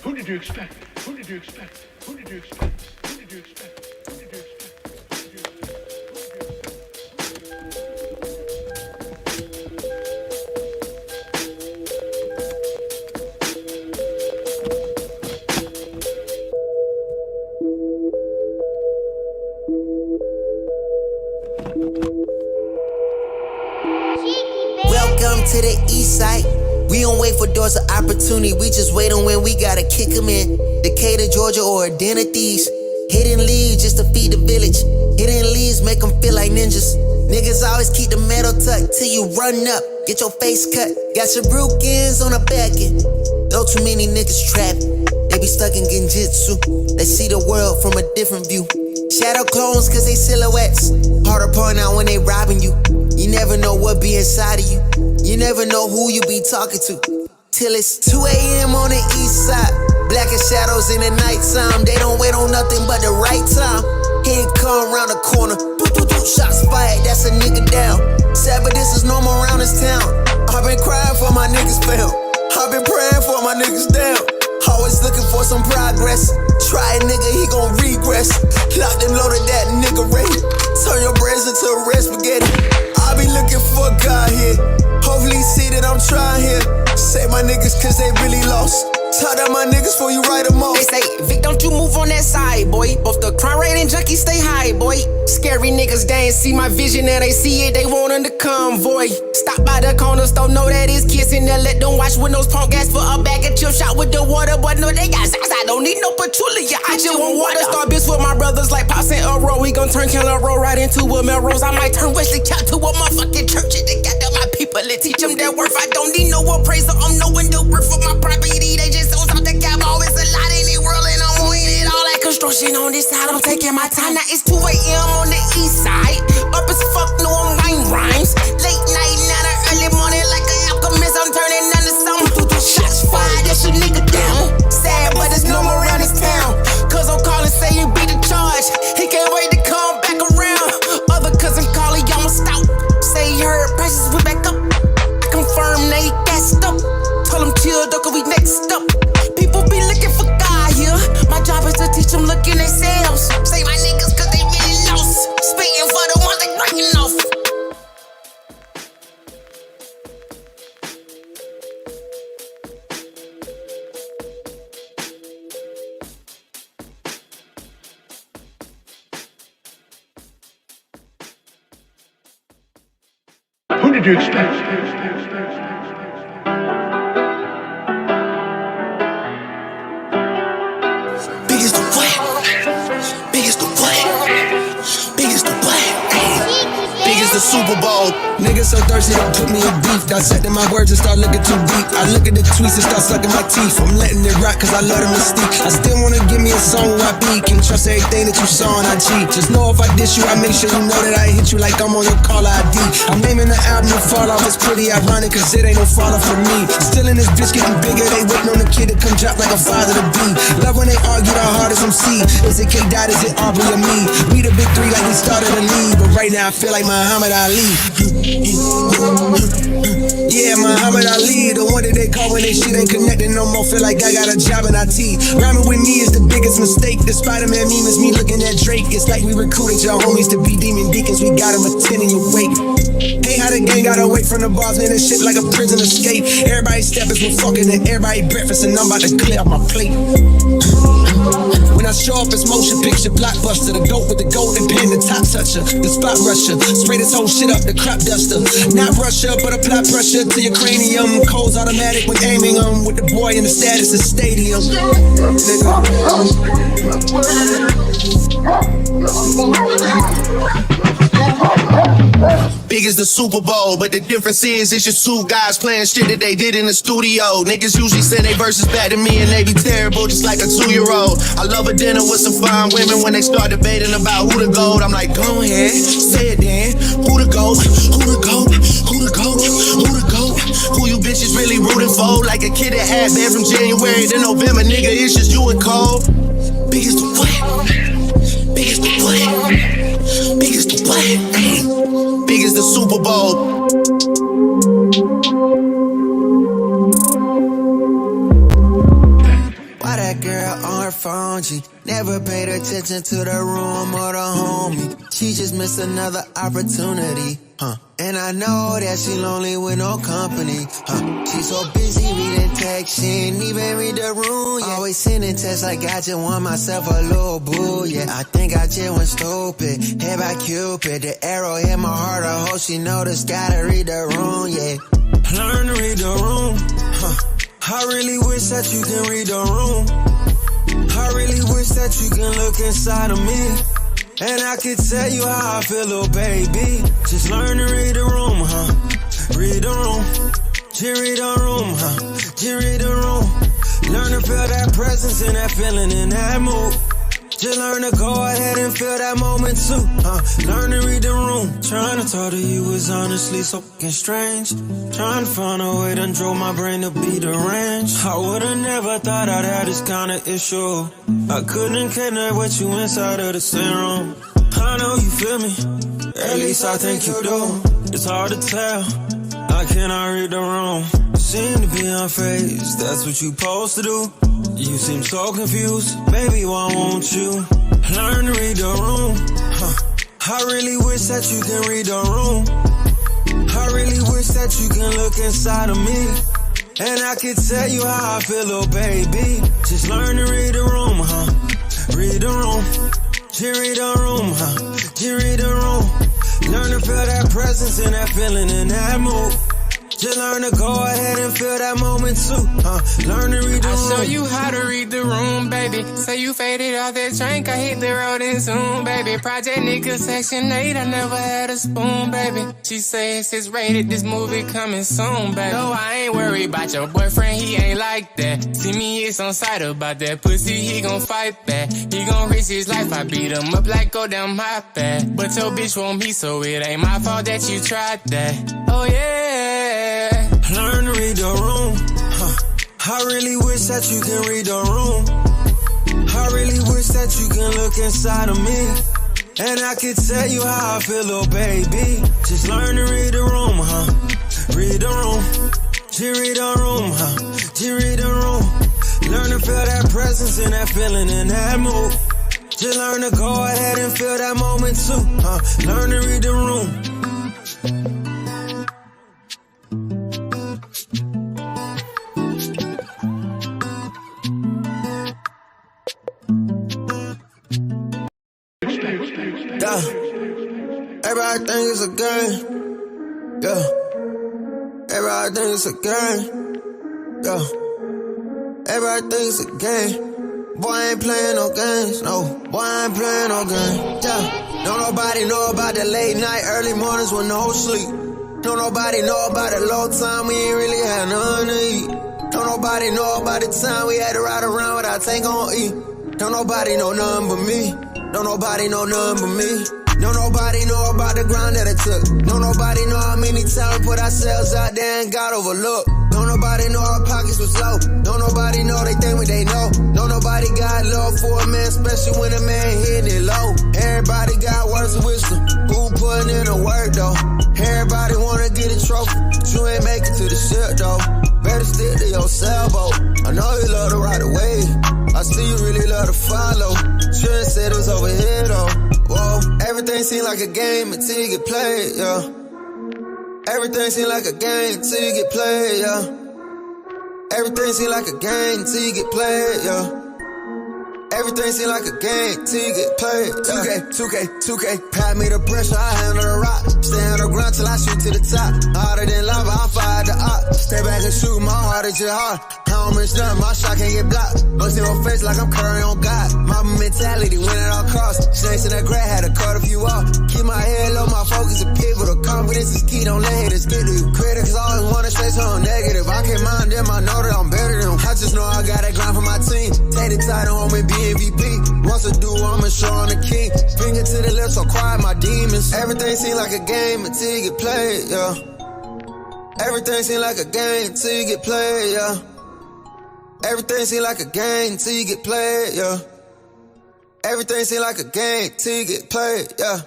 Who did you expect? Who did you expect? Who did you expect? Who did you expect? Who did you expect? Welcome to the east side. We don't wait for doors of opportunity, we just wait on when we gotta kick them in. Decatur, Georgia, or a den of thieves. Hidden leaves just to feed the village. Hidden leaves make them feel like ninjas. Niggas always keep the metal tucked till you run up, get your face cut. Got your brukins on the back end. Know too many niggas trapped. They be stuck in genjutsu. They see the world from a different view. Shadow clones cause they silhouettes. Hard to point out when they robbing you. You never know what be inside of you. You never know who you be talking to. Till it's 2 a.m. on the east side. Black as shadows in the nighttime. They don't wait on nothing but the right time. He ain't come around the corner. Shots fired, that's a nigga down. Sad, but this is normal around this town. I've been crying for my niggas found. I've been praying for my niggas down. Always looking for some progress. Try a nigga, he gon' regress. Locked and loaded that nigga ready. Turn your brains into red spaghetti. I be looking for God here. Hopefully he see that I'm trying here. Save my niggas cause they really lost. Talk to my niggas before you write them off. They say, Vic, don't you move on that side, boy. Both the crime rate and junkies stay high, boy. Scary niggas, they ain't see my vision and they see it, they want on the convoy. Stop by the corner store, know that it's kissing. Then let them watch when those punk ass for a bag of chip shot with the water. But no, they got sauce, I don't need no patchouli. I just want water. Start bitch with my brothers like Pops and Earl. We gon' turn Keller Roll right into a Melrose. I might turn Wesley Cal to a motherfucking church. And they got them my people and teach them their worth. I don't need no appraiser, I'm knowing the worth of my property. They just don't talk the cap. Always a lot in the world and I'm on it all like construction on this side. I'm taking my time. Now it's 2 a.m. on the east side. Up as fuck, no I'm writing rhymes. Late night, not an early morning like an alchemist. I'm turning into something. Shots fired, that's your nigga down. Sad, but it's normal around this town. Cause I'm calling, say you beat the charge. He can't wait to come back around. Other cousin call, he almost out. Say he heard prices went back up. I confirm they gassed up. Told him chill, though, cause we next up. People be looking for God here. My job is to teach them look in themselves. Say my niggas cause they really lost. Spitting for the ones they breaking off. Who did you expect? Biggest the what? Biggest the what? Biggest the what? Biggest the Super Bowl. Niggas so thirsty, don't put me in beef. Dissecting my words and start looking too deep. I look at the tweets and start sucking my teeth. I'm letting it rock cause I love the mystique. I still wanna give me a song where I be. Can't trust everything that you saw on IG. Just know if I diss you, I make sure you know that I hit you like I'm on your caller ID. I'm naming the album to fall off. It's pretty ironic cause it ain't no fall off for me. Still in this bitch getting bigger. They waiting on the kid to come drop like a father to be. Love when they argue the hardest MC. Is it K-Dot, is it Aubrey or me? We the big three like we started the league. But right now I feel like Muhammad Ali. Yeah, Muhammad Ali, the one that they call when they shit ain't connected no more. Feel like I got a job in IT. Rhyming with me is the biggest mistake. The Spider-Man meme is me looking at Drake. It's like we recruited your homies to be demon deacons. We got them attending your wake. Hey, how the gang got away from the bars, man, this shit like a prison escape. Everybody stepping for fucking and everybody breakfast and I'm about to clear up my plate. When I show up, it's motion picture, blockbuster. The goat with the golden pen, the top toucher, the spot rusher. Spray this whole shit up, the crop duster. Not Russia, but apply pressure to your cranium. Codes automatic when aiming with the boy in the status of stadium. Big as the Super Bowl, but the difference is it's just two guys playing shit that they did in the studio. Niggas usually send they verses back to me and they be terrible, just like a 2-year-old. I love a dinner with some fine women when they start debating about who the GOAT. I'm like, go ahead, say it then. Who the GOAT? Who the GOAT? Who the GOAT? Who the GOAT? Who you bitches really rooting for? Like a kid that had been from January to November, nigga, it's just you and Cole. Big as the what? Big as the what? Big as the what? Big as the Super Bowl. Why Saw that girl on her phone, G. Never paid attention to the room or the homie. She just missed another opportunity, And I know that she lonely with no company, She's so busy reading text, she ain't even read the room, yeah. Always sending texts like I just want myself a little boo, yeah. I think I just went stupid, hit by Cupid. The arrow hit my heart, I hope she noticed. Gotta read the room, yeah. Learn to read the room, I really wish that you can read the room. I really wish that you can look inside of me, and I can tell you how I feel, little baby. Just learn to read the room, Read the room. Just read the room, Just read the room. Learn to feel that presence and that feeling in that mood. Just learn to go ahead and feel that moment too, Learn to read the room. Trying to talk to you is honestly so fucking strange. Trying to find a way to drove my brain to be deranged. I would've never thought I'd have this kind of issue. I couldn't connect with you inside of the same room. I know you feel me, at least I think you do. It's hard to tell, I cannot read the room. You seem to be unfazed, that's what you supposed to do. You seem so confused, baby, why won't you learn to read the room? I really wish that you can read the room. I really wish that you can look inside of me, and I can tell you how I feel, little baby. Just learn to read the room, Read the room. Just read the room, Just read the room. Learn to feel that presence and that feeling in that mood. Just learn to go ahead and feel that moment too, Learn to read the room. I show you how to read the room, baby. Say you faded off that drink, I hit the road and zoom, baby. Project nigga section 8, I never had a spoon, baby. She says it's rated, this movie coming soon, baby. No, I ain't worried about your boyfriend, he ain't like that. See me, it's on sight about that pussy, he gon' fight back. He gon' risk his life, I beat him up like go down my path. But your bitch want me, so it ain't my fault that you tried that. Oh yeah. Learn to read the room, I really wish that you can read the room. I really wish that you can look inside of me, and I can tell you how I feel, little baby. Just learn to read the room, Read the room. Just read the room, Just read the room. Learn to feel that presence and that feeling in that mood. Just learn to go ahead and feel that moment too, Learn to read the room. Yeah, everybody think it's a game. Yeah, everybody think it's a game. Yeah, everybody think it's a game. Boy, I ain't playing no games. No, boy, I ain't playing no games. Yeah, don't nobody know about the late night, early mornings with no sleep. Don't nobody know about the low time we ain't really had nothing to eat. Don't nobody know about the time we had to ride around without tank on E. Don't nobody know nothing but me. Don't nobody know nothing but me. Don't nobody know about the grind that it took. Don't nobody know how many times we put ourselves out there and got overlooked. Don't nobody know our pockets was low. Don't nobody know they think what they know. Don't nobody got love for a man, especially when a man hitting it low. Everybody got words of wisdom. Who putting in the work though? Everybody wanna get a trophy, but you ain't make it to the ship though. Better stick to your sailboat. I know you love to ride away. I see you really love to follow. Should've said it was over here though. Whoa, everything seem like a game until you get played, yeah. Everything seem like a game until you get played, yeah. Everything seem like a game until you get played, yeah. Everything seem like a game till you get played. 2K, pat me the pressure, I handle the rock. Stay on the ground till I shoot to the top. Harder than lava, I fired the op. Stay back and shoot, my heart is just hard. I don't miss nothing, my shot can't get blocked. Bust in my face like I'm Curry on God. Mama mentality, win at all costs. Snakes in that grad, had to cut a few off. Keep my head low, my focus is pivotal. Confidence is key, don't let haters get to you. Critics always wanna say something negative. I can't mind them, I know that I'm better than them. I just know I got that grind for my team. Take the title home and be MVP. Once I do, I'ma show on the king. Finger to the lips, so quiet my demons. Everything seem like a game until you get played, yeah. Everything seem like a game until you get played, yeah. Everything seem like a game until you get played, yeah. Everything seem like a game till you get played, yeah.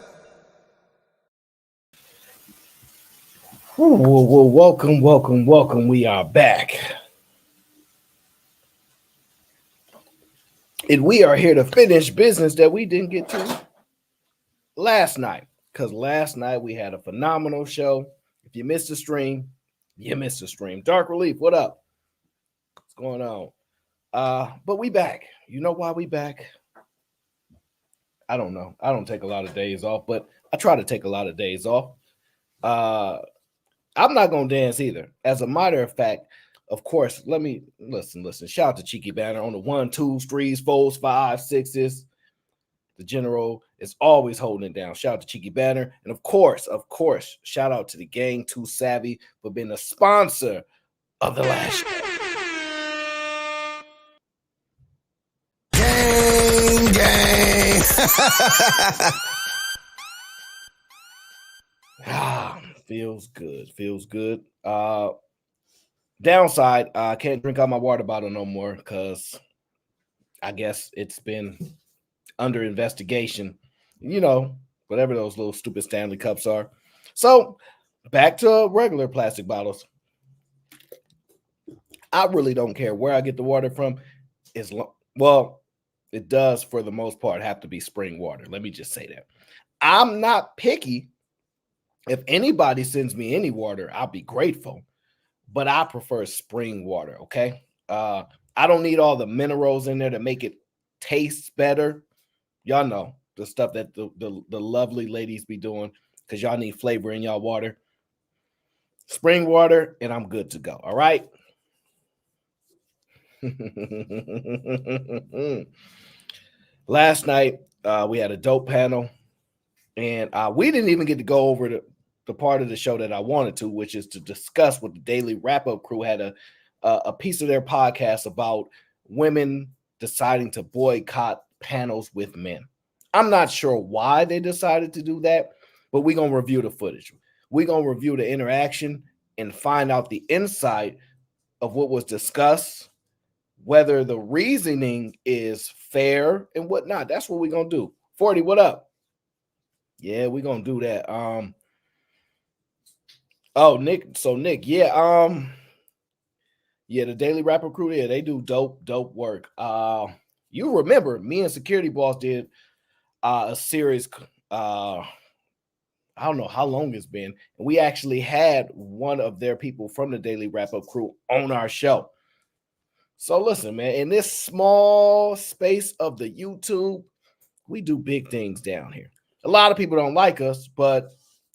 Well, welcome. We are back. And we are here to finish business that we didn't get to last night. Because last night we had a phenomenal show. If you missed the stream, you missed the stream. Dark Relief, what up? What's going on? But we back. You know why we back? I don't know. I don't take a lot of days off, but I try to take a lot of days off. I'm not gonna dance either. As a matter of fact, of course, let me listen. Shout out to Cheeky Banner on the 1, 2s, 3s, 4s, 5s, 6s. The general is always holding it down. Shout out to Cheeky Banner. And of course, shout out to the gang Too Savvy for being a sponsor of the last show. Gang. Feels good. Downside, I can't drink out my water bottle no more because I guess it's been under investigation. You know, whatever those little stupid Stanley cups are. So back to regular plastic bottles. I really don't care where I get the water from. Well, it does for the most part have to be spring water. Let me just say that. I'm not picky. If anybody sends me any water, I'll be grateful. But I prefer spring water, okay? I don't need all the minerals in there to make it taste better. Y'all know the stuff that the lovely ladies be doing because y'all need flavor in y'all water. Spring water, and I'm good to go, all right? Last night, we had a dope panel, and we didn't even get to go over the part of the show that I wanted to, which is to discuss with the Daily Wrap-Up crew had a piece of their podcast about women deciding to boycott panels with men. I'm not sure why they decided to do that, but we're going to review the footage. We're going to review the interaction and find out the insight of what was discussed, whether the reasoning is fair and whatnot. That's what we're going to do. 40, what up? Yeah, we're going to do that. Oh, Nick. So Nick, yeah, the Daily Rapper crew, yeah, they do dope work. You remember me and Security Boss did a series. I don't know how long it's been, and we actually had one of their people from the Daily Wrap-Up crew on our show. So listen, man, in this small space of the YouTube, we do big things down here. A lot of people don't like us, but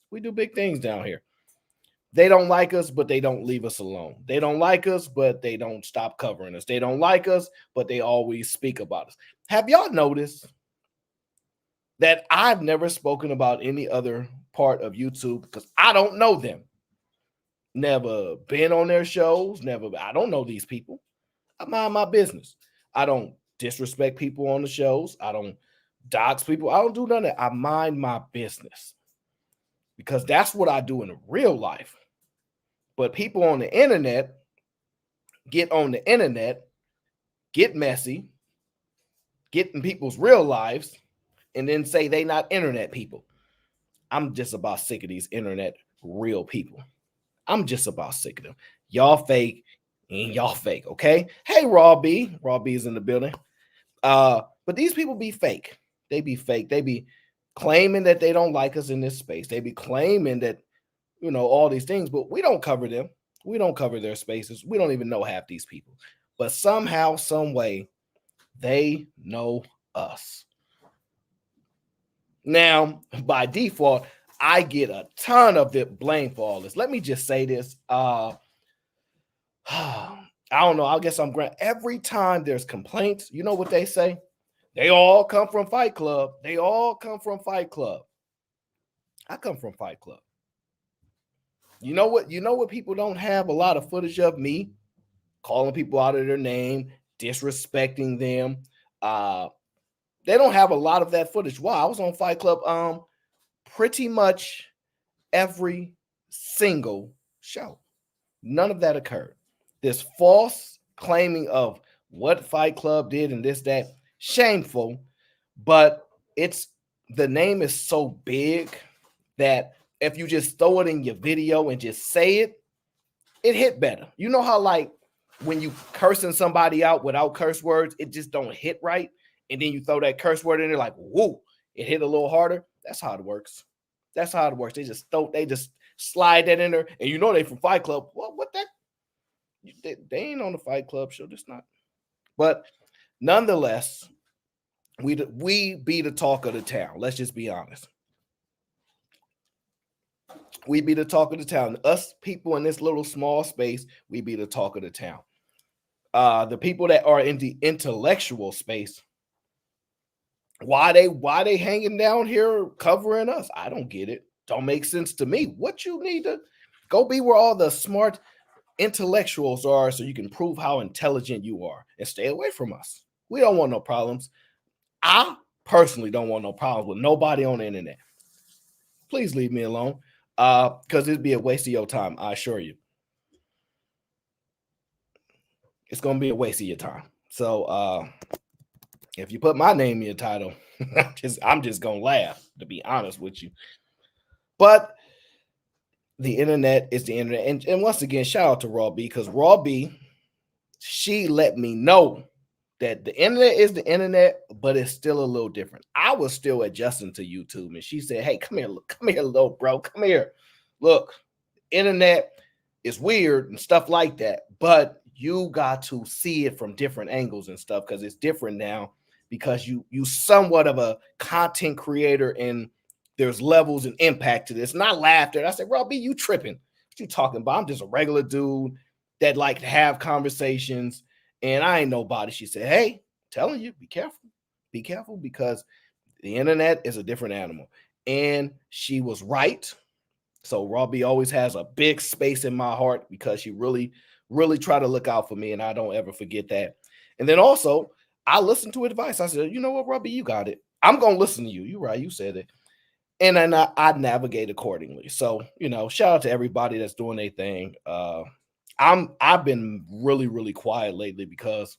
we do big things down here. They don't like us, but they don't leave us alone. They don't like us, but they don't stop covering us. They don't like us, but they always speak about us. Have y'all noticed that I've never spoken about any other part of YouTube because I don't know them? Never been on their shows. I don't know these people. I mind my business. I don't disrespect people on the shows. I don't dox people. I don't do none of that. I mind my business because that's what I do in real life. But people on the internet get on the internet, get messy, get in people's real lives, and then say they not internet people. I'm just about sick of these internet real people. I'm just about sick of them. Y'all fake and y'all fake, okay? Hey, Raw B. Raw B is in the building. But these people be fake. They be fake. They be claiming that they don't like us in this space. They be claiming that, you know, all these things, but we don't cover them. We don't cover their spaces. We don't even know half these people. But somehow, some way, they know us. Now, by default, I get a ton of the blame for all this. Let me just say this. I don't know. I guess I'm every time there's complaints, you know what they say? They all come from Fight Club. They all come from Fight Club. I come from Fight Club. You know what? You know what people don't have a lot of footage of me calling people out of their name, disrespecting them. They don't have a lot of that footage. Wow, I was on Fight Club pretty much every single show. None of that occurred. This false claiming of what Fight Club did and this, that, shameful, but the name is so big that if you just throw it in your video and just say it, it hit better. You know how like when you cursing somebody out without curse words, it just don't hit right. And then you throw that curse word in there, like, whoa, it hit a little harder. That's how it works. That's how it works. They just slide that in there, and you know they from Fight Club. Well, what that? They ain't on the Fight Club show. Just not. But nonetheless, we be the talk of the town. Let's just be honest. We be the talk of the town. Us people in this little small space, we be the talk of the town. The people that are in the intellectual space, why they hanging down here covering us? I don't get it. Don't make sense to me. What you need to go be where all the smart intellectuals are so you can prove how intelligent you are and stay away from us. We don't want no problems. I personally don't want no problems with nobody on the internet. Please leave me alone. Because it'd be a waste of your time, I assure you. It's gonna be a waste of your time. So if you put my name in your title, I'm just gonna laugh, to be honest with you. But the internet is the internet. And once again, shout out to Raw B, because Raw B, she let me know that the internet is the internet, but it's still a little different. I was still adjusting to YouTube, and she said, hey, come here, little bro, come here. Look, internet is weird and stuff like that, but you got to see it from different angles and stuff, because it's different now, because you somewhat of a content creator, and there's levels and impact to this. Not laughter. And I said, Robbie, you tripping. What you talking about? I'm just a regular dude that like to have conversations, and I ain't nobody. She said, hey, I'm telling you, be careful, because the internet is a different animal. And she was right. So Robbie always has a big space in my heart, because she really, really try to look out for me, and I don't ever forget that. And then also, I listened to advice. I said, you know what, Robbie, you got it. I'm going to listen to you. You're right. You said it. And then I navigate accordingly. So, shout out to everybody that's doing their thing. I've been really, really quiet lately, because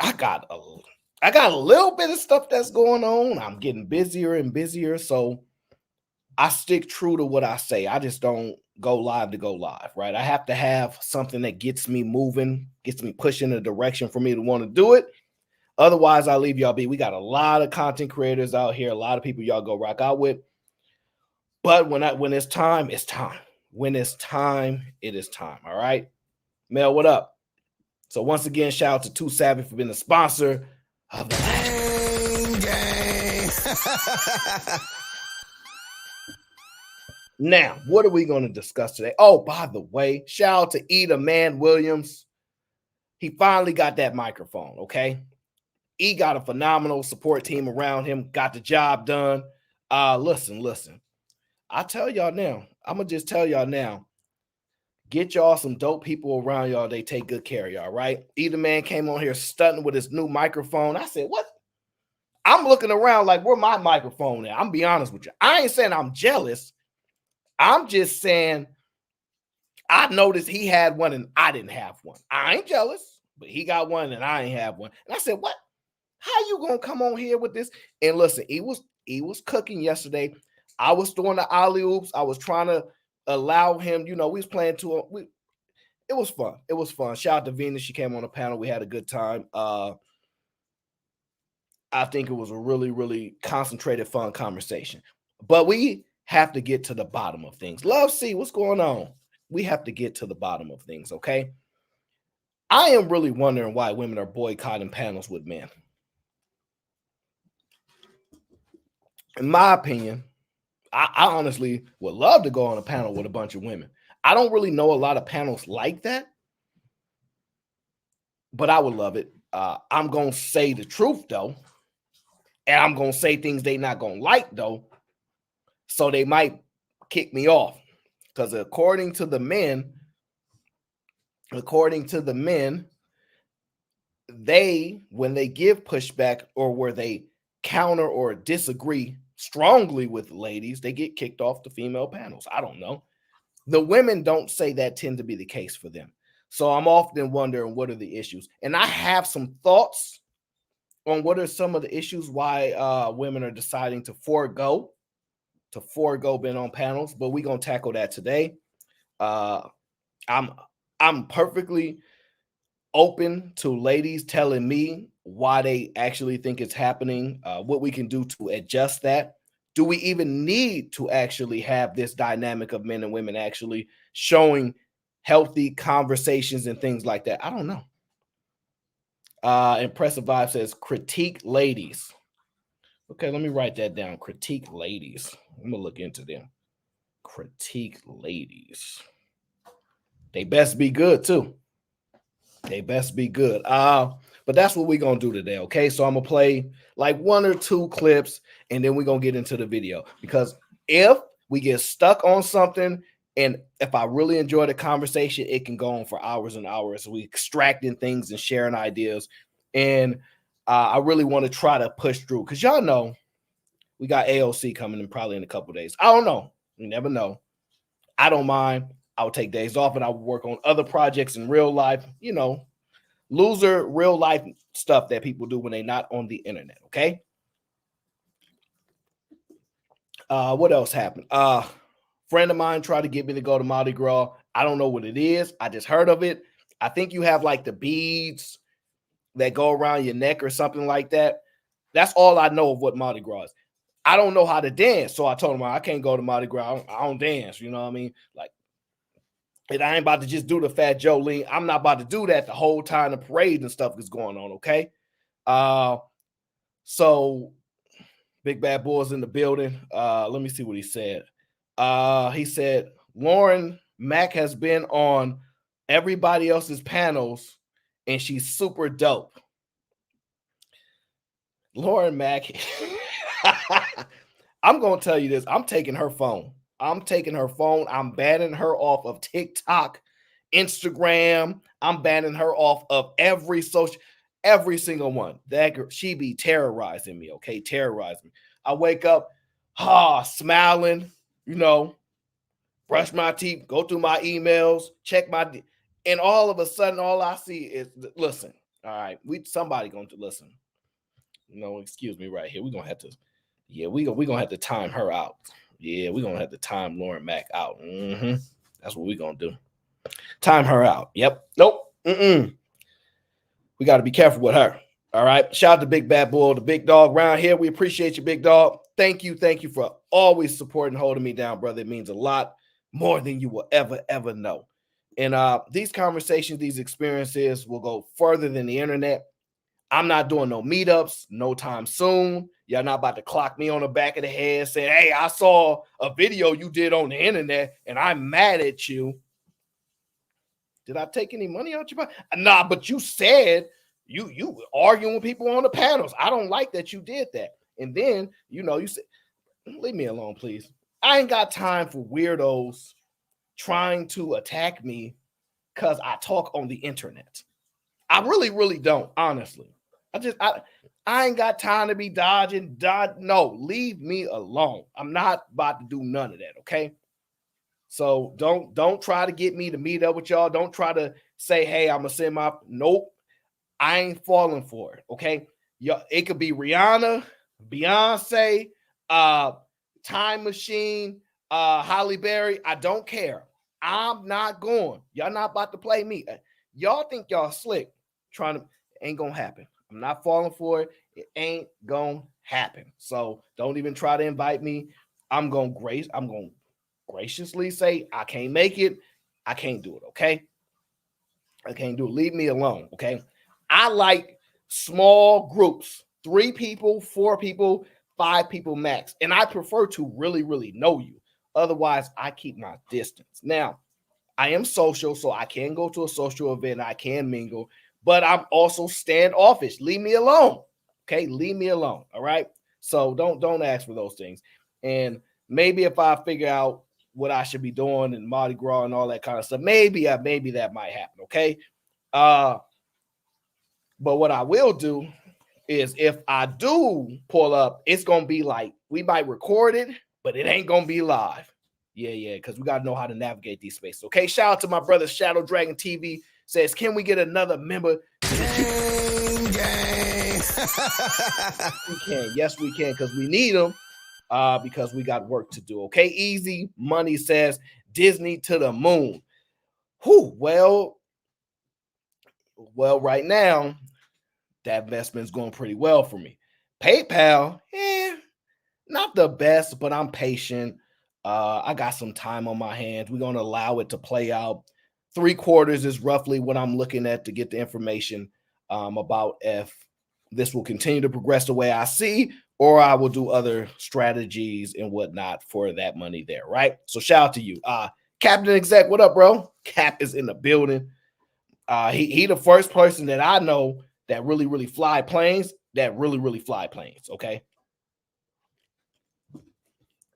I got a little bit of stuff that's going on. I'm getting busier and busier. So I stick true to what I say. I just don't go live to go live, right? I have to have something that gets me moving, gets me pushing a direction for me to want to do it. Otherwise, I'll leave y'all be. We got a lot of content creators out here, a lot of people y'all go rock out with. But when it's time, it's time. When it's time, it is time. All right. Mel, what up? So once again, shout out to Too Savvy for being the sponsor of the Gang. Now, what are we going to discuss today? Oh, by the way, shout out to Eda Man Williams. He finally got that microphone, okay? He got a phenomenal support team around him, got the job done. Listen. I tell y'all now, I'm going to just tell y'all now, get y'all some dope people around y'all. They take good care of y'all, right? Eda Man came on here stunting with his new microphone. I said, what? I'm looking around like, where my microphone at? I'm be honest with you. I ain't saying I'm jealous. I'm just saying I noticed he had one and I didn't have one. I ain't jealous, but he got one and I ain't have one. And I said, what? How you gonna come on here with this? And listen, he was cooking yesterday. I was throwing the alley oops. I was trying to allow him, we was playing it was fun. It was fun. Shout out to Venus. She came on the panel. We had a good time. I think it was a really, really concentrated, fun conversation. But we have to get to the bottom of things. Love C, what's going on? We have to get to the bottom of things, okay? I am really wondering why women are boycotting panels with men. In my opinion, I honestly would love to go on a panel with a bunch of women. I don't really know a lot of panels like that, but I would love it. I'm going to say the truth, though, and I'm going to say things they not going to like, though, so they might kick me off. Because according to the men, when they give pushback or where they counter or disagree strongly with ladies, they get kicked off the female panels. I don't know. The women don't say that tend to be the case for them. So I'm often wondering, what are the issues? And I have some thoughts on what are some of the issues why women are deciding to forego being on panels, but we're going to tackle that today. I'm I'm perfectly open to ladies telling me why they actually think it's happening, what we can do to adjust that. Do we even need to actually have this dynamic of men and women actually showing healthy conversations and things like that? I don't know. Impressive Vibe says critique ladies. Okay, let me write that down. Critique ladies. I'm gonna look into them. Critique ladies. They best be good too. They best be good. But that's what we're gonna do today. Okay, so I'm gonna play like 1 or 2 clips, and then we're gonna get into the video. Because if we get stuck on something, and if I really enjoy the conversation, it can go on for hours and hours. We extracting things and sharing ideas, and I really want to try to push through because y'all know we got AOC coming in probably in a couple days. I don't know. You never know. I don't mind. I'll take days off and I'll work on other projects in real life, you know, loser real life stuff that people do when they're not on the internet. Okay. What else happened? Friend of mine tried to get me to go to Mardi Gras. I don't know what it is. I just heard of it. I think you have like the beads that go around your neck or something like that. That's all I know of what Mardi Gras is. I don't know how to dance. So I told him I can't go to Mardi Gras. I don't dance. You know what I mean? Like, and I ain't about to just do the Fat Joe lean. I'm not about to do that the whole time the parade and stuff is going on. Okay. So Big Bad Bull's in the building. Let me see what he said. He said Lauren Mack has been on everybody else's panels and she's super dope. Lauren Mack. I'm going to tell you this. I'm taking her phone. I'm banning her off of TikTok, Instagram. I'm banning her off of every single one. That girl, she be terrorizing me, okay? Terrorizing me. I wake up, smiling, you know, brush my teeth, go through my emails, check and all of a sudden, all I see is, listen, all right, somebody going to listen. No, excuse me right here. We're going to have to, we're going to have to time her out. Yeah, we're going to have to time Lauren Mack out. That's what we're going to do. Time her out. Yep. Nope. We got to be careful with her. All right. Shout out to Big Bad Bull, the big dog around here. We appreciate you, big dog. Thank you. Thank you for always supporting, holding me down, brother. It means a lot more than you will ever know. And these conversations, these experiences will go further than the internet. I'm not doing no meetups no time soon. Y'all not about to clock me on the back of the head saying, hey, I saw a video you did on the internet and I'm mad at you. Did I take any money out your pocket? Nah, but you said you arguing with people on the panels. I don't like that you did that. And then, you said, leave me alone, please. I ain't got time for weirdos trying to attack me because I talk on the internet. I really don't, honestly. I ain't got time to be dodging. No, leave me alone. I'm not about to do none of that, okay? So don't try to get me to meet up with y'all. Don't try to say, hey, I'm gonna send my nope. I ain't falling for it, okay? It could be Rihanna, Beyonce, Time Machine, Halle Berry. I don't care. I'm not going. Y'all not about to play me. Y'all think y'all slick. Ain't gonna happen. I'm not falling for it. It ain't gonna happen. So don't even try to invite me. I'm gonna graciously say I can't make it. I can't do it. Okay. I can't do it. Leave me alone. Okay. I like small groups, 3 people, 4 people, 5 people max. And I prefer to really know you. Otherwise, I keep my distance. Now, I am social, so I can go to a social event. I can mingle, but I'm also standoffish. Leave me alone. Okay. Leave me alone. All right. So don't ask for those things. And maybe if I figure out what I should be doing and Mardi Gras and all that kind of stuff, maybe that might happen. Okay. But what I will do is if I do pull up, it's going to be like, we might record it, but it ain't going to be live. Yeah. Because we got to know how to navigate these spaces. Okay. Shout out to my brother, Shadow Dragon TV says, can we get another member? Gang. We can. Yes, we can. Because we need them. Because we got work to do. Okay. Easy Money says Disney to the moon. Well, right now, that investment's going pretty well for me. PayPal, not the best, but I'm patient. I got some time on my hands. We're going to allow it to play out. 3/4 is roughly what I'm looking at to get the information about if this will continue to progress the way I see, or I will do other strategies and whatnot for that money there, right? So shout out to you. Captain Exec, what up, bro? Cap is in the building. He the first person that I know that really fly planes, okay?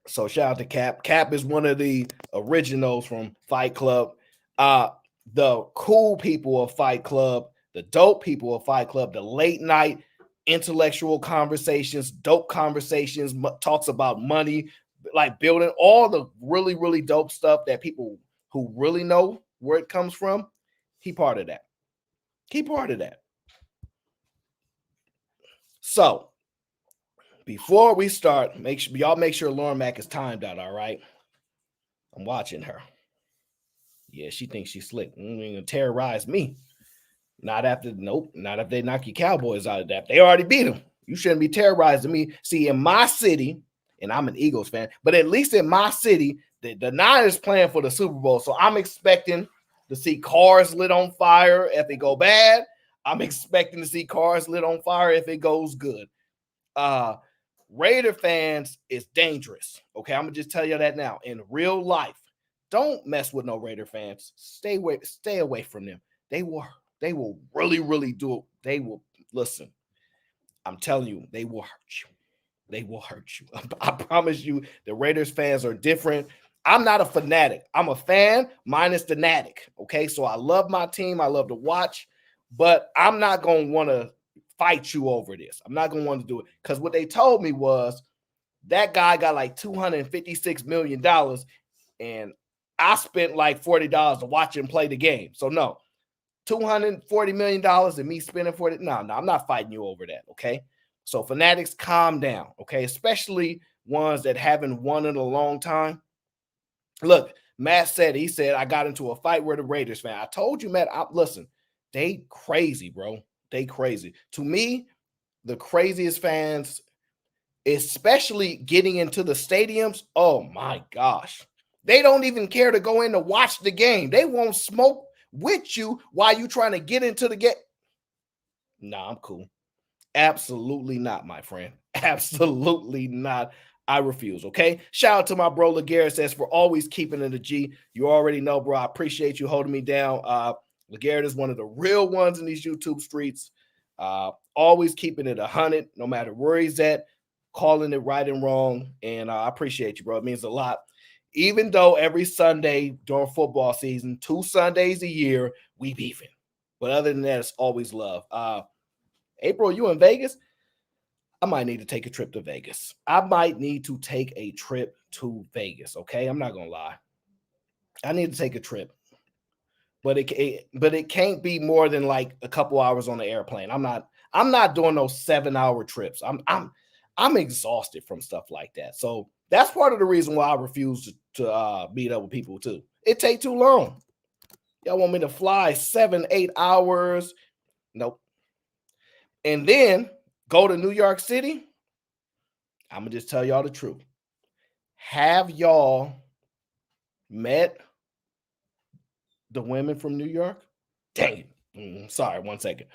So shout out to Cap. Cap is one of the originals from Fight Club. The cool people of Fight Club, the dope people of Fight Club, the late night intellectual conversations, dope conversations, talks about money, like building all the really dope stuff that people who really know where it comes from. He part of that. So before we start, make sure Lauren Mack is timed out. All right, I'm watching her. Yeah, she thinks she's slick. Gonna terrorize me. Not after they knock your Cowboys out of that. They already beat them. You shouldn't be terrorizing me. See, in my city, and I'm an Eagles fan, but at least in my city, the Niners playing for the Super Bowl. So I'm expecting to see cars lit on fire if it go bad. I'm expecting to see cars lit on fire if it goes good. Raider fans is dangerous. Okay, I'm gonna just tell you that now. In real life, don't mess with no Raider fans. Stay away from them. They will really do it. They will listen. I'm telling you, they will hurt you. They will hurt you. I promise you, the Raiders fans are different. I'm not a fanatic. I'm a fan minus the fanatic. Okay, so I love my team. I love to watch, but I'm not gonna want to fight you over this. I'm not gonna want to do it because what they told me was that guy got like $256 million, and I spent like $40 to watch him play the game. So no, $240 million and me spending 40. No, I'm not fighting you over that. Okay. So fanatics, calm down. Okay. Especially ones that haven't won in a long time. Look, Matt said, I got into a fight with a Raiders fan. I told you, Matt, listen, they crazy, bro. They crazy. To me, the craziest fans, especially getting into the stadiums. Oh my gosh. They don't even care to go in to watch the game. They won't smoke with you while you trying to get into the game. Nah, I'm cool. Absolutely not, my friend. Absolutely not. I refuse. Okay. Shout out to my bro Laguerre says for always keeping it a G. You already know, bro. I appreciate you holding me down. Laguerre is one of the real ones in these YouTube streets. Always keeping it 100, no matter where he's at, calling it right and wrong. And I appreciate you, bro. It means a lot. Even though every Sunday during football season, 2 Sundays a year, we beefing. But other than that, it's always love. April, you in Vegas? I might need to take a trip to Vegas. Okay? I'm not going to lie. I need to take a trip. But it can't be more than like a couple hours on the airplane. I'm not doing those 7-hour trips. I'm exhausted from stuff like that. So that's part of the reason why I refuse to meet up with people too. It take too long. Y'all want me to fly 7-8 hours? Nope. And then go to New York City? I'm going to just tell y'all the truth. Have y'all met the women from New York? Dang it. Sorry, 1 second.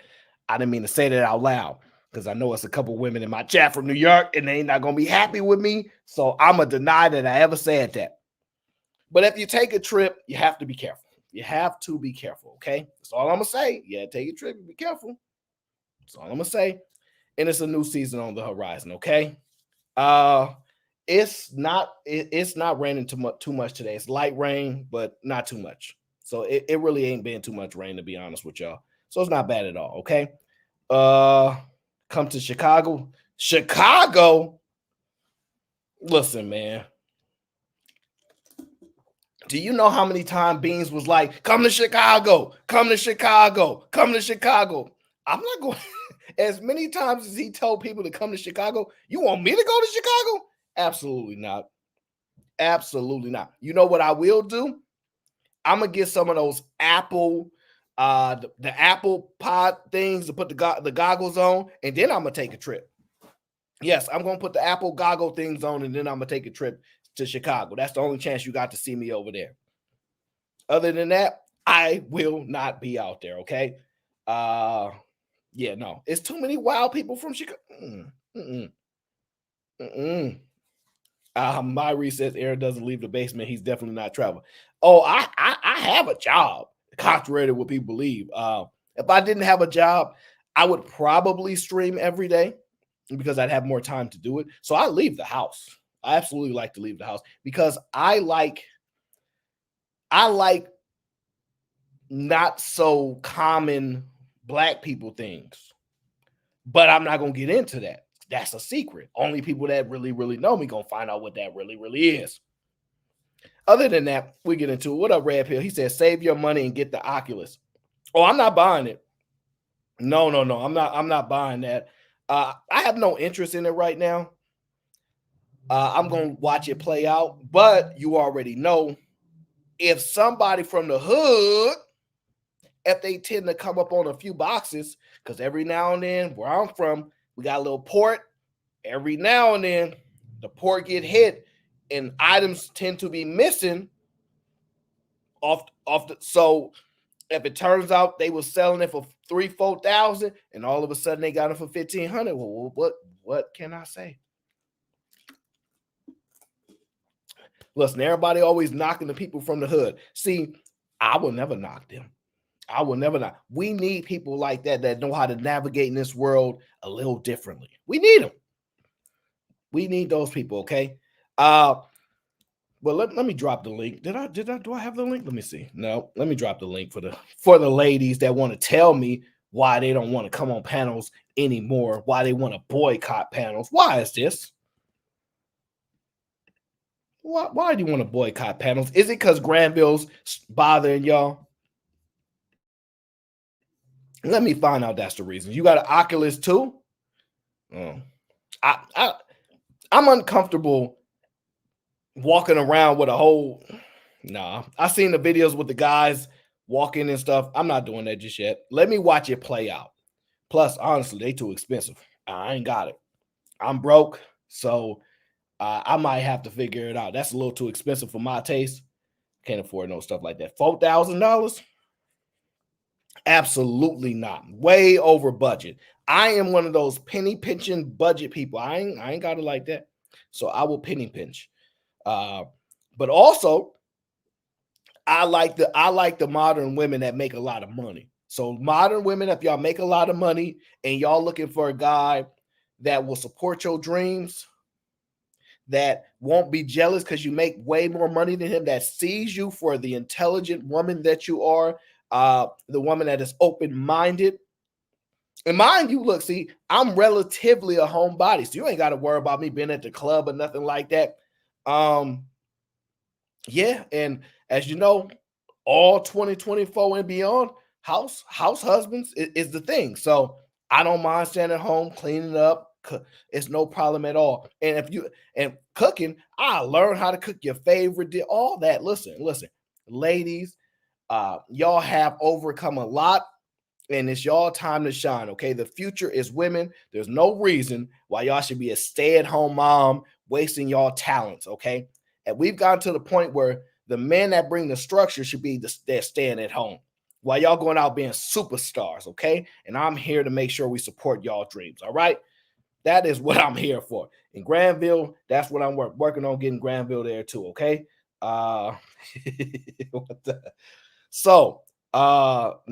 I didn't mean to say that out loud because I know it's a couple women in my chat from New York and they ain't not going to be happy with me. So I'm going to deny that I ever said that. But if you take a trip, you have to be careful. You have to be careful, okay? That's all I'm going to say. Yeah, take a trip and be careful. That's all I'm going to say. And it's a new season on the horizon, okay? It's not raining too much today. It's light rain, but not too much. So it really ain't been too much rain, to be honest with y'all. So it's not bad at all, okay? Come to Chicago. Listen, man. Do you know how many times Beans was like, come to Chicago, come to Chicago, come to Chicago? I'm not going as many times as he told people to come to Chicago. You want me to go to Chicago? Absolutely not. Absolutely not. You know what I will do? I'm gonna get some of those Apple, the Apple Pod things to put the goggles on, and then I'm gonna take a trip. Yes, I'm gonna put the Apple goggle things on, and then I'm gonna take a trip to Chicago. That's the only chance you got to see me over there. Other than that, I will not be out there. Okay. Yeah, no, it's too many wild people from Chicago. Myri says Aaron doesn't leave the basement. He's definitely not traveling. Oh, I have a job, contrary to what people believe. If I didn't have a job, I would probably stream every day because I'd have more time to do it. So I leave the house. I absolutely like to leave the house because I like not so common Black people things. But I'm not going to get into that. That's a secret. Only people that really, really know me going to find out what that really, really is. Other than that, we get into it. What up, Red Pill? He says, save your money and get the Oculus. Oh, I'm not buying it. No. I'm not buying that. I have no interest in it right now. I'm going to watch it play out. But you already know, if somebody from the hood, if they tend to come up on a few boxes, because every now and then, where I'm from, we got a little port. Every now and then, the port get hit, and items tend to be missing off the. So if it turns out they were selling it for $3,000-$4,000, and all of a sudden they got it for $1,500, well, what can I say? Listen, everybody always knocking the people from the hood. See, I will never knock them. I will never knock. We need people like that know how to navigate in this world a little differently. We need them. We need those people, okay? Well, let me drop the link. Do I have the link? Let me see. No, let me drop the link for the ladies that want to tell me why they don't want to come on panels anymore, why they want to boycott panels. Why is this? Why do you want to boycott panels? Is it because Granville's bothering y'all? Let me find out that's the reason. You got an Oculus too? Oh. I'm uncomfortable walking around with a whole. Nah, I seen the videos with the guys walking and stuff. I'm not doing that just yet. Let me watch it play out. Plus, honestly, they too expensive. I ain't got it. I'm broke, so I might have to figure it out. That's a little too expensive for my taste. Can't afford no stuff like that. $4,000? Absolutely not. Way over budget. I am one of those penny pinching budget people. I ain't got it like that. So I will penny pinch. But also, I like the modern women that make a lot of money. So modern women, if y'all make a lot of money and y'all looking for a guy that will support your dreams, that won't be jealous because you make way more money than him, that sees you for the intelligent woman that you are, the woman that is open-minded. And mind you, look, see, I'm relatively a homebody, so you ain't got to worry about me being at the club or nothing like that. Yeah, and as you know, all 2024 and beyond, house husbands is the thing. So I don't mind staying at home, cleaning up. It's no problem at all. And cooking, I learned how to cook your favorite dish, all that. Listen, ladies, y'all have overcome a lot, and it's y'all time to shine. Okay, the future is women. There's no reason why y'all should be a stay-at-home mom wasting y'all talents. Okay, and we've gotten to the point where the men that bring the structure should be they're staying at home while y'all going out being superstars. Okay, and I'm here to make sure we support y'all dreams. All right. That is what I'm here for. In Granville, that's what I'm working on, getting Granville there too, okay? So, now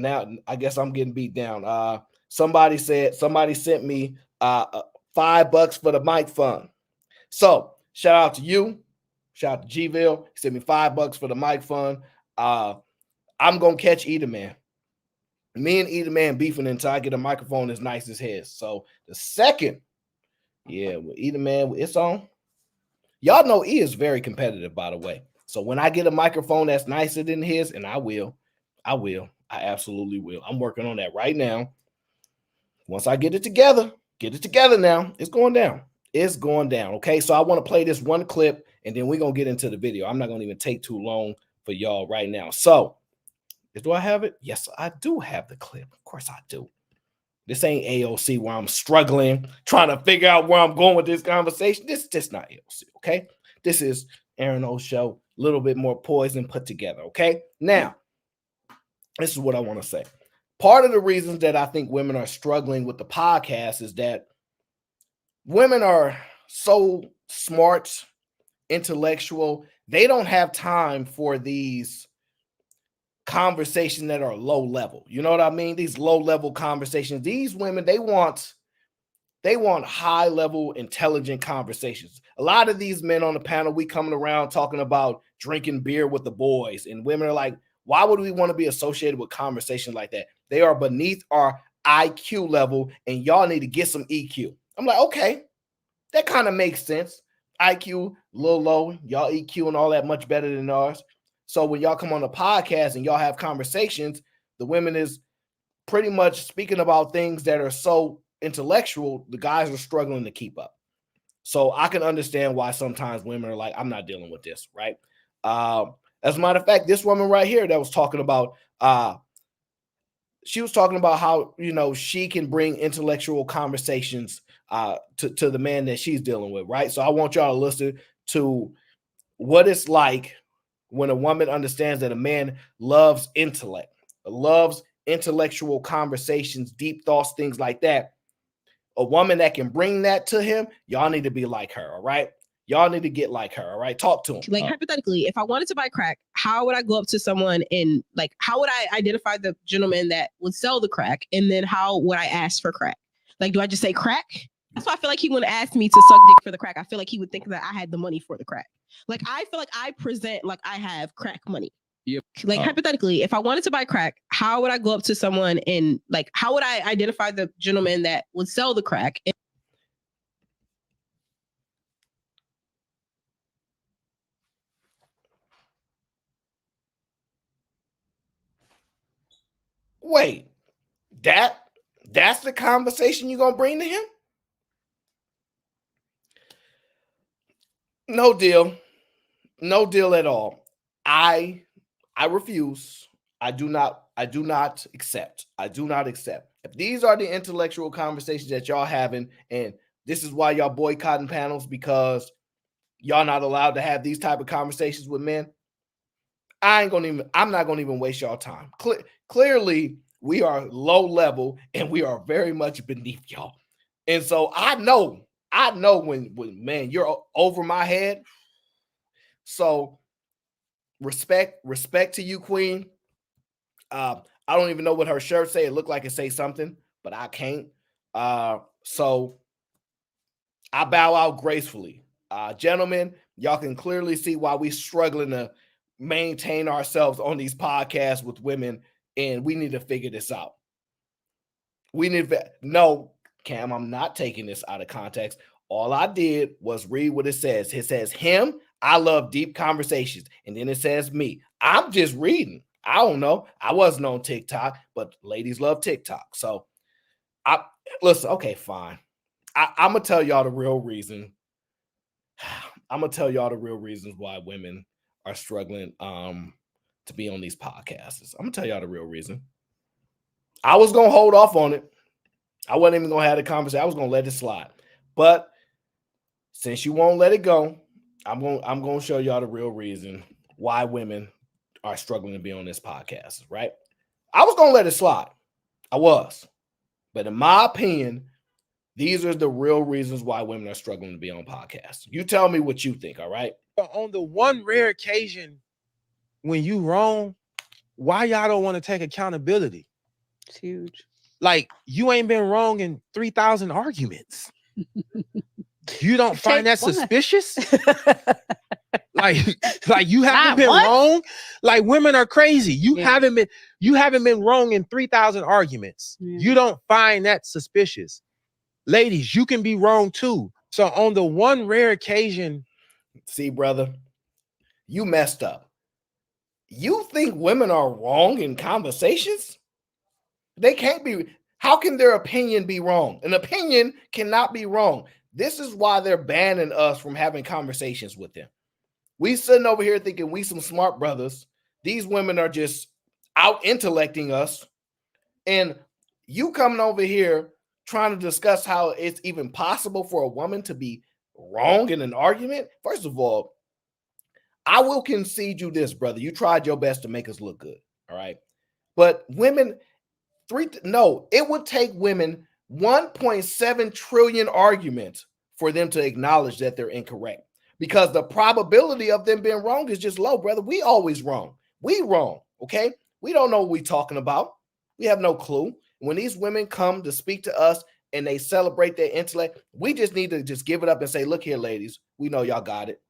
I guess I'm getting beat down. Somebody sent me $5 for the mic fund. So, shout out to you. Shout out to G-Ville. He sent me $5 for the mic fund. I'm going to catch Either Man. Me and Either Man beefing until I get a microphone as nice as his. So, the second, with Either Man, it's on. Y'all know E is very competitive, by the way. So when I get a microphone that's nicer than his, and I absolutely will. I'm working on that right now. Once I get it together now, it's going down. It's going down, okay? So I want to play this one clip, and then we're going to get into the video. I'm not going to even take too long for y'all right now. So Do I have it? Yes, I do have the clip. Of course I do. This ain't AOC where I'm struggling, trying to figure out where I'm going with this conversation. This not AOC, okay? This is Aaron O's show, a little bit more poised and put together, okay? Now, this is what I want to say. Part of the reasons that I think women are struggling with the podcast is that women are so smart, intellectual, they don't have time for these conversations that are low level. You know what I mean? These low level conversations. These women, they want high level, intelligent conversations. A lot of these men on the panel, we coming around talking about drinking beer with the boys, and women are like, why would we want to be associated with conversations like that? They are beneath our IQ level, and y'all need to get some EQ. I'm like, okay, that kind of makes sense. IQ a little low, y'all EQ and all that much better than ours. So when y'all come on the podcast and y'all have conversations, the women is pretty much speaking about things that are so intellectual, the guys are struggling to keep up. So I can understand why sometimes women are like, I'm not dealing with this, right? As a matter of fact, this woman right here that was talking about, she was talking about how, you know, she can bring intellectual conversations to the man that she's dealing with, right? So I want y'all to listen to what it's like when a woman understands that a man loves intellect, loves intellectual conversations, deep thoughts, things like that. A woman that can bring that to him, y'all need to be like her, all right? Y'all need to get like her, all right? Talk to him. Like, hypothetically, if I wanted to buy crack, how would I go up to someone and, like, how would I identify the gentleman that would sell the crack? And then how would I ask for crack? Like, do I just say crack? That's why I feel like he wouldn't ask me to suck dick for the crack. I feel like he would think that I had the money for the crack. Like, I feel like I present like I have crack money. Yep. Like, hypothetically, if I wanted to buy crack, how would I go up to someone and, like, how would I identify the gentleman that would sell the crack? Wait, that's the conversation you're gonna bring to him? No deal. No deal at all. I refuse. I do not accept. I do not accept. If these are the intellectual conversations that y'all having, and this is why y'all boycotting panels because y'all not allowed to have these type of conversations with men, I'm not gonna even waste y'all time. Clearly, we are low level and we are very much beneath y'all. And so I know when man, you're over my head. So respect to you, Queen. I don't even know what her shirt say. It looked like it say something, but I can't. So I bow out gracefully. Gentlemen, y'all can clearly see why we struggling to maintain ourselves on these podcasts with women, and we need to figure this out. No, Cam, I'm not taking this out of context. All I did was read what it says. It says him, I love deep conversations. And then it says me. I'm just reading. I don't know. I wasn't on TikTok, but ladies love TikTok. So listen, okay, fine. I'm going to tell y'all the real reason. I'm going to tell y'all the real reasons why women are struggling to be on these podcasts. I'm going to tell y'all the real reason. I was going to hold off on it. I wasn't even going to have the conversation. I was going to let it slide. But since you won't let it go, I'm going to show y'all the real reason why women are struggling to be on this podcast, right? I was going to let it slide. I was. But in my opinion, these are the real reasons why women are struggling to be on podcasts. You tell me what you think, all right? On the one rare occasion when you wrong, why y'all don't want to take accountability? It's huge. Like, you ain't been wrong in 3,000 arguments. You don't find that suspicious? like you haven't been wrong? Like, women are crazy. You haven't been wrong in 3,000 arguments. Yeah. You don't find that suspicious. Ladies, you can be wrong too. So on the one rare occasion, see, brother, you messed up. You think women are wrong in conversations? They can't be. How can their opinion be wrong? An opinion cannot be wrong. This is why they're banning us from having conversations with them. We sitting over here thinking we some smart brothers. These women are just out intellecting us, and you coming over here trying to discuss how it's even possible for a woman to be wrong in an argument. First of all, I will concede you this, brother. You tried your best to make us look good. All right. But women, it would take women 1.7 trillion arguments for them to acknowledge that they're incorrect, because the probability of them being wrong is just low, brother. We always wrong. We wrong. Okay. We don't know what we're talking about. We have no clue. When these women come to speak to us and they celebrate their intellect, we just need to just give it up and say, look here, ladies, we know y'all got it.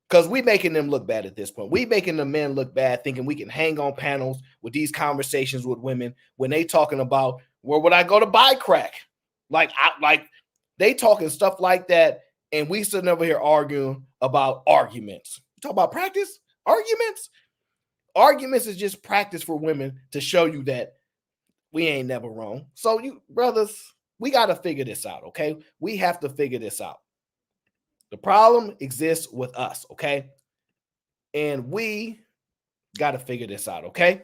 Because we making them look bad at this point. We making the men look bad, thinking we can hang on panels with these conversations with women when they talking about where would I go to buy crack? Like they talking stuff like that, and we sitting over here arguing about arguments. Talk about practice? Arguments? Arguments is just practice for women to show you that we ain't never wrong. So you brothers, we got to figure this out, okay? We have to figure this out. The problem exists with us, okay? And we got to figure this out, okay?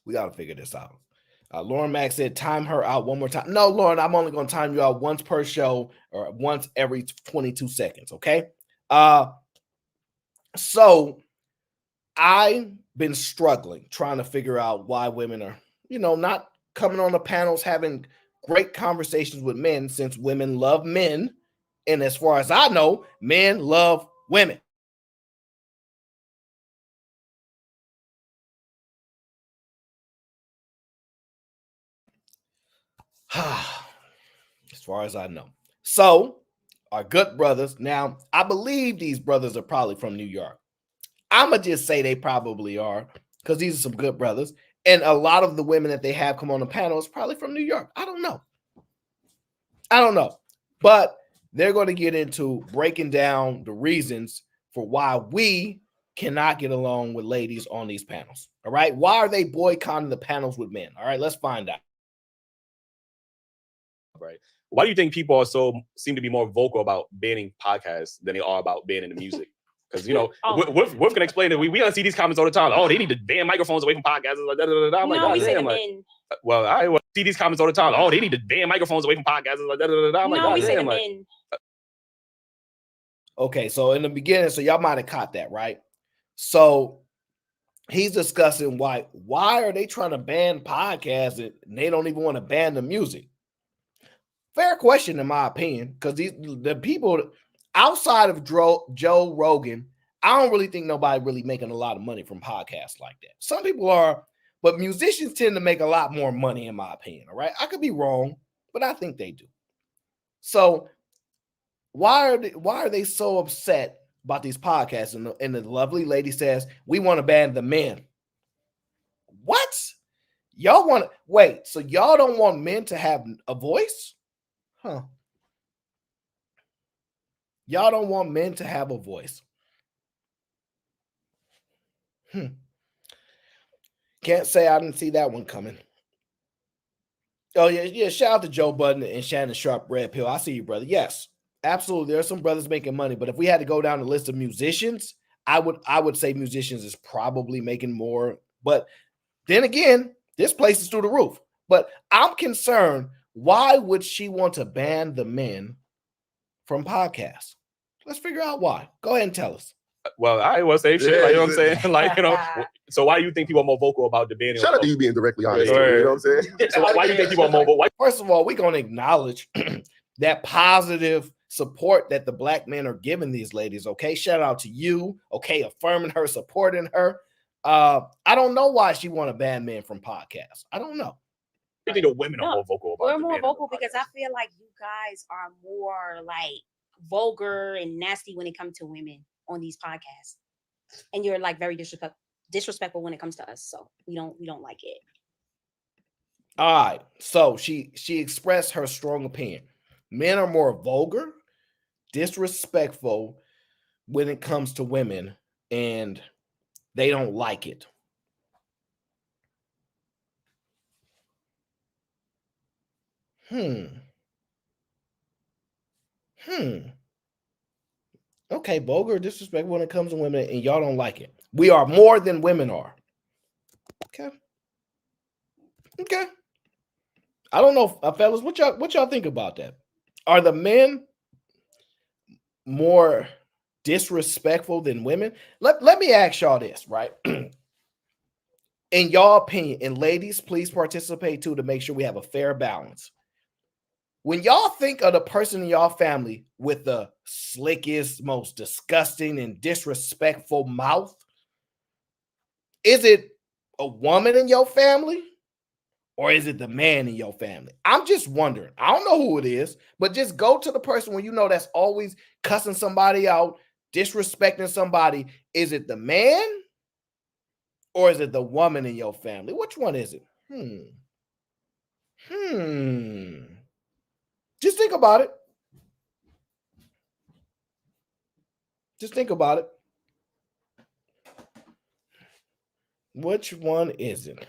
We got to figure this out. Lauren Mack said, time her out one more time. No, Lauren, I'm only going to time you out once per show or once every 22 seconds, okay? So I've been struggling trying to figure out why women are, not coming on the panels having great conversations with men, since women love men. And as far as I know, men love women. As far as I know. So our good brothers, now I believe these brothers are probably from New York. I'ma just say they probably are, because these are some good brothers. And a lot of the women that they have come on the panel is probably from New York. I don't know. But they're going to get into breaking down the reasons for why we cannot get along with ladies on these panels. All right. Why are they boycotting the panels with men? All right. Let's find out. Right. Why do you think people seem to be more vocal about banning podcasts than they are about banning the music? Because Wolf can explain it. We don't see these comments all the time. Oh, they need to ban microphones away from podcasts. Like, I'm like, we say the men. Well, I see these comments all the time. Oh, they need to ban microphones away from podcasts. Like, I'm like, we say the men. Okay, so in the beginning, so y'all might have caught that, right? So he's discussing why are they trying to ban podcasts and they don't even want to ban the music? Fair question, in my opinion, because the people outside of Joe Rogan, I don't really think nobody really making a lot of money from podcasts like that. Some people are, but musicians tend to make a lot more money, in my opinion. All right, I could be wrong, but I think they do. So why are they so upset about these podcasts? And the lovely lady says, we want to ban the men. What? Y'all want to wait? So y'all don't want men to have a voice? Huh. Y'all don't want men to have a voice. Can't say I didn't see that one coming. Oh, yeah. Shout out to Joe Budden and Shannon Sharp, Red Pill. I see you, brother. Yes, absolutely. There are some brothers making money, but if we had to go down the list of musicians, I would say musicians is probably making more. But then again, this place is through the roof. But I'm concerned, why would she want to ban the men from podcasts? Let's figure out why. Go ahead and tell us. Well, I will say shit. Like, you know what I'm saying? Like, so why do you think people are more vocal about debating? Shout out to you being directly honest. You know what I'm saying? So why do you think people are more vocal? First of all, we're going to acknowledge that positive support that the black men are giving these ladies. Okay. Shout out to you. Okay. Affirming her, supporting her. I don't know why she want to ban men from podcasts. I don't know. I think the women are more vocal about We're more vocal because I feel like you guys are more like vulgar and nasty when it comes to women on these podcasts, and you're like very disrespectful when it comes to us. So we don't like it. All right. So she expressed her strong opinion. Men are more vulgar, disrespectful when it comes to women, and they don't like it. Okay, vulgar, disrespectful when it comes to women, and y'all don't like it. We are more than women are. Okay. Okay. I don't know, fellas. What y'all think about that? Are the men more disrespectful than women? Let me ask y'all this, right? In y'all opinion, and ladies, please participate too to make sure we have a fair balance. When y'all think of the person in y'all family with the slickest, most disgusting, and disrespectful mouth, is it a woman in your family or is it the man in your family? I'm just wondering. I don't know who it is, but just go to the person when you know that's always cussing somebody out, disrespecting somebody. Is it the man or is it the woman in your family? Which one is it? Just think about it. Just think about it. Which one is it?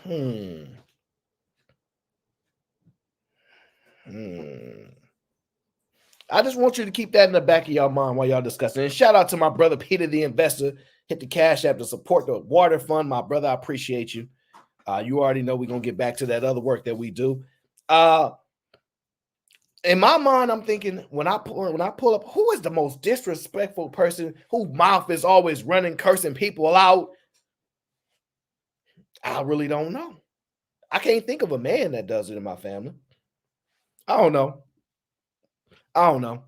I just want you to keep that in the back of your mind while y'all discussing. And shout out to my brother Peter the Investor. Hit the Cash App to support the water fund. My brother, I appreciate you. You already know we're gonna get back to that other work that we do. In my mind, I'm thinking when I pull up, who is the most disrespectful person whose mouth is always running, cursing people out? I really don't know. I can't think of a man that does it in my family. I don't know. I don't know.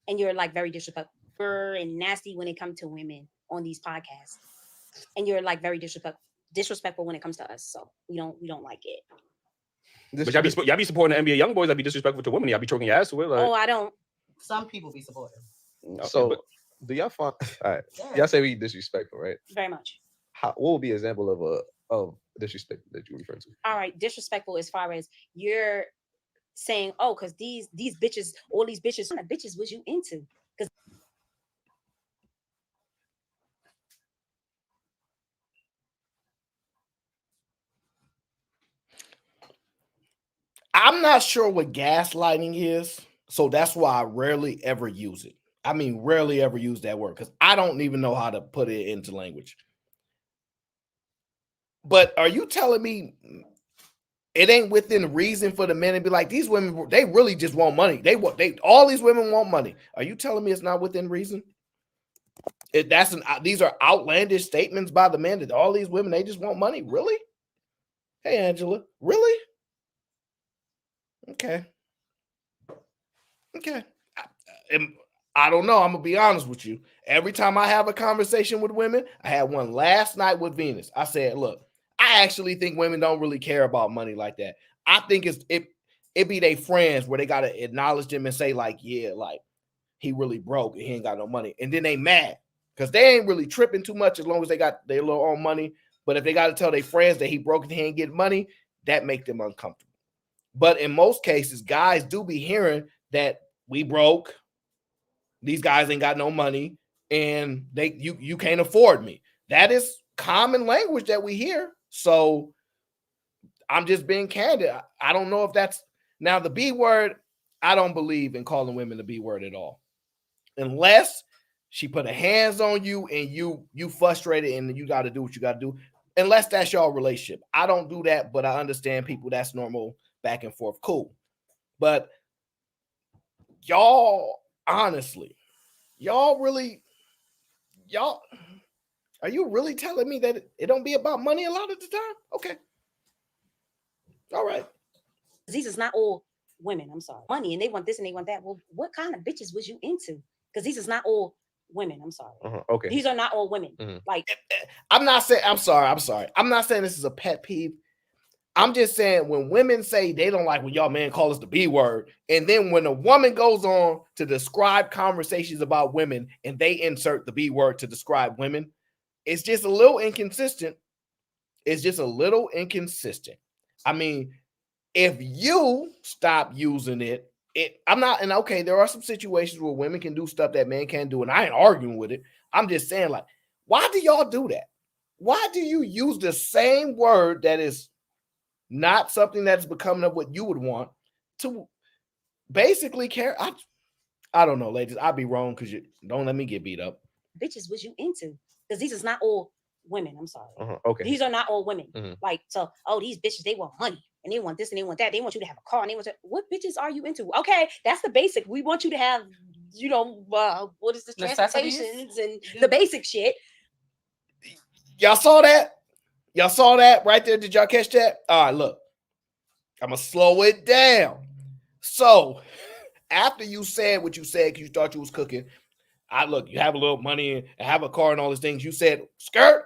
And you're like very disrespectful and nasty when it comes to women on these podcasts. And you're like very disrespectful when it comes to us. So we don't like it. But y'all be supporting the NBA young boys that be disrespectful to women. Y'all be choking your ass with. Like, oh, I don't. Some people be supportive. Okay, so do y'all find? All right, y'all say we disrespectful, right? Very much. What would be an example of disrespect that you refer to? All right, disrespectful as far as you're saying, oh, because these bitches, all these bitches, what kind of bitches was you into? Because I'm not sure what gaslighting is, so that's why I rarely ever use it. I mean, rarely ever use that word because I don't even know how to put it into language. But are you telling me it ain't within reason for the men to be like, these women, they really just want money. All these women want money. Are you telling me it's not within reason? These are outlandish statements by the men that all these women, they just want money. Really? Hey, Angela, really? Okay. I don't know. I'm gonna be honest with you. Every time I have a conversation with women, I had one last night with Venus. I said, look, I actually think women don't really care about money like that. I think it be their friends where they gotta acknowledge them and say, like, yeah, like he really broke and he ain't got no money. And then they mad because they ain't really tripping too much as long as they got their little own money. But if they got to tell their friends that he broke and he ain't getting money, that make them uncomfortable. But in most cases, guys do be hearing that we broke, these guys ain't got no money, and you can't afford me. That is common language that we hear. So I'm just being candid. I don't know if that's now the B word. I don't believe in calling women the B word at all, unless she put her hands on you and you frustrated and you got to do what you got to do. Unless that's your relationship, I don't do that. But I understand people. That's normal back and forth. Cool, but y'all, honestly, are you really telling me that it don't be about money a lot of the time? Okay. All right. these is not all women. I'm sorry. Money and they want this and they want that. Well, what kind of bitches was you into? Because these is not all women. I'm sorry. Okay. These are not all women. Like I'm not saying I'm sorry. I'm not saying this is a pet peeve. I'm just saying when women say they don't like when y'all men call us the B word, and then when a woman goes on to describe conversations about women and they insert the B word to describe women, it's just a little inconsistent. I mean, if you stop using it, I'm not, and okay, there are some situations where women can do stuff that men can't do, and I ain't arguing with it. I'm just saying, like, why do y'all do that? Why do you use the same word that is not something that's becoming of what you would want, to basically care. I don't know, ladies. I'd be wrong because you don't let me get beat up. Bitches was you into? Because these is not all women. I'm sorry. Okay. These are not all women. Mhm. Like, so, oh, these bitches, they want money and they want this and they want that. They want you to have a car and they want to, what bitches are you into? Okay, that's the basic. We want you to have, you know, what is this? Necessities? Transportations and the basic shit. Y'all saw that? Y'all saw that right there? Did y'all catch that? All right, look. I'm going to slow it down. So, after you said what you said, because you thought you was cooking, you have a little money and have a car and all these things. You said, skirt.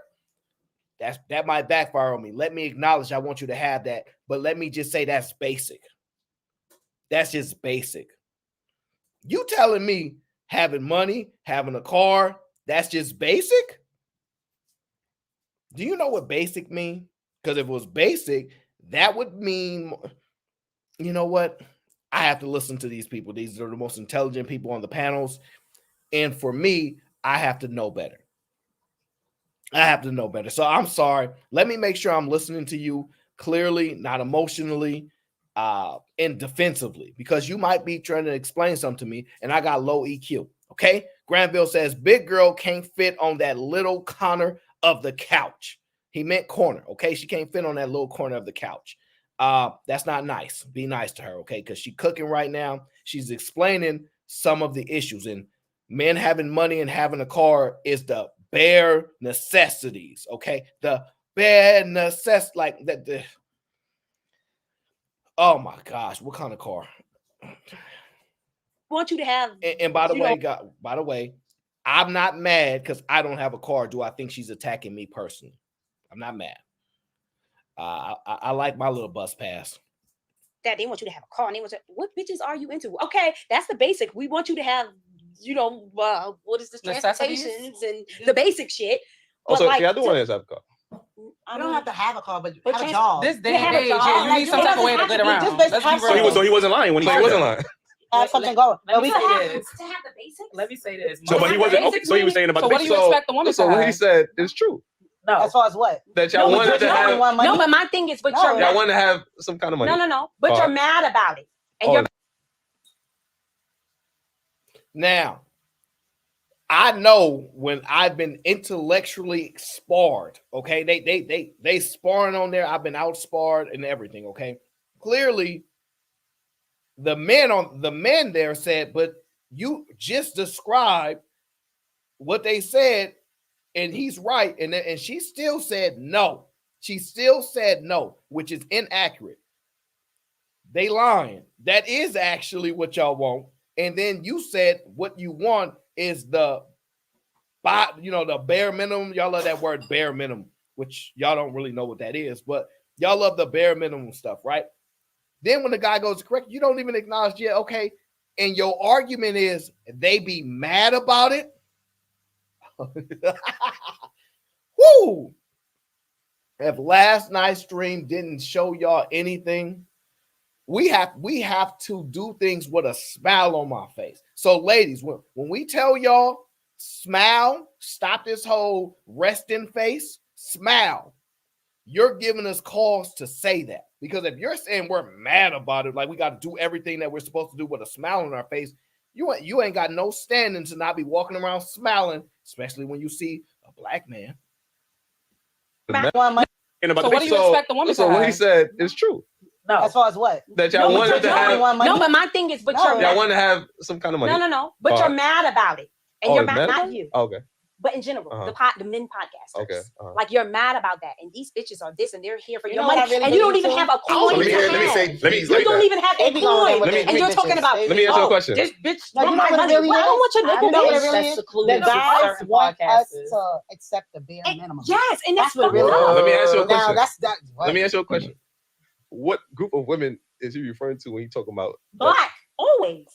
That might backfire on me. Let me acknowledge I want you to have that, but let me just say that's basic. That's just basic. You telling me having money, having a car, that's just basic? Do you know what basic mean? Because if it was basic, that would mean, you know what? I have to listen to these people. These are the most intelligent people on the panels. And for me, I have to know better. I have to know better. So I'm sorry. Let me make sure I'm listening to you clearly, not emotionally, and defensively, because you might be trying to explain something to me and I got low EQ. Okay. Granville says, big girl can't fit on that little corner of the couch. He meant corner. Okay. She can't fit on that little corner of the couch. That's not nice. Be nice to her. Okay. Because she's cooking right now. She's explaining some of the issues, and men having money and having a car is the bare necessities. Okay. The bare necessities, like that. Oh my gosh. What kind of car? Want you to have, and by the way, I'm not mad because I don't have a car. Do I think she's attacking me personally? I'm not mad. I like my little bus pass. that they want you to have a car and they want to, what bitches are you into? Okay, that's the basic. We want you to have, you know, what is this? Transportations and the basic shit. Also, like, I do want to have a car. You don't have to have a car, but have a trans- job. This day and age, you need some type of way to get around. So he wasn't lying when he said wasn't lying. Have something going. Let me say this. To have the basics. Let me say this. So, but he wasn't. Okay, so he was saying about So the what do you expect the woman to have? So what he said is true. No. As far as what? That y'all wanted to have. No, but my thing is, but you're y'all want to have some kind of money. No. But you're mad about it, and you're. Now, I know when I've been intellectually sparred. Okay, they sparring on there. I've been outsparred and everything. Okay, clearly. The men there said, but you just described what they said, and he's right. And she still said no. She still said no, which is inaccurate. They lying. That is actually what y'all want. And then you said what you want is the bare minimum. Y'all love that word bare minimum, which y'all don't really know what that is, but y'all love the bare minimum stuff, right? Then when the guy goes correct, you don't even acknowledge, yeah, okay. And your argument is they be mad about it. Woo! If last night's stream didn't show y'all anything, we have to do things with a smile on my face. So, ladies, when we tell y'all smile, stop this whole resting face, smile. You're giving us cause to say that. Because if you're saying we're mad about it, like we got to do everything that we're supposed to do with a smile on our face, you ain't got no standing to not be walking around smiling, especially when you see a black man. So what do you expect the woman to have? So what he said is true. No. As far as what? That y'all wanted to have. No, but my thing is, but you're y'all want to have some kind of money. No. But you're mad about it, and you're mad, not you. Okay. But in general, the men podcasters, okay, like you're mad about that, and these bitches are this, and they're here for You your know money, what I really and you don't believe even too? have a coin. You don't even have a coin, and you're talking about. Let me ask you a question. This bitch, No, you know what it money. really Well, I don't want your is? nigga. You know what it really That's is? secluded. The guys want us to accept the bare minimum. Yes, and that's what fucked really up. Let me ask you a Now question. that's that. Let me ask you a question. What group of women is he referring to when he talking about Black, always.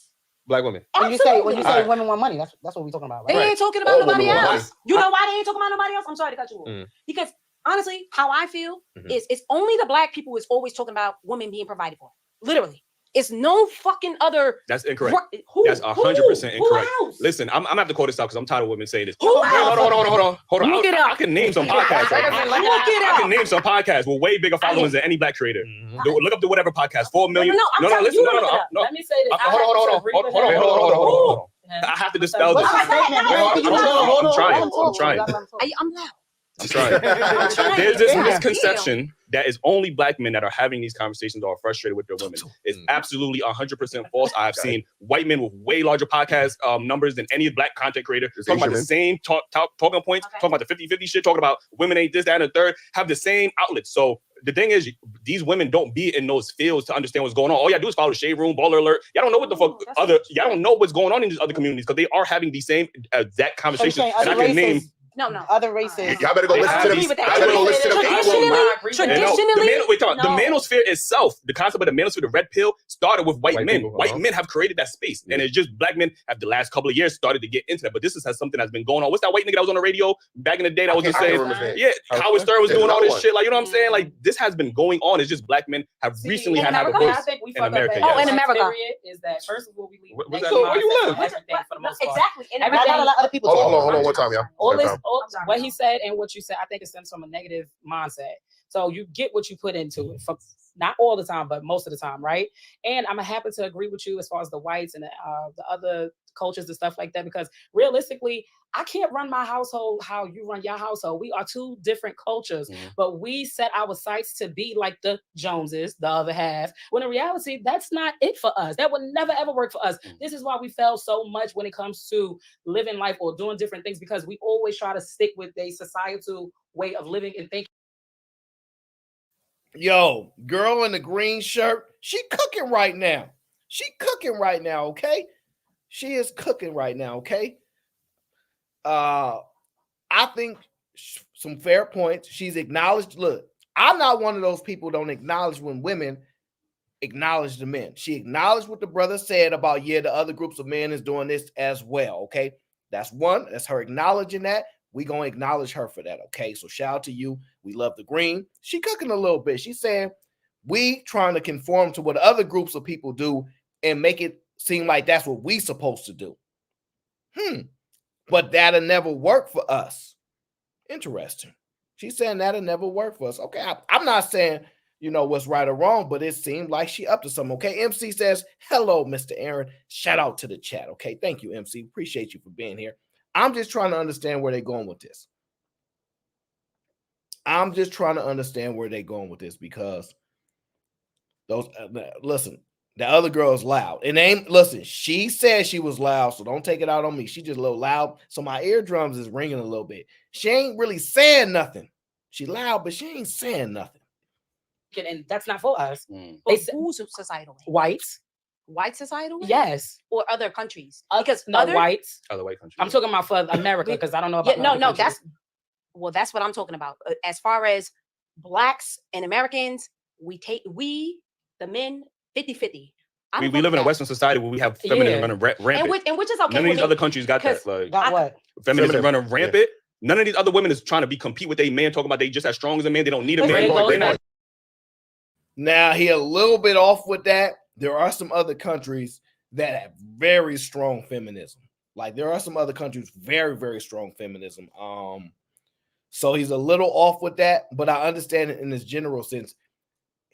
Black women? When you say women want money, that's what we're talking about, right? They ain't talking about nobody women want else. You know why they ain't talking about nobody else? I'm sorry to cut you off. Because honestly, how I feel is it's only the black people is always talking about women being provided for. Literally. It's no fucking other. That's incorrect. Who, That's 100% incorrect. Who else? Listen, I'm gonna have to call this out because I'm tired of women saying this. Who else? Hold on. Look it up. I can name some podcasts. I can name some podcasts with way bigger followers than any black creator. Look up the whatever podcast. 4 million. No. Let me say this. Hold on. I have to dispel this. I'm trying. I'm loud. I'm trying. There's this misconception that it's only black men that are having these conversations or are frustrated with their women. It's absolutely 100% false. I have seen white men with way larger podcast numbers than any black content creator talking about the same talking points, talking about the 50-50 shit, talking about women ain't this, that, and the third, have the same outlets. So the thing is, these women don't be in those fields to understand what's going on. All y'all do is follow the shade room, baller alert. Y'all don't know what the fuck y'all don't know what's going on in these other communities because they are having the same exact conversations. And I can name. No. Other races. Y'all better go listen to them. Y'all better go listen to them. Traditionally, the manosphere itself, the concept of the manosphere, the red pill, started with white men. White men have created that space. And it's just black men have the last couple of years started to get into that. But this is something that's been going on. What's that white nigga that was on the radio back in the day that was just saying, Howard Stern was doing all this shit. Like, you know what I'm saying? Like, this has been going on. It's just black men have recently had a voice in America. Oh, in America. Is that first of all, we leave. Where you live? Exactly. Hold on, one time, y'all. All this, what he said and what you said, I think it stems from a negative mindset. So you get what you put into it, for not all the time, but most of the time, right? And I'm happy to agree with you as far as the whites and the other cultures and stuff like that, because realistically, I can't run my household how you run your household. We are two different cultures, but we set our sights to be like the Joneses, the other half, when in reality, that's not it for us. That would never, ever work for us. This is why we fail so much when it comes to living life or doing different things, because we always try to stick with a societal way of living and thinking. Yo, girl in the green shirt, she cooking right now. Okay? She is cooking right now, okay? I think some fair points. She's acknowledged. Look, I'm not one of those people who don't acknowledge when women acknowledge the men. She acknowledged what the brother said about, the other groups of men is doing this as well, okay? That's one. That's her acknowledging that. We gonna acknowledge her for that, okay? So shout out to you. We love the green. She cooking a little bit. She's saying we trying to conform to what other groups of people do and make it seem like that's what we supposed to do. But that'll never work for us. Interesting. She's saying that'll never work for us. Okay, I'm not saying what's right or wrong, but it seemed like she up to something. Okay, MC says hello, Mr. Aaron. Shout out to the chat. Okay, thank you, MC. Appreciate you for being here. I'm just trying to understand where they're going with this. Because those listen, the other girl is loud. And she said she was loud, so don't take it out on me. She just a little loud, so my eardrums is ringing a little bit. She ain't really saying nothing. She loud, but she ain't saying nothing. And that's not for us. But who's societal? Whites. White societal? Yes. Or other countries? Because whites. Other white countries. I'm talking about for America because I don't know about that's what I'm talking about. As far as blacks and Americans, the men, 50-50. We live in a Western society where we have feminism running rampant. And which is okay. None of these other countries got that. Like, got what? Feminism running rampant. None of these other women is trying to compete with a man, talking about they just as strong as a man. They don't need a man. Now, he a little bit off with that. There are some other countries that have very strong feminism. Like, there are some other countries very, very strong feminism. So he's a little off with that, but I understand it in this general sense.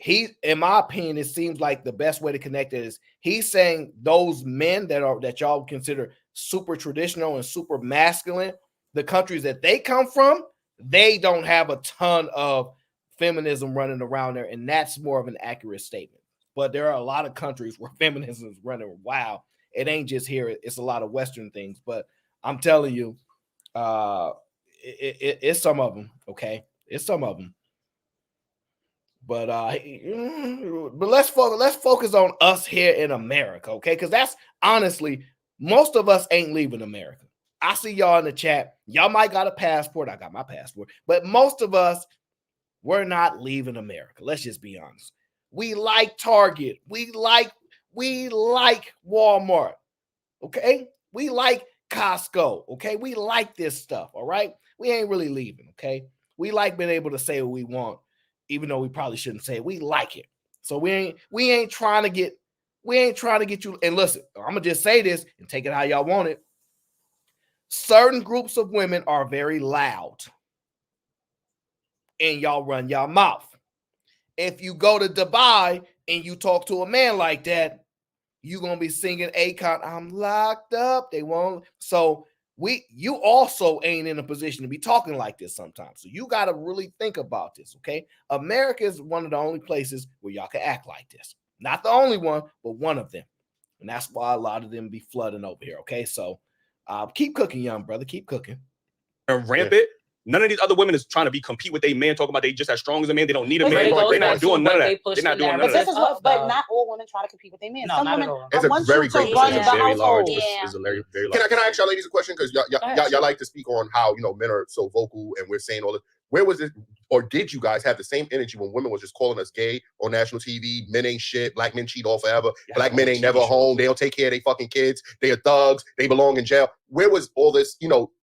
In my opinion, it seems like the best way to connect it is he's saying those men that y'all consider super traditional and super masculine, the countries that they come from, they don't have a ton of feminism running around there, and that's more of an accurate statement. But there are a lot of countries where feminism is running wild. It ain't just here; it's a lot of Western things. But I'm telling you, it's some of them. Okay, it's some of them. But let's focus on us here in America, okay? Because that's honestly, most of us ain't leaving America. I see y'all in the chat. Y'all might got a passport. I got my passport. But most of us, we're not leaving America. Let's just be honest. We like Target. We like Walmart. Okay? We like Costco. Okay? We like this stuff. All right? We ain't really leaving. Okay? We like being able to say what we want, even though we probably shouldn't say it. We like it. So we ain't trying to get We ain't trying to get you. And listen, I'm gonna just say this and take it how y'all want it. Certain groups of women are very loud, and y'all run y'all mouth. If you go to Dubai and you talk to a man like that, you're gonna be singing Akon, I'm locked up. They won't. So you also ain't in a position to be talking like this sometimes. So you got to really think about this, okay? America is one of the only places where y'all can act like this. Not the only one, but one of them. And that's why a lot of them be flooding over here, okay? So keep cooking, young brother. Keep cooking. Rampant. None of these other women is trying to compete with a man, talking about they just as strong as a man. They don't need a man. They're not doing none of that. They're not doing none of that. But not all women try to compete with their men. No, Some not women at all. It's a want very you great to run the percentage. Very large. household. It's a very, very Can large. I ask y'all ladies a question? Because y'all like to speak on how men are so vocal and we're saying all this. Where was it, or did you guys have the same energy when women was just calling us gay on national TV? Men ain't shit. Black men cheat all forever. Black men ain't never home. They don't take care of their fucking kids. They are thugs. They belong in jail. Where was all this,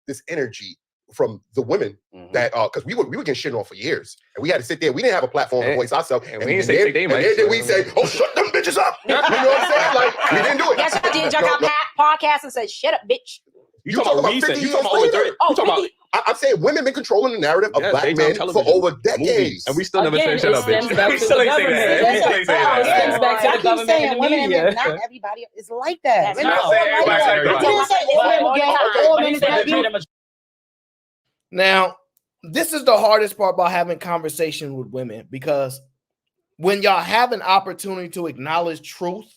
this energy from the women that because we were getting shit on for years, and we had to sit there. We didn't have a platform to voice ourselves, and we didn't say they might. And then we say, "Oh, shut them bitches up." You know what I'm saying? Like we didn't do it. Yes, I did. Y'all got podcast and said, "Shut up, bitch." You talking about 50 years later? Oh, 50. I'm saying women been controlling the narrative of black men for over decades, and we still never say shut up, bitch. We still ain't saying that. It stems back to the government and the media. Not everybody is like that. That's We're not not all like that. You didn't say all men were gay. All men is gay. Now, this is the hardest part about having conversation with women, because when y'all have an opportunity to acknowledge truth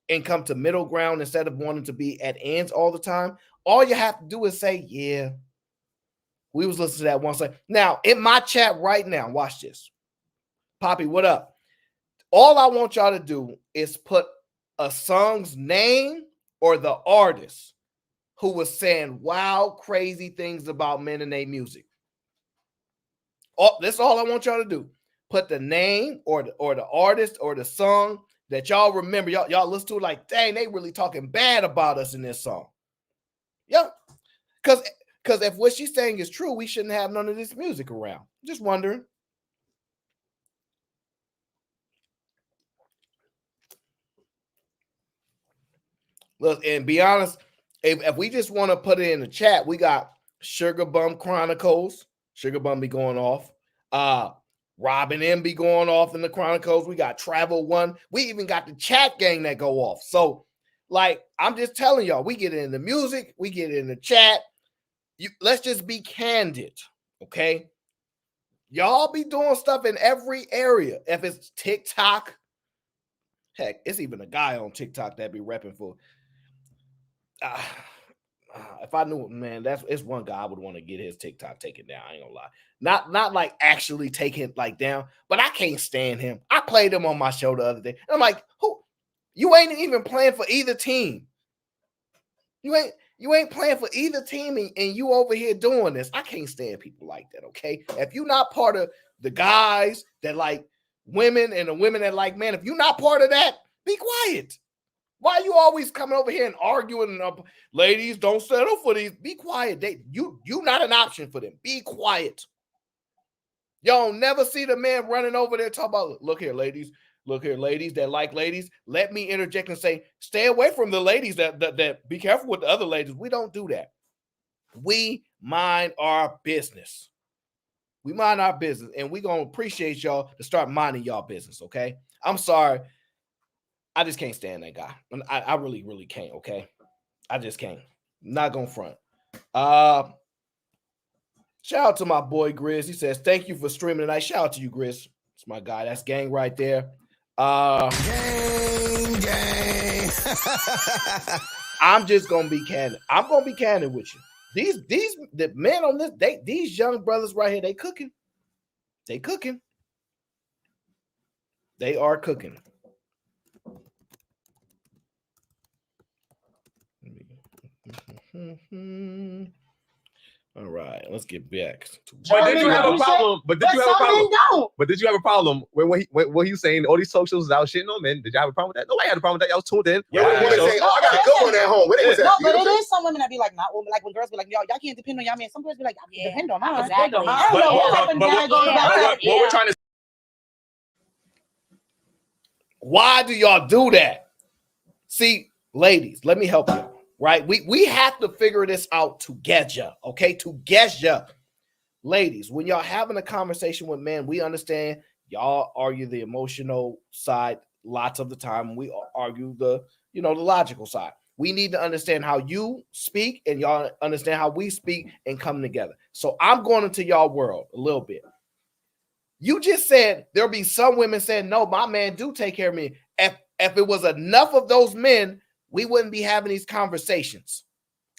and come to middle ground instead of wanting to be at ends all the time, all you have to do is say, yeah, we was listening to that one side. Now, in my chat right now, watch this. Poppy, what up? All I want y'all to do is put a song's name or the artist who was saying wild, crazy things about men and their music. That's all I want y'all to do. Put the name or the artist or the song that y'all remember. Y'all listen to it like, dang, they really talking bad about us in this song. Yeah. Because if what she's saying is true, we shouldn't have none of this music around. Just wondering. Look, and be honest, if we just want to put it in the chat, we got Sugar Bum Chronicles. Sugar Bum be going off. Robin M be going off in the Chronicles. We got Travel One. We even got the chat gang that go off. So, like, I'm just telling y'all, we get in the music, we get in the chat. Let's just be candid, okay? Y'all be doing stuff in every area. If it's TikTok, heck, it's even a guy on TikTok that be repping for. If I knew, man, it's one guy I would want to get his TikTok taken down. I ain't gonna lie. Not like actually taking like down, but I can't stand him. I played him on my show the other day. And I'm like, who? You ain't even playing for either team. You ain't playing for either team, and you over here doing this. I can't stand people like that, okay? If you're not part of the guys that like women and the women that like men, if you're not part of that, be quiet. Why are you always coming over here and arguing? Ladies, don't settle for these. Be quiet. You not an option for them. Be quiet. Y'all never see the man running over there talking about, look here, ladies that like ladies. Let me interject and say, stay away from the ladies that be careful with the other ladies. We don't do that. We mind our business. We mind our business, and we're going to appreciate y'all to start minding y'all business, okay? I'm sorry. I just can't stand that guy. I really, really can't, okay? I just can't. Not going to front. Shout out to my boy, Grizz. He says, thank you for streaming tonight. Shout out to you, Grizz. It's my guy. That's gang right there. Gang. I'm just going to be candid. I'm going to be candid with you. The men on this, these young brothers right here, they cooking. They cooking. They are cooking. All right, let's get back. But did you have a problem? But did you have a problem? But did you have a problem when he was saying all these socials out shitting on men? Did you have a problem with that? Nobody had a problem with that. Y'all tuned in. Yeah, say, "Oh, I got a good one at home." No, but it is some women that be like, not women. Like when girls be like, y'all can't depend on y'all man. Some girls be like, y'all can depend on mine. Exactly. I don't know what happened. What we're trying to. Why do y'all do that? See, ladies, let me help you. Right? We have to figure this out together. Okay, together. Ladies, when y'all having a conversation with men, we understand y'all argue the emotional side lots of the time. We argue the logical side. We need to understand how you speak and y'all understand how we speak and come together. So I'm going into y'all world a little bit. You just said there'll be some women saying, no, my man do take care of me. If it was enough of those men, we wouldn't be having these conversations.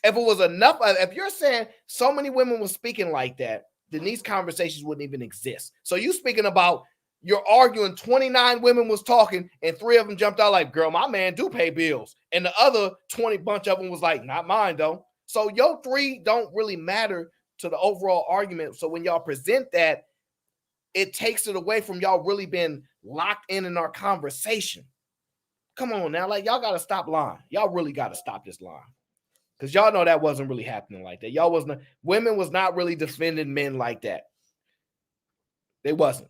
If it was enough, if you're saying so many women were speaking like that, then these conversations wouldn't even exist. So you speaking about you're arguing 29 women was talking and 3 of them jumped out like, girl, my man do pay bills. And the other 20 bunch of them was like, not mine though. So your 3 don't really matter to the overall argument. So when y'all present that, it takes it away from y'all really being locked in our conversation. Come on now, like y'all got to stop lying. Y'all really got to stop this lying. Because y'all know that wasn't really happening like that. Y'all wasn't, women was not really defending men like that. They wasn't.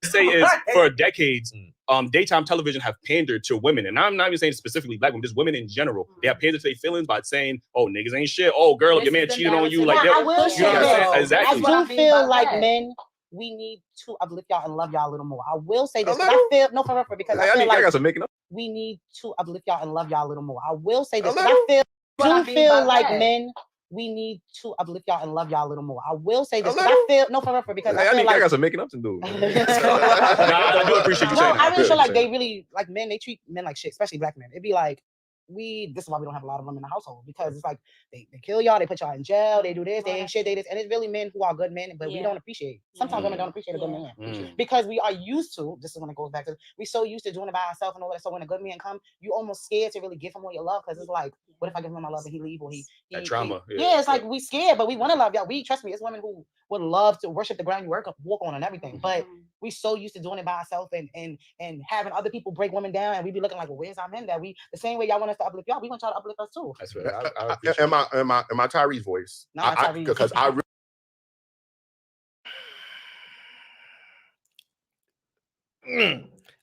Say is for decades, daytime television have pandered to women, and I'm not even saying specifically black women, just women in general. They have pandered to their feelings by saying, "Oh, niggas ain't shit. Oh, girl, if your man cheated on you, like that." I will say that. Exactly. I do feel like men, we need to uplift y'all and love y'all a little more. I will say this. I feel no for real, because I feel like I got some making up. we need to uplift y'all and love y'all a little more. I will say this. I feel like men, we need to uplift y'all and love y'all a little more. I will say this. I feel no for real, because I feel like I got some making up to do. I do appreciate you saying that. I really feel like they really like men. They treat men like shit, especially black men. It'd be like this is why we don't have a lot of them in the household, because it's like they kill y'all, they put y'all in jail, they do this, they ain't shit, they this, and it's really men who are good men, but we don't appreciate. Sometimes women don't appreciate a good man because we are used to. This is when it goes back to we so used to doing it by ourselves and all that. So when a good man come, you almost scared to really give him all your love, because it's like, what if I give him my love and he leave, or he that trauma? It's like we scared, but we want to love y'all. We trust me, it's women who would love to worship the ground you walk on and everything, but we so used to doing it by ourselves and having other people break women down, and we be looking like, well, where's our men that we the same way y'all want us to uplift y'all, we want y'all to uplift us too. That's right. Am I Tyree's voice? No, Tyrese. Because I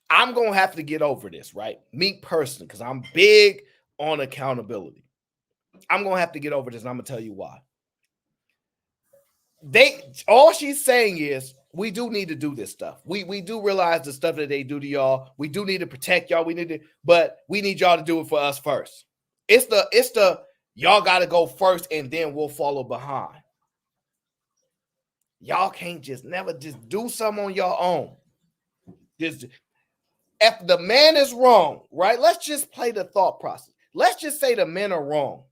I'm gonna have to get over this, right? Me personally, because I'm big on accountability. I'm gonna have to get over this, and I'm gonna tell you why. All she's saying is we do need to do this stuff. We do realize the stuff that they do to y'all. We do need to protect y'all. But we need y'all to do it for us first. It's the y'all got to go first, and then we'll follow behind. Y'all can't never do something on your own. If the man is wrong, right? Let's just play the thought process. Let's just say the men are wrong.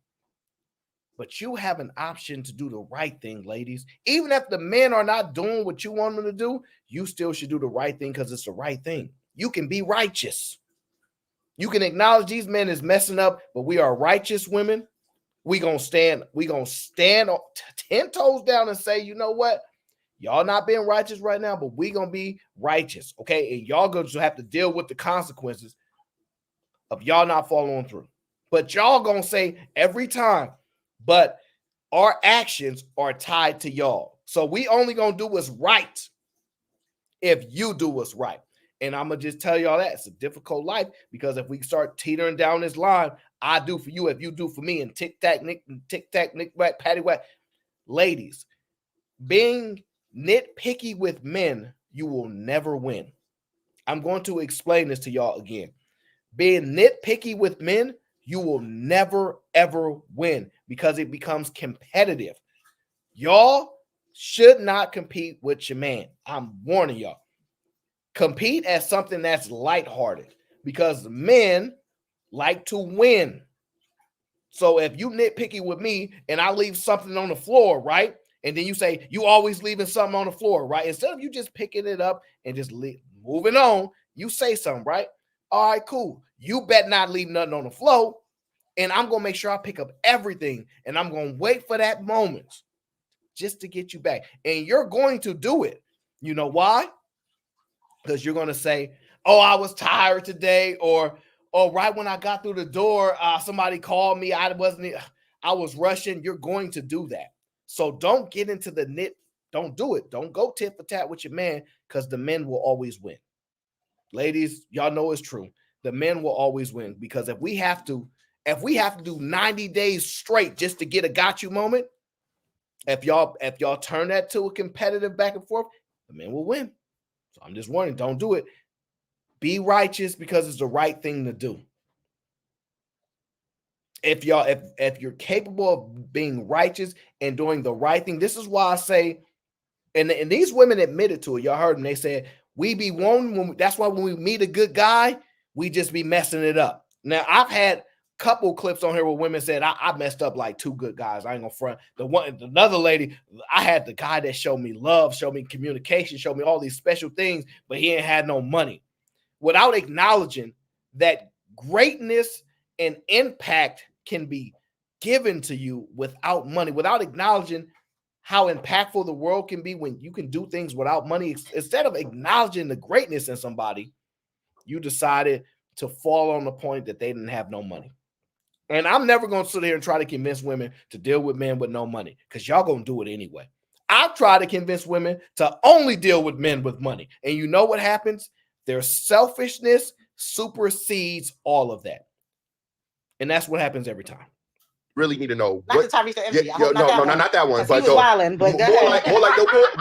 But you have an option to do the right thing, ladies. Even if the men are not doing what you want them to do, you still should do the right thing because it's the right thing. You can be righteous. You can acknowledge these men is messing up, but we are righteous women. We gonna stand 10 toes down and say, you know what? Y'all not being righteous right now, but we gonna be righteous, okay? And y'all gonna have to deal with the consequences of y'all not following through. But y'all gonna say every time, but our actions are tied to y'all. So we only gonna do what's right if you do what's right. And I'm gonna just tell y'all that it's a difficult life, because if we start teetering down this line, I do for you if you do for me, and tic tac, nick whack, patty whack. Ladies, being nitpicky with men, you will never win. I'm going to explain this to y'all again. Being nitpicky with men, you will never, ever win, because it becomes competitive. Y'all should not compete with your man. I'm warning y'all. Compete as something that's lighthearted, because men like to win. So if you nitpicky with me and I leave something on the floor, right? And then you say, you always leaving something on the floor, right? Instead of you just picking it up and just moving on, you say something, right? All right, cool. You bet not leave nothing on the floor. And I'm going to make sure I pick up everything. And I'm going to wait for that moment just to get you back. And you're going to do it. You know why? Because you're going to say, oh, I was tired today. Or right when I got through the door, somebody called me. I was rushing. You're going to do that. So don't get into the nit. Don't do it. Don't go tit for tat with your man, because the men will always win. Ladies, y'all know it's true. the men will always win. Because if we have to do 90 days straight just to get a got you moment, if y'all turn that to a competitive back and forth, the men will win. So I'm just warning, don't do it. Be righteous because it's the right thing to do. If you're capable of being righteous and doing the right thing, this is why I say, and these women admitted to it. Y'all heard them. They said, we be wanting, that's why when we meet a good guy, we just be messing it up. Now, I've had a couple clips on here where women said, I messed up like 2 good guys. I ain't gonna front. Another lady, I had the guy that showed me love, showed me communication, showed me all these special things, but he ain't had no money. Without acknowledging that greatness and impact can be given to you without money, without acknowledging how impactful the world can be when you can do things without money. Instead of acknowledging the greatness in somebody, you decided to fall on the point that they didn't have no money. And I'm never going to sit here and try to convince women to deal with men with no money, because y'all going to do it anyway. I've tried to convince women to only deal with men with money. And you know what happens? Their selfishness supersedes all of that. And that's what happens every time. Really need to know. Not the Tyrese the MC. Not that one. But he was wilding, but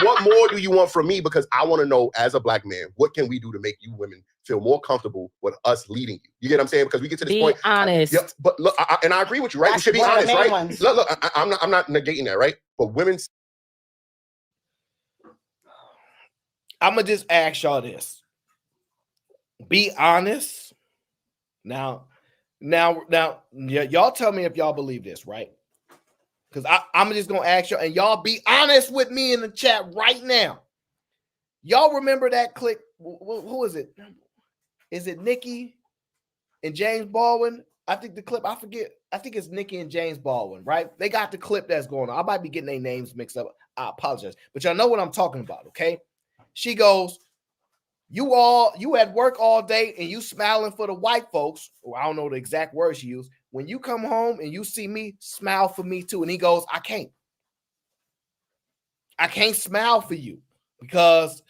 what more do you want from me? Because I want to know, as a black man, what can we do to make you women feel more comfortable with us leading you? You get what I'm saying? Because we get to this point. Be honest. But look, and I agree with you, right? We should be honest, right? Look, I'm not negating that, right? But women. I'm gonna just ask y'all this. Be honest. Now, y'all tell me if y'all believe this, right? Because I'm just gonna ask y'all, and y'all be honest with me in the chat right now. Y'all remember that clip? Who is it? Is it Nikki and James Baldwin? I think the clip, I forget. I think it's Nikki and James Baldwin, right? They got the clip that's going on. I might be getting their names mixed up. I apologize, but y'all know what I'm talking about, okay? She goes, you at work all day and you smiling for the white folks. Or I don't know the exact words she used. When you come home and you see me, smile for me too. And he goes, I can't smile for you because,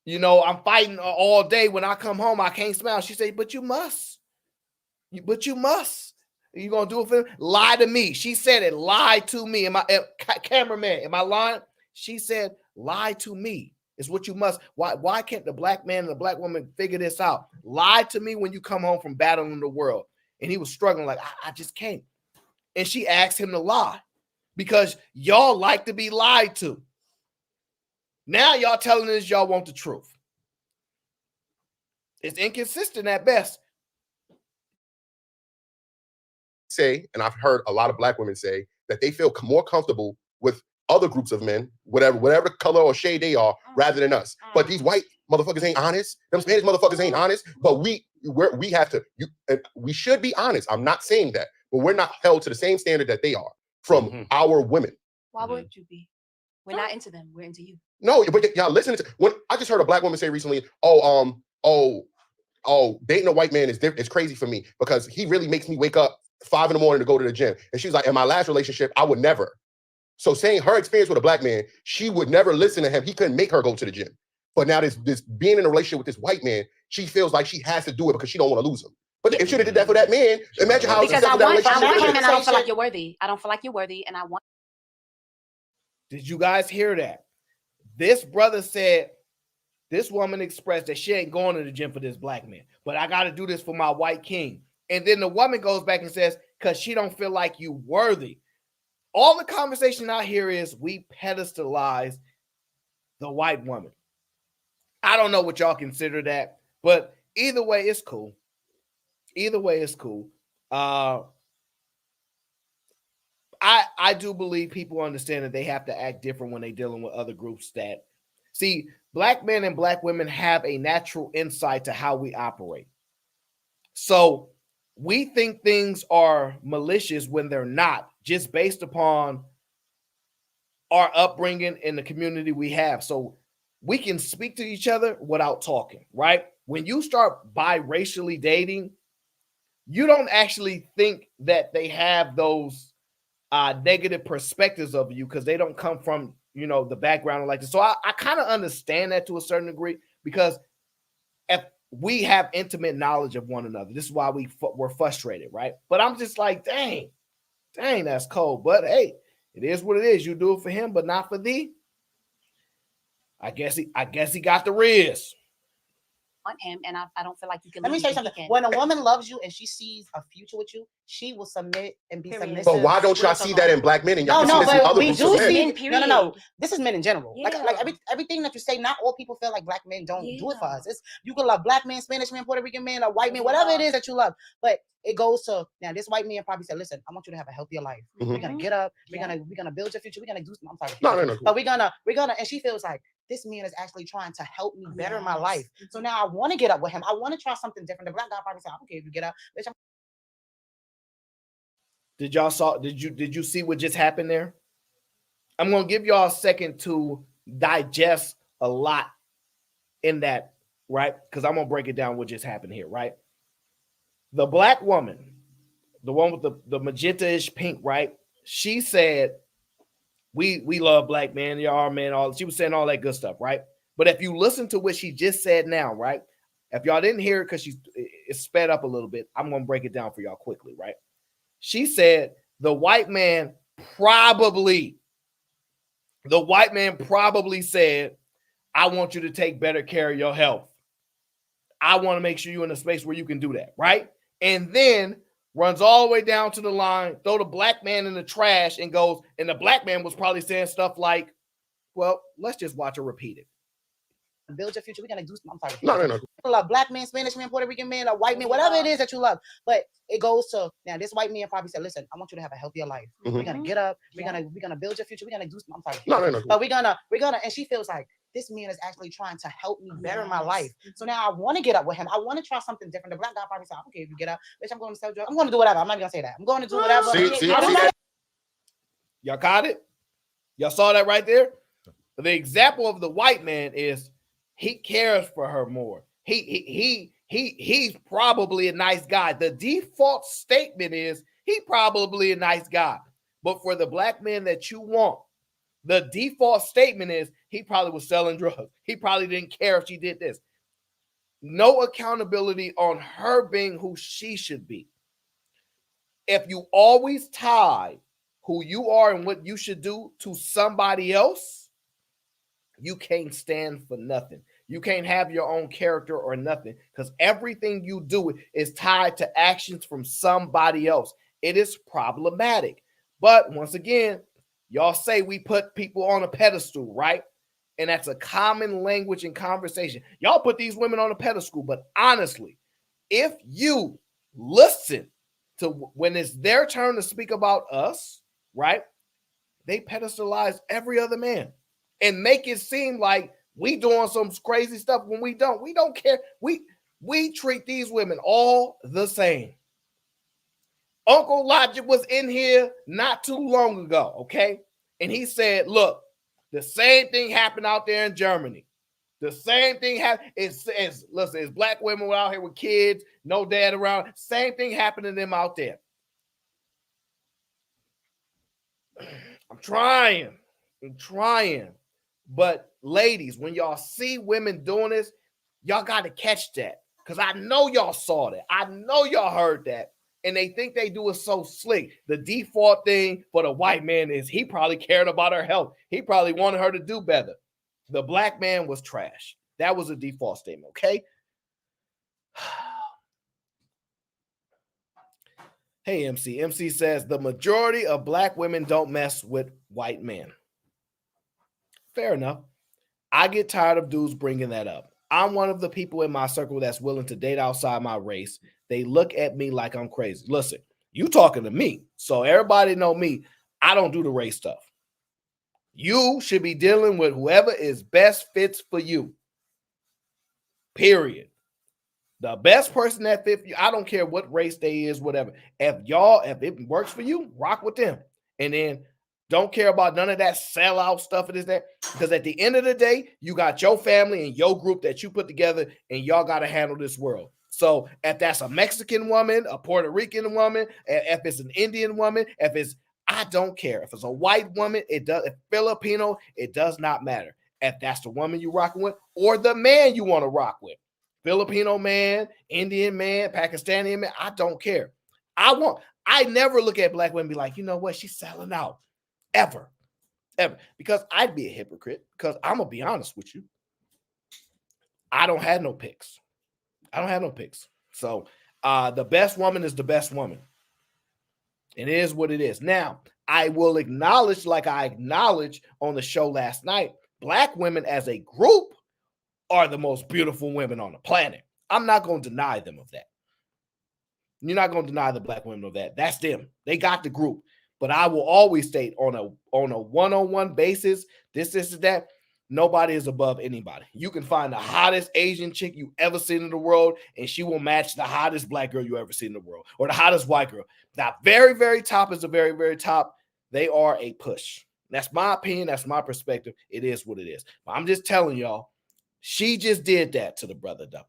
you know, I'm fighting all day. When I come home, I can't smile. She said, but you must. But you must. You gonna do it for him? Lie to me. She said it. Lie to me. Cameraman, am I lying? She said, lie to me. It's what you must. Why can't the black man and the black woman figure this out? Lie to me when you come home from battling the world. And he was struggling like, I just can't. And she asked him to lie because y'all like to be lied to. Now y'all telling us y'all want the truth. It's inconsistent at best. Say, and I've heard a lot of black women say that they feel more comfortable with other groups of men, whatever color or shade they are, rather than us. But these white motherfuckers ain't honest. Them Spanish motherfuckers ain't honest. But we have to. We should be honest. I'm not saying that, but we're not held to the same standard that they are from our women. Why would you be? We're not into them. We're into you. No, but y'all listen to when I just heard a black woman say recently, dating a white man is crazy for me because he really makes me wake up 5 in the morning to go to the gym. And she's like, in my last relationship, I would never. So saying her experience with a black man, she would never listen to him. He couldn't make her go to the gym. But now this being in a relationship with this white man, she feels like she has to do it because she don't want to lose him. But if she did that for that man, imagine how because I want him and I don't feel like you're worthy. I don't feel like you're worthy and I want. Did you guys hear that? This brother said, this woman expressed that she ain't going to the gym for this black man, but I got to do this for my white king. And then the woman goes back and says, because she don't feel like you worthy. All the conversation out here is we pedestalize the white woman. I don't know what y'all consider that, but either way, it's cool. Either way, it's cool. I do believe people understand that they have to act different when they're dealing with other groups that see, black men and black women have a natural insight to how we operate. So we think things are malicious when they're not, just based upon our upbringing in the community we have. So we can speak to each other without talking, right? When you start biracially dating, you don't actually think that they have those negative perspectives of you because they don't come from, the background like this. So I kind of understand that to a certain degree because we have intimate knowledge of one another. This is why we're frustrated, right? But I'm just like, dang, that's cold. But hey, it is what it is. You do it for him, but not for thee. I guess he got the riz. On him, and I don't feel like you can. Let me say something. When a woman loves you and she sees a future with you, she will submit and be submissive. But why don't y'all see that in black men? And y'all no, see this in but other we groups do of men? see. No. This is men in general. Yeah. Like everything that you say. Not all people feel like black men don't do it for us. It's you can love black men, Spanish men, Puerto Rican men, or white men, whatever it is that you love. But it goes to now. This white man probably said, "Listen, I want you to have a healthier life. We're gonna get up. We're gonna build your future. We're gonna do something." I'm sorry. No. But we're gonna, and she feels like this man is actually trying to help me better my life. So now I want to get up with him. I want to try something different. The black guy probably said, "I don't care if you get up, bitch." Did you see what just happened there? I'm gonna give y'all a second to digest a lot in that, right? Because I'm gonna break it down what just happened here, right? The black woman, the one with the magenta-ish pink, right? She said, we love black men, y'all man, all she was saying all that good stuff, right? But if you listen to what she just said now, right? If y'all didn't hear it because it's sped up a little bit, I'm gonna break it down for y'all quickly, right? She said the white man probably said, I want you to take better care of your health. I want to make sure you're in a space where you can do that, right? And then runs all the way down to the line, throw the black man in the trash and goes, and the black man was probably saying stuff like, well, let's just watch her repeat it. Build your future. We're gonna do something. I'm sorry. No. Love black men, Spanish men, Puerto Rican men, or white men, whatever it is that you love. But it goes to now. This white man probably said, "Listen, I want you to have a healthier life. We're gonna get up. We're gonna build your future. We're gonna do something." I'm sorry. No. But we're gonna, and she feels like this man is actually trying to help me better my life. So now I want to get up with him. I want to try something different. The black guy probably said, "I don't care if you get up, bitch. I'm going to sell drugs. I'm going to do whatever. I'm not even gonna say that. I'm going to do whatever." See Y'all caught it? Y'all saw that right there? The example of the white man is he cares for her more. He's probably a nice guy. The default statement is he probably a nice guy. But for the black man that you want, the default statement is he probably was selling drugs. He probably didn't care if she did this. No accountability on her being who she should be. If you always tie who you are and what you should do to somebody else, you can't stand for nothing. You can't have your own character or nothing because everything you do is tied to actions from somebody else. It is problematic. But once again, y'all say we put people on a pedestal, right? And that's a common language in conversation. Y'all put these women on a pedestal, but honestly, if you listen to when it's their turn to speak about us, right? They pedestalize every other man and make it seem like we doing some crazy stuff when we don't. We don't care. We treat these women all the same. Uncle Logic was in here not too long ago, okay? And he said, look, the same thing happened out there in Germany. The same thing happened. It's black women out here with kids, no dad around. Same thing happened to them out there. I'm trying. But ladies, when y'all see women doing this, y'all got to catch that. Because I know y'all saw that. I know y'all heard that. And they think they do it so slick. The default thing for the white man is he probably cared about her health. He probably wanted her to do better. The black man was trash. That was a default statement, okay? Hey, MC. MC says the majority of black women don't mess with white men. Fair enough. I get tired of dudes bringing that up. I'm one of the people in my circle that's willing to date outside my race. They look at me like I'm crazy. Listen, you talking to me. So everybody know me. I don't do the race stuff. You should be dealing with whoever is best fits for you. Period. The best person that fits you, I don't care what race they is, whatever. If it works for you, rock with them. And then don't care about none of that sellout stuff and this, that. Because at the end of the day, you got your family and your group that you put together, and y'all got to handle this world. So if that's a Mexican woman, a Puerto Rican woman, if it's an Indian woman, I don't care. If it's a white woman, if Filipino, it does not matter. If that's the woman you're rocking with or the man you want to rock with. Filipino man, Indian man, Pakistani man. I don't care. I never look at black women and be like, you know what? She's selling out. Ever. Because I'd be a hypocrite. Because I'm going to be honest with you. I don't have no picks. So the best woman is the best woman. It is what it is. Now, I will acknowledge, like I acknowledged on the show last night, black women as a group are the most beautiful women on the planet. I'm not going to deny them of that. You're not going to deny the black women of that. That's them. They got the group. But I will always state on a one-on-one basis, this, that, nobody is above anybody. You can find the hottest Asian chick you ever seen in the world, and she will match the hottest black girl you ever seen in the world, or the hottest white girl. Now, very, very top is the very, very top. They are a push. That's my opinion. That's my perspective. It is what it is. But I'm just telling y'all, she just did that to the brother, though.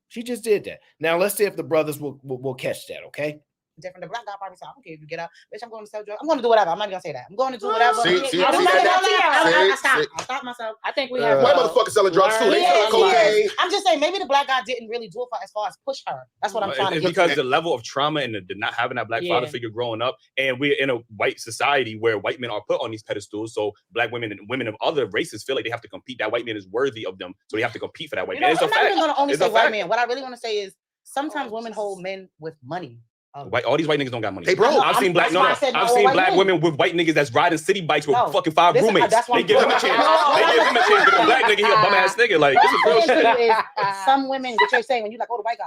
She just did that. Now, let's see if the brothers will catch that, okay? Different. The black guy probably said, I don't care if you get out. Bitch, I'm going to sell drugs. I'm going to do whatever. I'm not going to say that. I'm going to do whatever. I stopped myself. I think we have. White motherfuckers selling drugs too. They selling cocaine. I'm just saying, maybe the black guy didn't really do it for as far as push her. That's what I'm trying to get. Because the level of trauma and the not having that black father figure growing up, and we're in a white society where white men are put on these pedestals, so black women and women of other races feel like they have to compete. That white man is worthy of them, so they have to compete for that white man. It's a fact. I'm not even going to only say white man. What I really want to say is sometimes women hold men with money. All these white niggas don't got money. Hey, bro, I've seen black women with white niggas that's riding city bikes with fucking 5 roommates. They give him a chance. They give him a chance. But the black nigga, he a bum ass nigga. Like, this is real shit. Some women, what you're saying when you're like, oh, the white guy,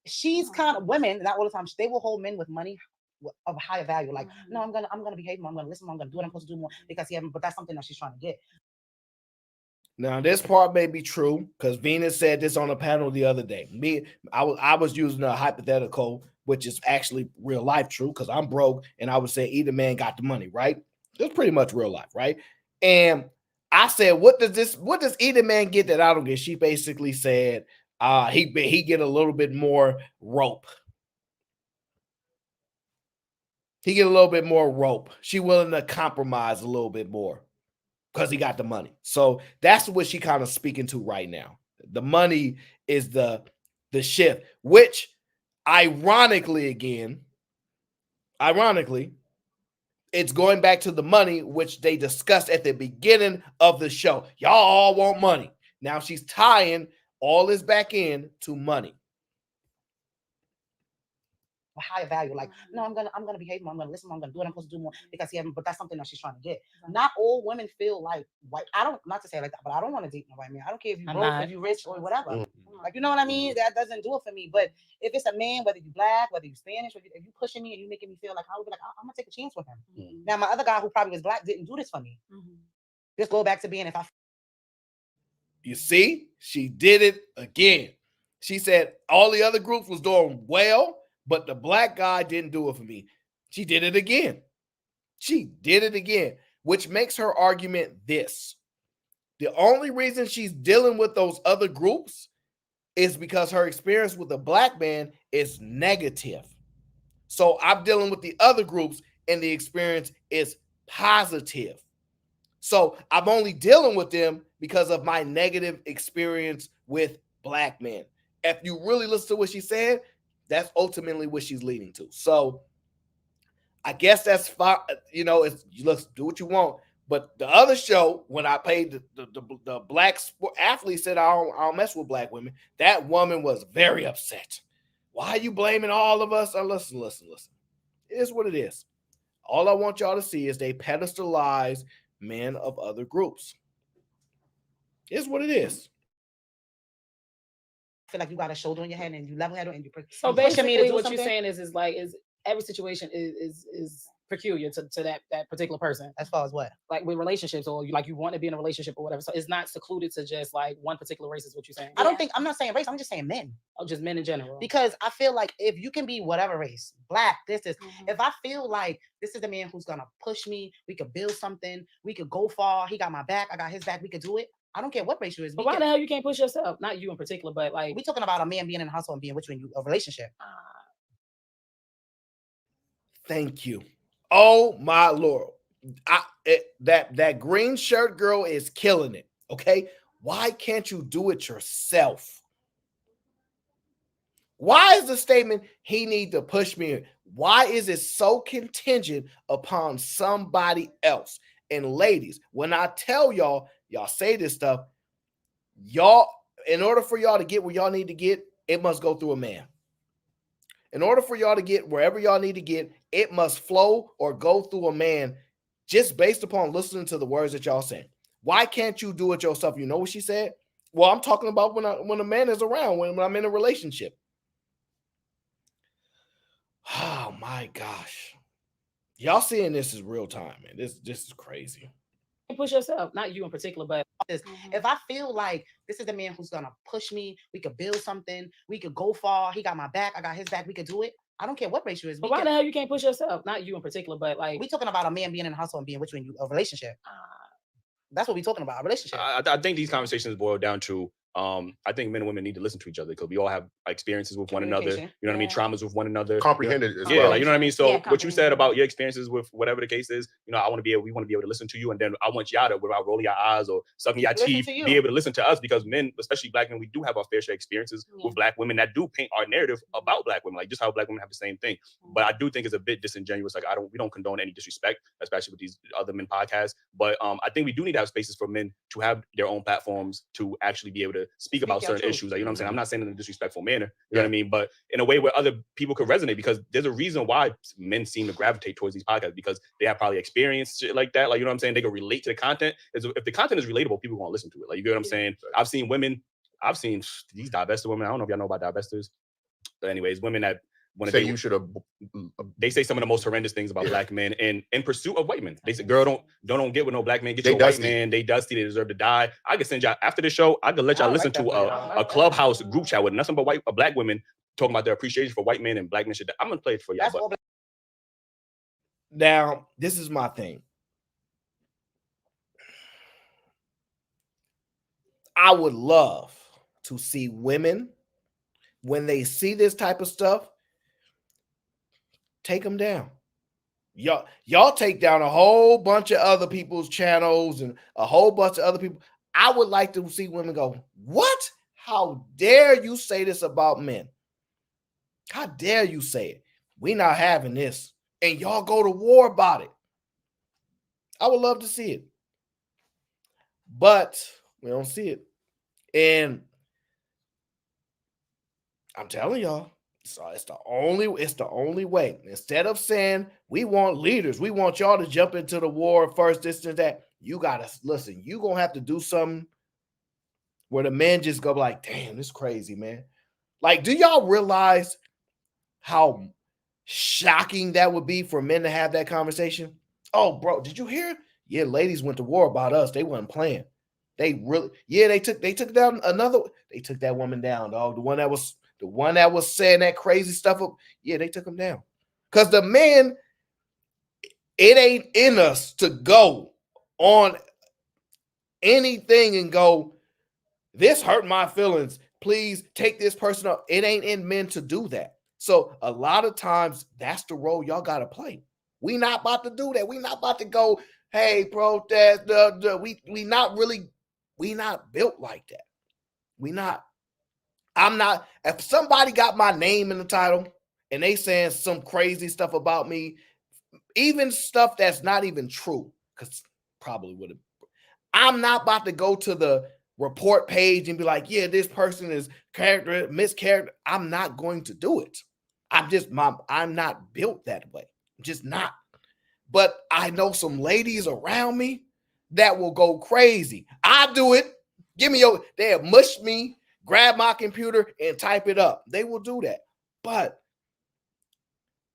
she's kind of women. Not all the time. They will hold men with money of higher value. Like, no, I'm gonna behave more. I'm gonna listen more. I'm gonna do what I'm supposed to do more because but that's something that she's trying to get. Now, this part may be true because Venus said this on a panel the other day. I was using a hypothetical, which is actually real life true because I'm broke, and I would say either man got the money, right? It's pretty much real life, right? And I said, what does either man get that I don't get? She basically said he get a little bit more rope. He get a little bit more rope. She willing to compromise a little bit more because he got the money. So that's what she kind of speaking to right now. The money is the shift, which ironically, it's going back to the money, which they discussed at the beginning of the show. Y'all all want money. Now she's tying all this back in to money. A higher value, like no, I'm gonna behave more. I'm gonna listen more. I'm gonna do what I'm supposed to do more because but that's something that she's trying to get. Not all women feel like white. Not to say it like that, but I don't want to date no white man. I don't care if you broke, if you rich, or whatever. Like, you know what I mean? That doesn't do it for me. But if it's a man, whether you black, whether you Spanish, if you pushing me and you making me feel like, I would be like, I'm gonna take a chance with him. Now, my other guy who probably was black didn't do this for me. Just go back to being You see, she did it again. She said all the other groups was doing well, but the black guy didn't do it for me. She did it again. Which makes her argument this. The only reason she's dealing with those other groups is because her experience with a black man is negative. So I'm dealing with the other groups and the experience is positive. So I'm only dealing with them because of my negative experience with black men. If you really listen to what she said, that's ultimately what she's leading to. So I guess that's fine. You know, let's do what you want. But the other show, when I paid the black athlete said I don't mess with black women, that woman was very upset. Why are you blaming all of us? Listen. It is what it is. All I want y'all to see is they pedestalize men of other groups. It is what it is. Feel like you got a shoulder on your head and you level head and you so basically what you're saying is every situation is peculiar to that particular person. As far as what? Like with relationships, or you want to be in a relationship or whatever. So it's not secluded to just like one particular race is what you're saying. I'm not saying race, I'm just saying men. Oh, just men in general. Because I feel like if you can be whatever race, black, if I feel like this is the man who's gonna push me, we could build something, we could go far, he got my back, I got his back, we could do it. I don't care what race you is. But why the hell you can't push yourself? Not you in particular, but like we talking about a man being in a household and being with you in a relationship. Thank you. Oh my Lord. That green shirt girl is killing it. Okay. Why can't you do it yourself? Why is the statement he need to push me? Why is it so contingent upon somebody else? And ladies, when I tell y'all say this stuff, y'all, in order for y'all to get where y'all need to get, it must go through a man. In order for y'all to get wherever y'all need to get, it must flow or go through a man just based upon listening to the words that y'all saying. Why can't you do it yourself? You know what she said? Well, I'm talking about when a man is around, when I'm in a relationship. Oh my gosh. Y'all seeing this is real time, man. This is crazy. Push yourself, not you in particular, but if I feel like this is the man who's gonna push me, we could build something, we could go far. He got my back, I got his back, we could do it. I don't care what race you is. But why the hell you can't push yourself? Not you in particular, but like we talking about a man being in a household and being with you in a relationship. That's what we talking about, a relationship. I think these conversations boil down to I think men and women need to listen to each other because we all have experiences with one another. You know what I mean? Traumas with one another. Comprehended as yeah, well. like you know what I mean. So what you said about your experiences with whatever the case is, you know, we want to be able to listen to you, and then I want y'all to, without rolling your eyes or sucking your teeth, be able to listen to us because men, especially black men, we do have our fair share of experiences with black women that do paint our narrative about black women, like just how black women have the same thing. But I do think it's a bit disingenuous. Like we don't condone any disrespect, especially with these other men podcasts. But I think we do need to have spaces for men to have their own platforms to actually be able to speak about certain issues. Like, you know what I'm saying? I'm not saying in a disrespectful manner, you know what I mean? But in a way where other people could resonate, because there's a reason why men seem to gravitate towards these podcasts, because they have probably experienced shit like that. Like, you know what I'm saying? They can relate to the content. If the content is relatable, people won't listen to it. Like, you get what I'm saying? I've seen these divested women. I don't know if y'all know about divestors. But anyways, women that you should have. They say some of the most horrendous things about black men in pursuit of white men. They say, "Girl, don't get with no black man. Get your white man. They dusty. They deserve to die." I could send y'all after the show. I could let y'all listen to a clubhouse group chat with nothing but black women talking about their appreciation for white men and black men. I'm gonna play it for y'all. Now, this is my thing. I would love to see women, when they see this type of stuff, take them down. Y'all take down a whole bunch of other people's channels and a whole bunch of other people. I would like to see women go, what? How dare you say this about men? How dare you say it? We not having this. And y'all go to war about it. I would love to see it. But we don't see it. And I'm telling y'all, so it's the only way. Instead of saying we want leaders, we want y'all to jump into the war first, this and that, you gotta listen. You gonna have to do something where the men just go like, damn, this is crazy, man. Like, do y'all realize how shocking that would be for men to have that conversation? Oh, bro, did you hear? Yeah, ladies went to war about us. They wasn't playing. They really, they took down they took that woman down, dog. The one that was saying that crazy stuff up. Yeah, they took him down. Because the men, it ain't in us to go on anything and go, this hurt my feelings. Please take this person up. It ain't in men to do that. So a lot of times that's the role y'all got to play. We not about to do that. We not about to go, hey, protest. We not built like that. We not. I'm not. If somebody got my name in the title and they saying some crazy stuff about me, even stuff that's not even true, because probably would have. I'm not about to go to the report page and be like, yeah, this person is mischaracter. I'm not going to do it. I'm not built that way. I'm just not. But I know some ladies around me that will go crazy. I do it. They'll mush me, grab my computer and type it up. They will do that. But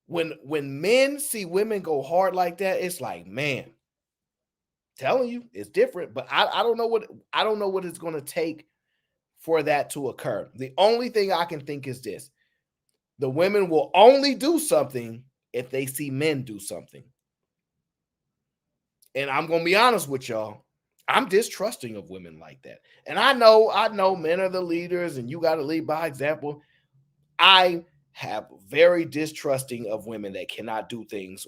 when men see women go hard like that, it's like, man, telling you it's different. But I don't know what it's going to take for that to occur. The only thing I can think is this: the women will only do something if they see men do something. And I'm going to be honest with y'all, I'm distrusting of women like that. And I know men are the leaders and you got to lead by example. I have very distrusting of women that cannot do things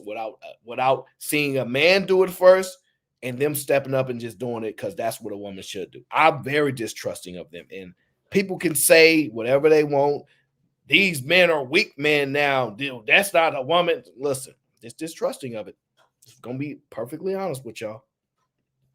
without seeing a man do it first and them stepping up and just doing it because that's what a woman should do. I'm very distrusting of them. And people can say whatever they want. these men are weak men now. Dude, that's not a woman. Listen, it's distrusting of it. It's gonna be perfectly honest with y'all.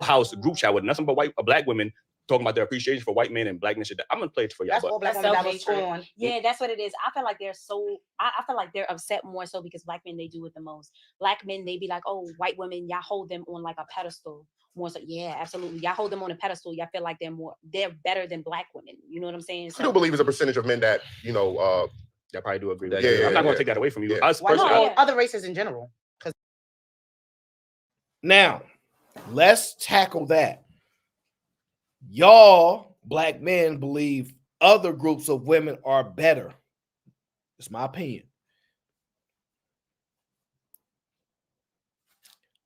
House group chat with nothing but black women talking about their appreciation for white men and black men shit. I'm gonna play it for y'all. That's all black women that was on. Yeah, that's what it is. I feel like they're so. I feel like they're upset more so because black men, they do it the most. Black men, they be like, oh, white women, y'all hold them on like a pedestal. More so, yeah, absolutely. Y'all hold them on a pedestal. Y'all feel like they're better than black women. You know what I'm saying? I do believe there's a percentage of men that y'all probably do agree with that. Yeah, I'm not gonna take that away from you. Yeah. Us Why not? personally, Other races in general. Now, let's tackle that. Y'all, black men, believe other groups of women are better. It's my opinion.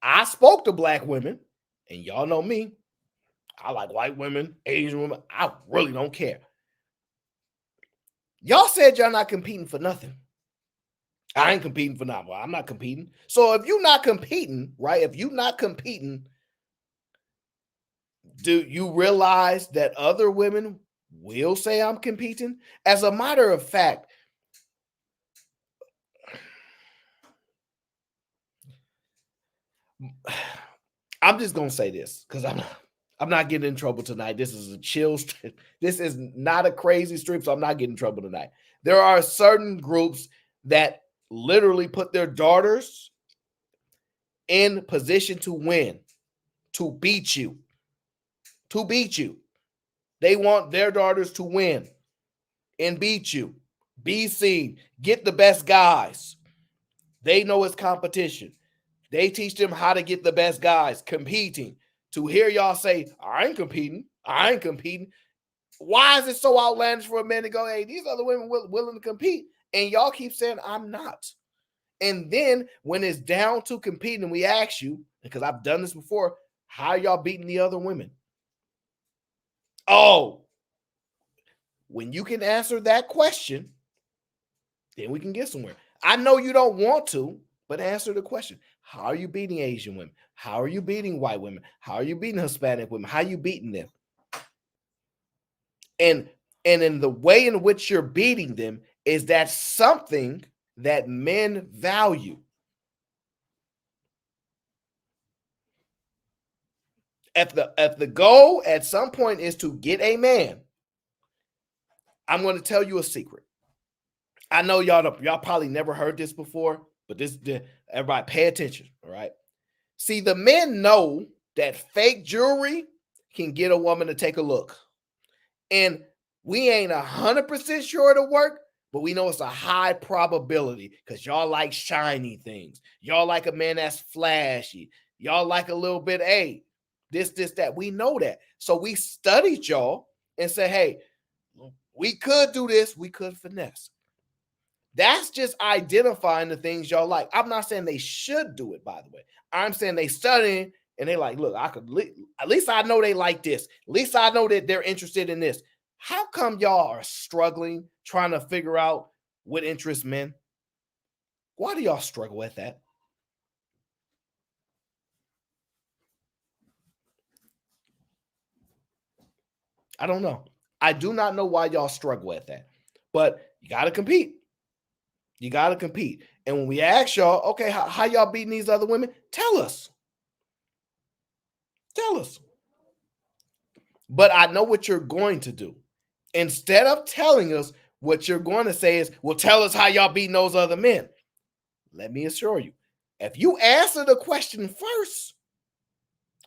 I spoke to black women, and y'all know me. I like white women, Asian women. I really don't care. Y'all said y'all not competing for nothing. I ain't competing for nothing. Well, I'm not competing. So if you're not competing, right? If you're not competing, do you realize that other women will say I'm competing? As a matter of fact, I'm just gonna say this because I'm not getting in trouble tonight. This is a chill strip. This is not a crazy strip, so I'm not getting in trouble tonight. There are certain groups that literally put their daughters in position to win, to beat you. To beat you. They want their daughters to win and beat you. Be seen. Get the best guys. They know it's competition. They teach them how to get the best guys competing. To hear y'all say, I ain't competing. I ain't competing. Why is it so outlandish for a man to go, hey, these other women willing to compete? And y'all keep saying, I'm not. And then when it's down to competing, we ask you, because I've done this before, how y'all beating the other women? Oh, when you can answer that question, then we can get somewhere. I know you don't want to, but answer the question. How are you beating Asian women? How are you beating white women? How are you beating Hispanic women? How are you beating them? And in the way in which you're beating them is that something that men value. If the goal at some point is to get a man, I'm going to tell you a secret. I know y'all probably never heard this before, but everybody pay attention, all right? See, the men know that fake jewelry can get a woman to take a look. And we ain't 100% sure it'll work, but we know it's a high probability because y'all like shiny things. Y'all like a man that's flashy. Y'all like a little bit, hey, this, that. We know that. So we studied y'all and said, hey, we could do this. We could finesse. That's just identifying the things y'all like. I'm not saying they should do it, by the way. I'm saying they studying and they like, look, at least I know they like this. At least I know that they're interested in this. How come y'all are struggling trying to figure out what interests men? Why do y'all struggle with that? I don't know. I do not know why y'all struggle at that. But you got to compete. You got to compete. And when we ask y'all, okay, how y'all beating these other women? Tell us. Tell us. But I know what you're going to do. Instead of telling us, what you're going to say is, well, tell us how y'all beating those other men. Let me assure you, if you answer the question first,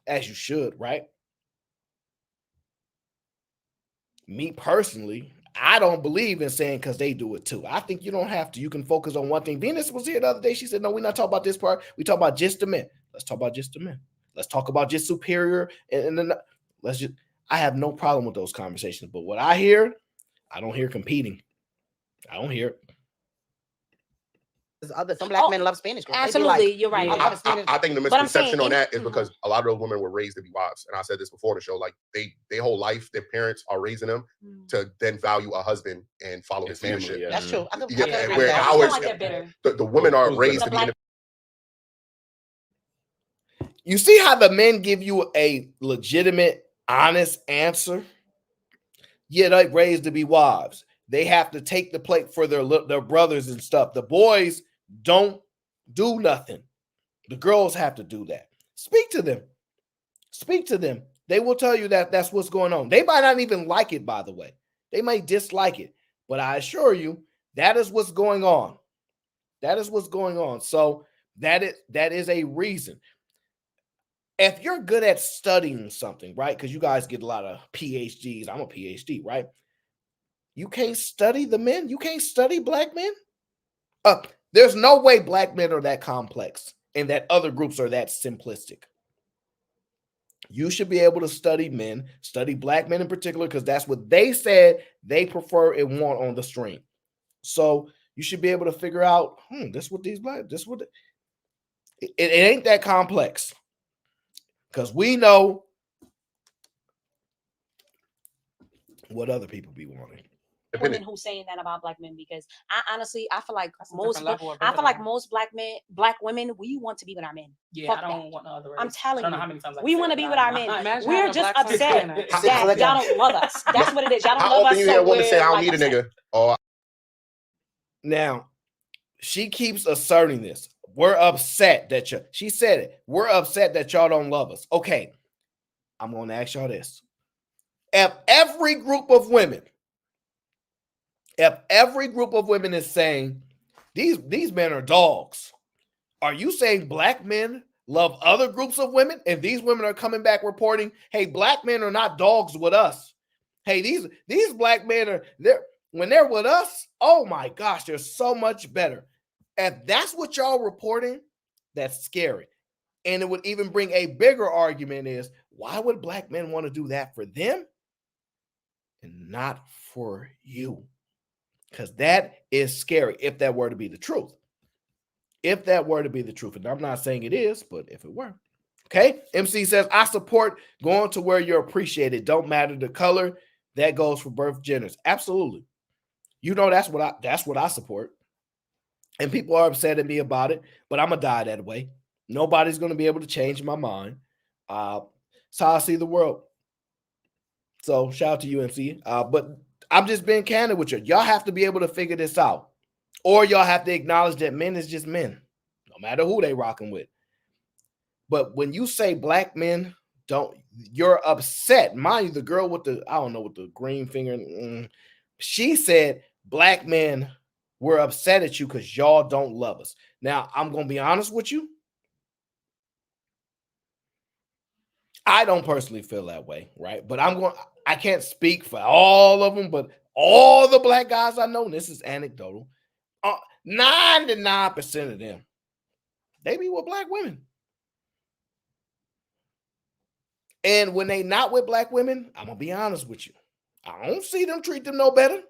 as you should, right? Me personally, I don't believe in saying because they do it too. I think you don't have to. You can focus on one thing. Venus was here the other day. She said, no, we're not talking about this part. We talk about just the men. Let's talk about just the men. Let's talk about just superior. And then I have no problem with those conversations. But what I hear, I don't hear competing. I don't hear it. Some black men love Spanish girls. Absolutely, you're right. I think the misconception on that is because a lot of those women were raised to be wives, and I said this before the show. Like their whole life, their parents are raising them to then value a husband and follow his leadership. Yeah. That's true. Where ours, the women are raised to be. You see how the men give you a legitimate, honest answer? Yeah, they're raised to be wives. they have to take the plate for their brothers and stuff. The boys don't do nothing. The girls have to do that. Speak to them. Speak to them. They will tell you that that's what's going on. They might not even like it, by the way. They may dislike it, but I assure you, that is what's going on. That is what's going on. So that is a reason. If you're good at studying something, right? Because you guys get a lot of PhDs. I'm a PhD, right? You can't study the men. You can't study black men. There's no way black men are that complex and that other groups are that simplistic. You should be able to study men, study black men in particular, because that's what they said they prefer and want on the stream. So you should be able to figure out, this what these black, this what it ain't that complex. Because we know what other people be wanting. Women who saying that about black men, because I honestly feel like most black women, we want to be with our men. Yeah, I don't want no other race. I'm telling you, how many times we want to be with our men. Imagine We're having a just black son upset saying that y'all don't love us. That's what it is. Y'all don't How love us. often you hear a woman say, "I don't need a nigga"? Or now, she keeps asserting this. We're upset that she said it. We're upset that y'all don't love us. Okay, I'm going to ask y'all this. If every group of women is saying these men are dogs, are you saying black men love other groups of women? And these women are coming back reporting, hey, black men are not dogs with us. Hey, these black men are there when they're with us. Oh my gosh, they're so much better. If that's what y'all reporting, that's scary. And it would even bring a bigger argument is, why would black men want to do that for them and not for you? Because that is scary if that were to be the truth. If that were to be the truth. And I'm not saying it is, but if it were. Okay. MC says, I support going to where you're appreciated. Don't matter the color. That goes for both genders. Absolutely. You know, that's what I support. And people are upset at me about it, but I'm going to die that way. Nobody's going to be able to change my mind. So I see the world. So shout out to you, MC. But I'm just being candid with you. Y'all have to be able to figure this out. Or y'all have to acknowledge that men is just men, no matter who they rocking with. But when you say black men don't, you're upset. Mind you, the girl with the, I don't know, with the green finger, she said black men were upset at you because y'all don't love us. Now, I'm going to be honest with you. I don't personally feel that way, right? But I can't speak for all of them, but all the black guys I know, and this is anecdotal, 99% of them, they be with black women. And when they not with black women, I'm going to be honest with you. I don't see them treat them no better.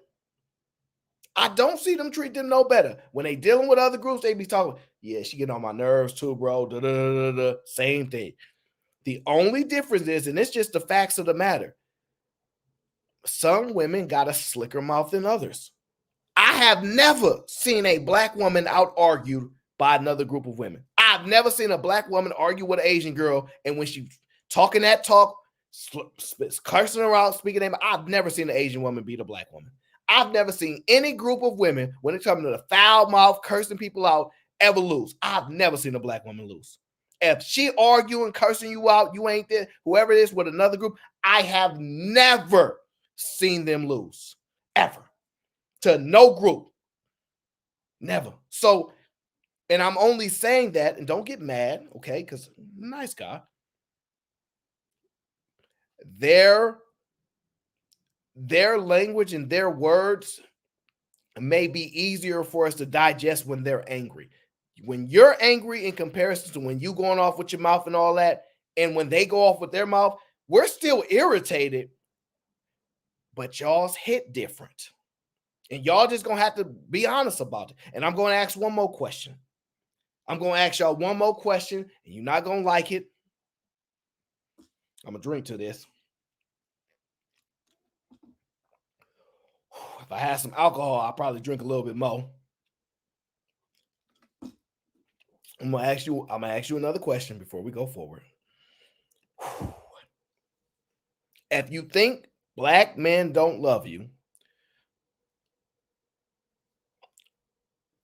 I don't see them treat them no better. When they dealing with other groups, they be talking, yeah, she getting on my nerves too, bro. Da, da, da, da. Same thing. The only difference is, and it's just the facts of the matter, some women got a slicker mouth than others. I have never seen a black woman out-argued by another group of women. I've never seen a black woman argue with an Asian girl, and when she talking that talk, cursing her out, speaking name, I've never seen an Asian woman beat a black woman. I've never seen any group of women, when it comes to the foul mouth, cursing people out, ever lose. I've never seen a black woman lose. If she arguing, cursing you out, you ain't there, whoever it is with another group, I have never seen them lose, ever. To no group. Never. So, and I'm only saying that, and don't get mad, okay, because nice guy. Their language and their words may be easier for us to digest when they're angry. When you're angry in comparison to when you going off with your mouth and all that, and when they go off with their mouth, we're still irritated, but y'all's hit different. And y'all just going to have to be honest about it. And I'm going to ask one more question. I'm going to ask y'all one more question, and you're not going to like it. I'm going to drink to this. If I had some alcohol, I'll probably drink a little bit more. I'm gonna ask you another question before we go forward. If you think black men don't love you,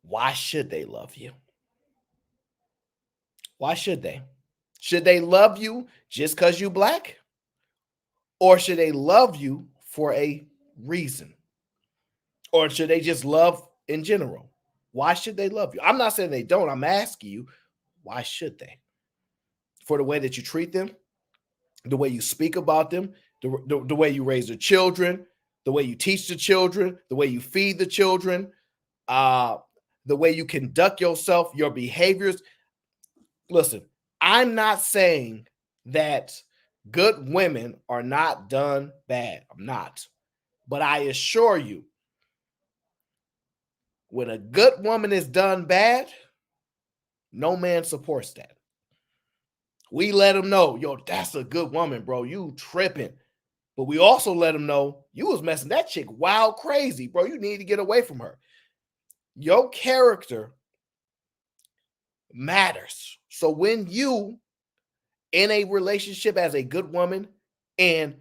why should they love you? Why should they? Should they love you just because you black? Or should they love you for a reason? Or should they just love in general? Why should they love you? I'm not saying they don't. I'm asking you, why should they? For the way that you treat them, the way you speak about them, the way you raise the children, the way you teach the children, the way you feed the children, the way you conduct yourself, your behaviors. Listen, I'm not saying that good women are not done bad. I'm not. But I assure you, when a good woman is done bad, no man supports that. We let them know, yo, that's a good woman, bro. You tripping. But we also let them know you was messing that chick wild crazy, bro. You need to get away from her. Your character matters. So when you in a relationship as a good woman and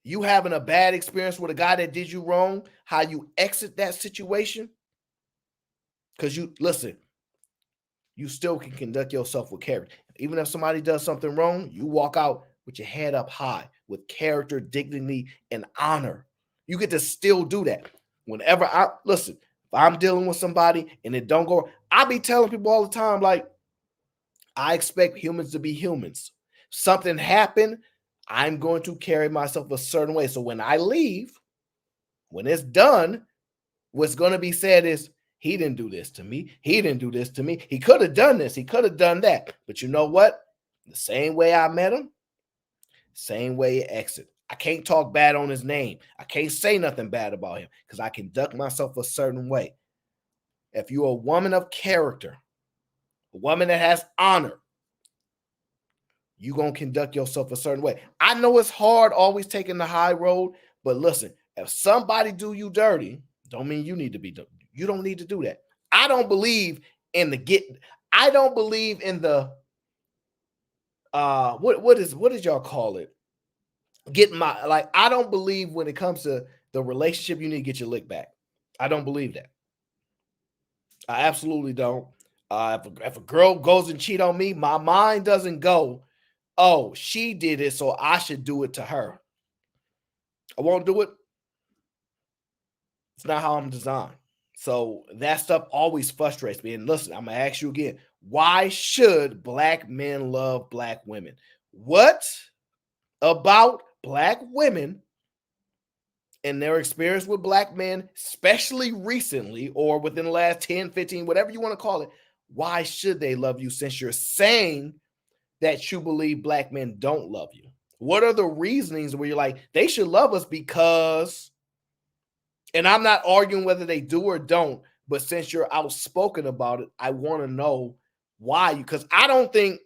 you having a bad experience with a guy that did you wrong, how you exit that situation, because you listen, you still can conduct yourself with character. Even if somebody does something wrong, you walk out with your head up high, with character, dignity, and honor. You get to still do that. Whenever I listen, if I'm dealing with somebody and it don't go, I be telling people all the time, like, I expect humans to be humans. Something happened, I'm going to carry myself a certain way. So when I leave, when it's done, what's going to be said is, he didn't do this to me. He didn't do this to me. He could have done this. He could have done that. But you know what? The same way I met him, same way he exit. I can't talk bad on his name. I can't say nothing bad about him because I conduct myself a certain way. If you're a woman of character, a woman that has honor, you're going to conduct yourself a certain way. I know it's hard always taking the high road, but listen, if somebody do you dirty, don't mean you need to be done. You don't need to do that. I don't believe in I don't believe in the what did y'all call it? I don't believe when it comes to the relationship, you need to get your lick back. I don't believe that. I absolutely don't. If a girl goes and cheat on me, my mind doesn't go, oh, she did it, so I should do it to her. I won't do it. It's not how I'm designed. So that stuff always frustrates me. And listen, I'm going to ask you again, why should black men love black women? What about black women and their experience with black men, especially recently or within the last 10, 15, whatever you want to call it, why should they love you since you're saying that you believe black men don't love you? What are the reasonings where you're like, they should love us because, and I'm not arguing whether they do or don't, but since you're outspoken about it, I want to know why you, because I think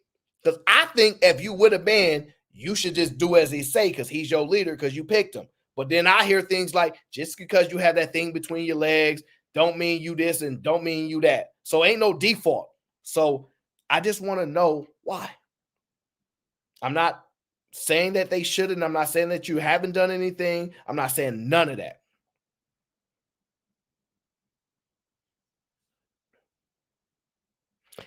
if you would have been, you should just do as he say because he's your leader because you picked him. But then I hear things like, just because you have that thing between your legs, don't mean you this and don't mean you that. So ain't no default. So I just want to know why. I'm not saying that they shouldn't. I'm not saying that you haven't done anything. I'm not saying none of that.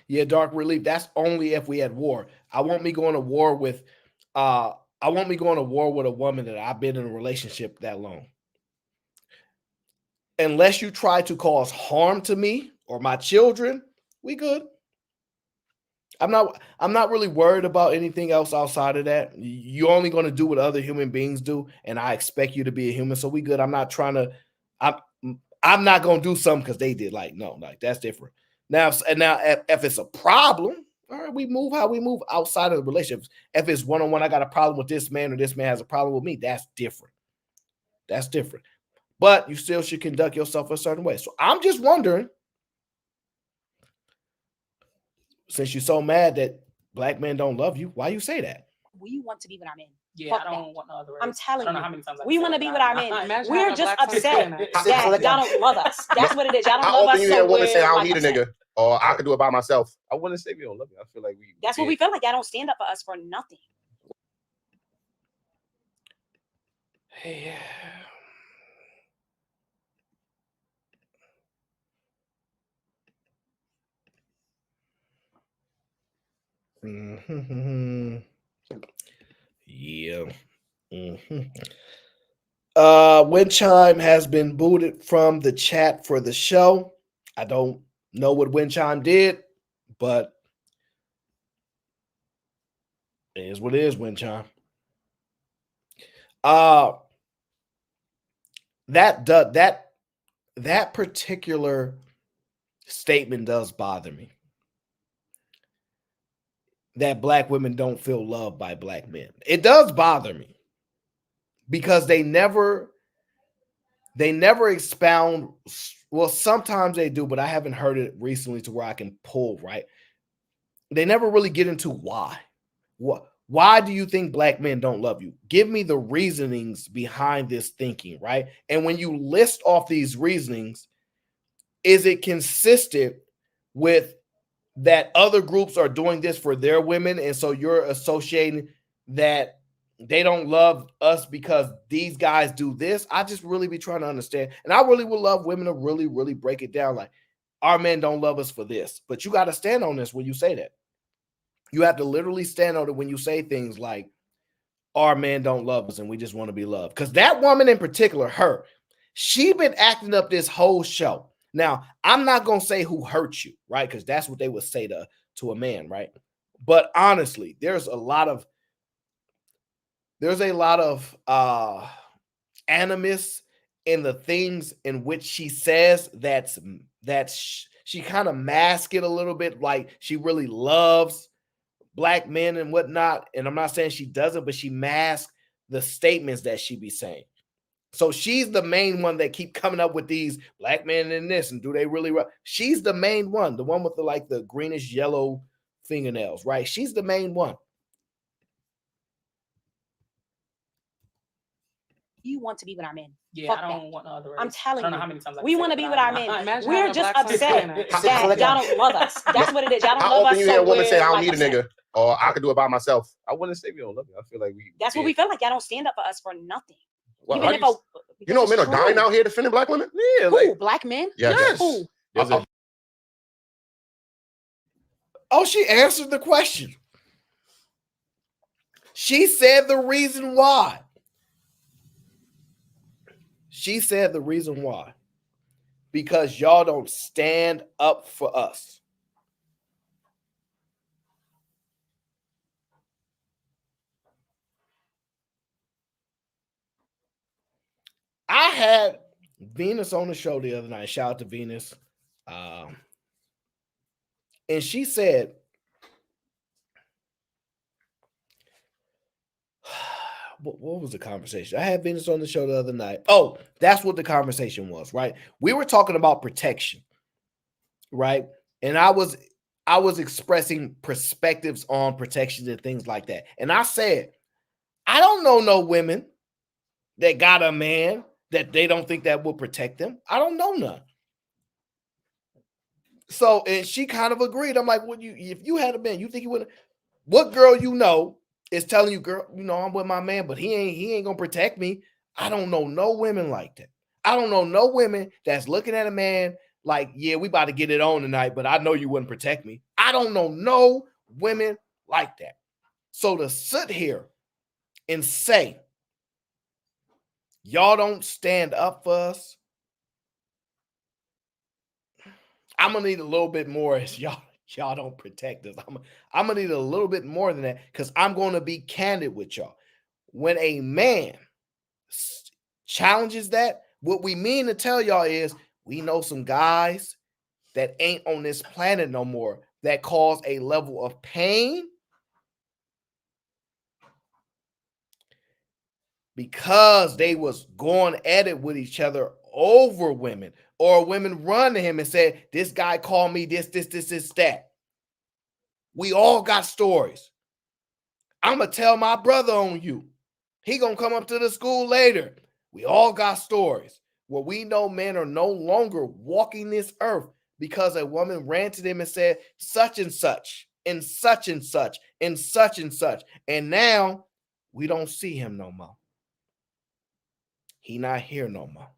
Yeah, Dark Relief. That's only if we had war. I won't be going to war with I won't be going to war with a woman that I've been in a relationship that long. Unless you try to cause harm to me or my children, we good. I'm not really worried about anything else outside of that. You're only going to do what other human beings do, and I expect you to be a human. So we good. I'm not trying to, I'm not going to do something because they did. Like, no, like that's different. Now if it's a problem, all right, we move how we move outside of the relationships. If it's one-on-one, I got a problem with this man or this man has a problem with me, that's different. That's different. But you still should conduct yourself a certain way. So I'm just wondering, since you're so mad that black men don't love you, why you say that? We want to be with our men. Yeah, Fuck I don't that. want no other race. I'm telling I don't know you, how many times we want to be with our men. Imagine We're having a just black friend saying upset that. that y'all don't love us. That's what it is. Y'all don't How love often us. you hear So a woman say, I don't we're, need a upset. nigga, or I can do it by myself? I wouldn't say we don't love you. I feel like we. That's what we feel like. Y'all don't stand up for us for nothing. Hey, Mhm. Yeah. Mhm. Wind Chime has been booted from the chat for the show. I don't know what Wind Chime did, but it is what it is, Wind Chime. That particular statement does bother me. That black women don't feel loved by black men. It does bother me because they never expound. Well, sometimes they do, but I haven't heard it recently to where I can pull, right? They never really get into why. Why do you think black men don't love you? Give me the reasonings behind this thinking, right? And when you list off these reasonings, is it consistent with that other groups are doing this for their women, and so you're associating that they don't love us because these guys do this? I just really be trying to understand, and I really would love women to really, really break it down. Like, our men don't love us for this, but you got to stand on this when you say that. You have to literally stand on it when you say things like, our men don't love us and we just want to be loved. Because that woman in particular, she been acting up this whole show. Now, I'm not going to say who hurt you, right? Because that's what they would say to a man, right? But honestly, there's a lot of animus in the things in which she says that's she kind of mask it a little bit, like she really loves black men and whatnot. And I'm not saying she doesn't, but she masks the statements that she be saying. So she's the main one that keep coming up with these black men in this, and do they really? She's the main one, the one with the greenish yellow fingernails, right? She's the main one. You want to be with our men. Yeah, Fuck I don't that. want no other race. I'm telling you. I don't know how many times we want to be with our men. We're just upset that So y'all don't love us. That's what it is. Y'all don't How love us. often you hear a woman say, I don't like need a upset. nigga, or I could do it by myself? I wouldn't say we don't love you. I feel like we. That's what we feel like. Y'all don't stand up for us for nothing. Well, Even if you know men are true. dying out here defending black women? Yeah, Who? Black men? Yes. Who? Oh, she answered the question. She said the reason why. She said the reason why. Because y'all don't stand up for us. I had Venus on the show the other night. Shout out to Venus. And she said, what was the conversation? I had Venus on the show the other night. Oh, that's what the conversation was, right? We were talking about protection, right? And I was expressing perspectives on protection and things like that. And I said, I don't know no women that got a man that they don't think that will protect them. I don't know none. So, and she kind of agreed. I'm like, well, if you had a man, you think you would? What girl you know is telling you, girl, I'm with my man, but he ain't gonna protect me? I don't know no women like that. I don't know no women that's looking at a man like, yeah, we about to get it on tonight, but I know you wouldn't protect me. I don't know no women like that. So to sit here and say, y'all don't stand up for us, I'm gonna need a little bit more as y'all don't protect us. I'm gonna need a little bit more than that, because I'm gonna be candid with y'all. When a man challenges that, what we mean to tell y'all is, we know some guys that ain't on this planet no more that cause a level of pain because they was going at it with each other over women, or women run to him and say, this guy called me this, that. We all got stories. I'm going to tell my brother on you. He going to come up to the school later. We all got stories where we know men are no longer walking this earth because a woman ran to them and said such and such and such and such and such and such. And now we don't see him no more. He not here no more.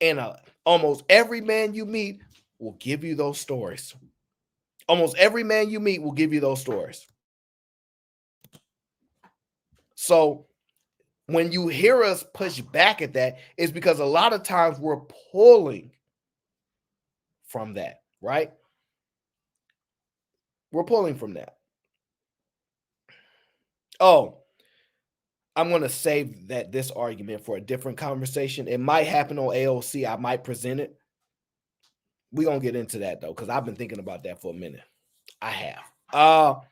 And almost every man you meet will give you those stories. Almost every man you meet will give you those stories. So when you hear us push back at that, it's because a lot of times we're pulling from that, right? We're pulling from that. Oh, I'm going to save this argument for a different conversation. It might happen on AOC. I might present it. We're going to get into that, though, because I've been thinking about that for a minute. I have.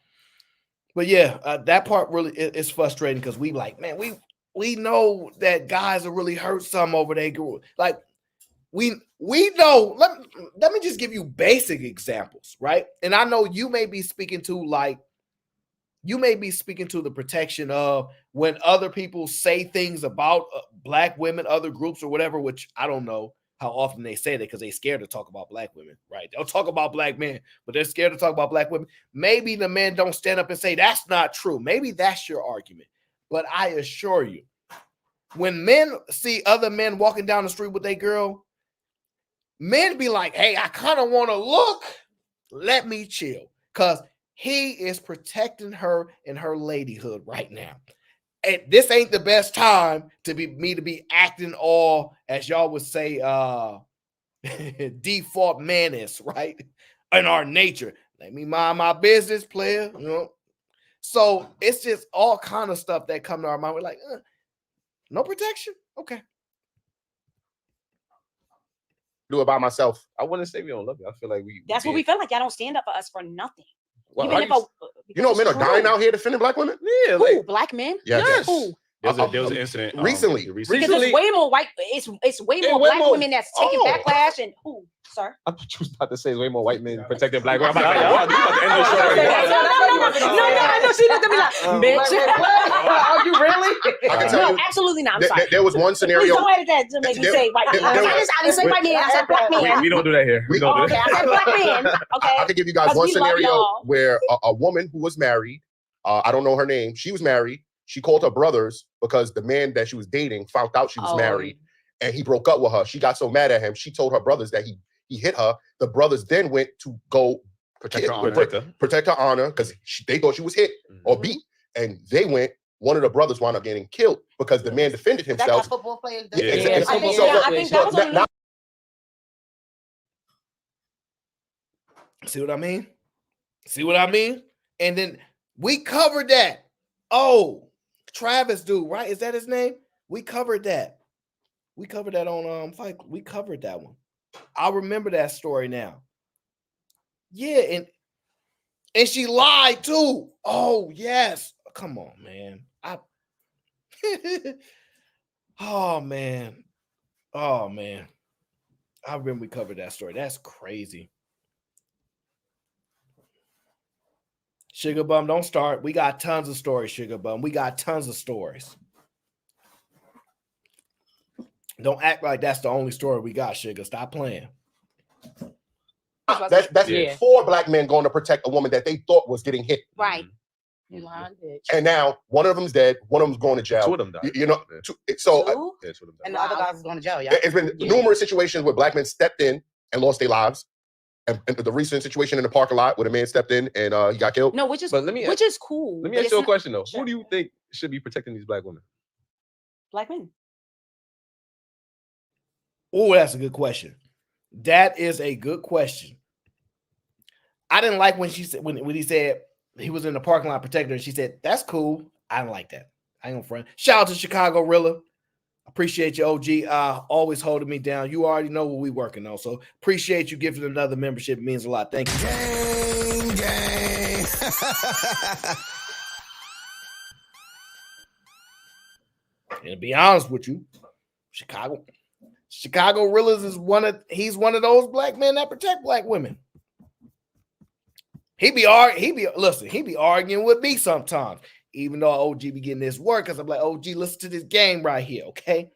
But yeah, that part really is frustrating because we like, man, we know that guys are really hurt some over their girl. Like, we know. Let me just give you basic examples, right? And I know you may be speaking to the protection of when other people say things about black women, other groups or whatever, which I don't know how often they say that because they're scared to talk about black women, right? They'll talk about black men, but they're scared to talk about black women. Maybe the men don't stand up and say that's not true. Maybe that's your argument. But I assure you, when men see other men walking down the street with their girl, men be like, hey, I kind of want to look. Let me chill. Because he is protecting her and her ladyhood right now. And this ain't the best time to be acting all, as y'all would say, default manus, right? In our nature. Let me mind my business, player. You know. So it's just all kind of stuff that come to our mind. We're like, no protection? Okay. Do it by myself. I wouldn't say we don't love you. I feel like That's what we feel like. Y'all don't stand up for us for nothing. Well, Even if you know men are dying out here defending black women? Yeah, who? like, Black men? Yes. Who? There was an incident recently. Because it's way more white. It's way more black women that's taking backlash and who, sir? I thought you was about to say way more white men protecting black women. I'm like, wow, you about to end this show. No, I know she looked at me like, bitch. Are you really? I can tell No, you, absolutely not. I'm sorry. there was one scenario. Please don't edit that to make me say white man. I didn't say white man. I said black man. We don't do that here. We don't do Okay, that. I said black man. Okay. I can give you guys one scenario where a woman who was married, I don't know her name, she was married. She called her brothers because the man that she was dating found out she was married and he broke up with her. She got so mad at him. She told her brothers that he hit her. The brothers then went to go protect her honor because they thought she was hit or beat. And they went, one of the brothers wound up getting killed because the man defended himself. Football players. I think that was on See what I mean? See what I mean? And then we covered that. Oh, Travis dude, right? Is that his name? We covered that. We covered that on Fight. We covered that one. I remember that story now. Yeah, and she lied too. Oh, yes. Come on, man. Oh man. I remember we covered that story. That's crazy. Sugar Bum, don't start. We got tons of stories, Sugar Bum. We got tons of stories. Don't act like that's the only story we got, Sugar. Stop playing. That's 4 black men going to protect a woman that they thought was getting hit. Right. And now one of them's dead, one of them's going to jail. 2 of them died. You know, 2 of them died. And the other guys is going to jail. Yeah. It's been numerous situations where black men stepped in and lost their lives. And the recent situation in the parking lot where a man stepped in and he got killed. No, which is cool. Let me ask you a question though. Who do you think should be protecting these black women? Black men. Oh, that's a good question. That is a good question. I didn't like when she said when he said he was in the parking lot protecting her. And she said, "That's cool." I didn't like that. I ain't gonna front. Shout out to Chicago Rilla. Appreciate you, OG. Always holding me down. You already know what we working on. So appreciate you giving another membership. It means a lot. Thank you. Gang. And to be honest with you, Chicago Rillas is he's one of those black men that protect black women. He be arguing with me sometimes. Even though OG be getting this work, because I'm like, OG, listen to this game right here, okay?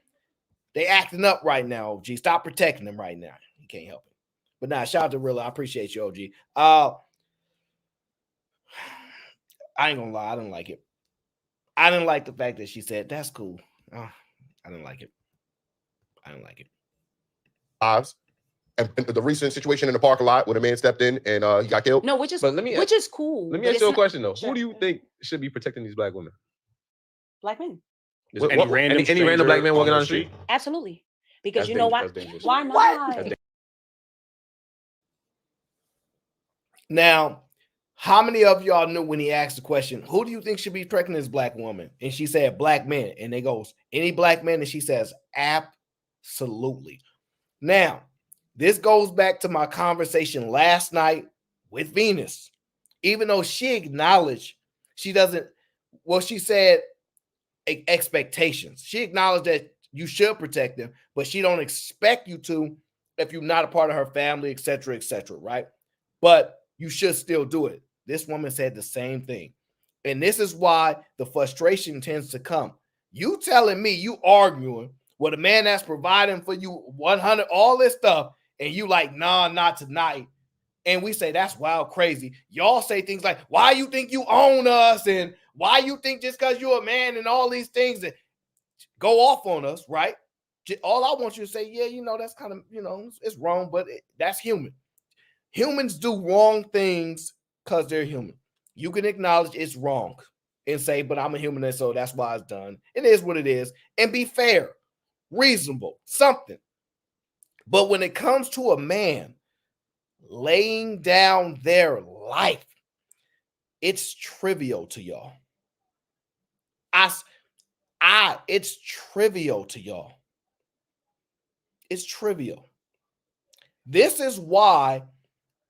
They acting up right now, OG. Stop protecting them right now. You can't help it. But nah, shout out to Rilla. I appreciate you, OG. I ain't gonna lie, I didn't like it. I didn't like the fact that she said, that's cool. I didn't like it. Lives. And the recent situation in the parking lot where the man stepped in and he got killed. No, which is But let me cool. Let me but ask it's you a not- question though. Who do you think should be protecting these black women? Black men. Just any random any random black stranger man walking on the street? Absolutely. Because That's you know dangerous. why? That's dangerous. Why not? That's Now, how many of y'all knew when he asked the question, who do you think should be protecting this black woman? And she said, black men. And they goes, any black man? And she says, absolutely. Now, this goes back to my conversation last night with Venus. Even though she acknowledged she doesn't, well, she said expectations. She acknowledged that you should protect them, but she don't expect you to if you're not a part of her family, etc., right? But you should still do it. This woman said the same thing. And this is why the frustration tends to come. You telling me you arguing with a man that's providing for you 100, all this stuff, and you like, nah, not tonight. And we say, that's wild, crazy. Y'all say things like, why you think you own us? And why you think just because you're a man and all these things that go off on us, right? All I want you to say, yeah, that's kind of, it's wrong, but that's human. Humans do wrong things because they're human. You can acknowledge it's wrong and say, but I'm a human, and so that's why it's done. It is what it is. And be fair, reasonable, something. But when it comes to a man laying down their life, it's trivial to y'all. It's trivial to y'all. It's trivial. This is why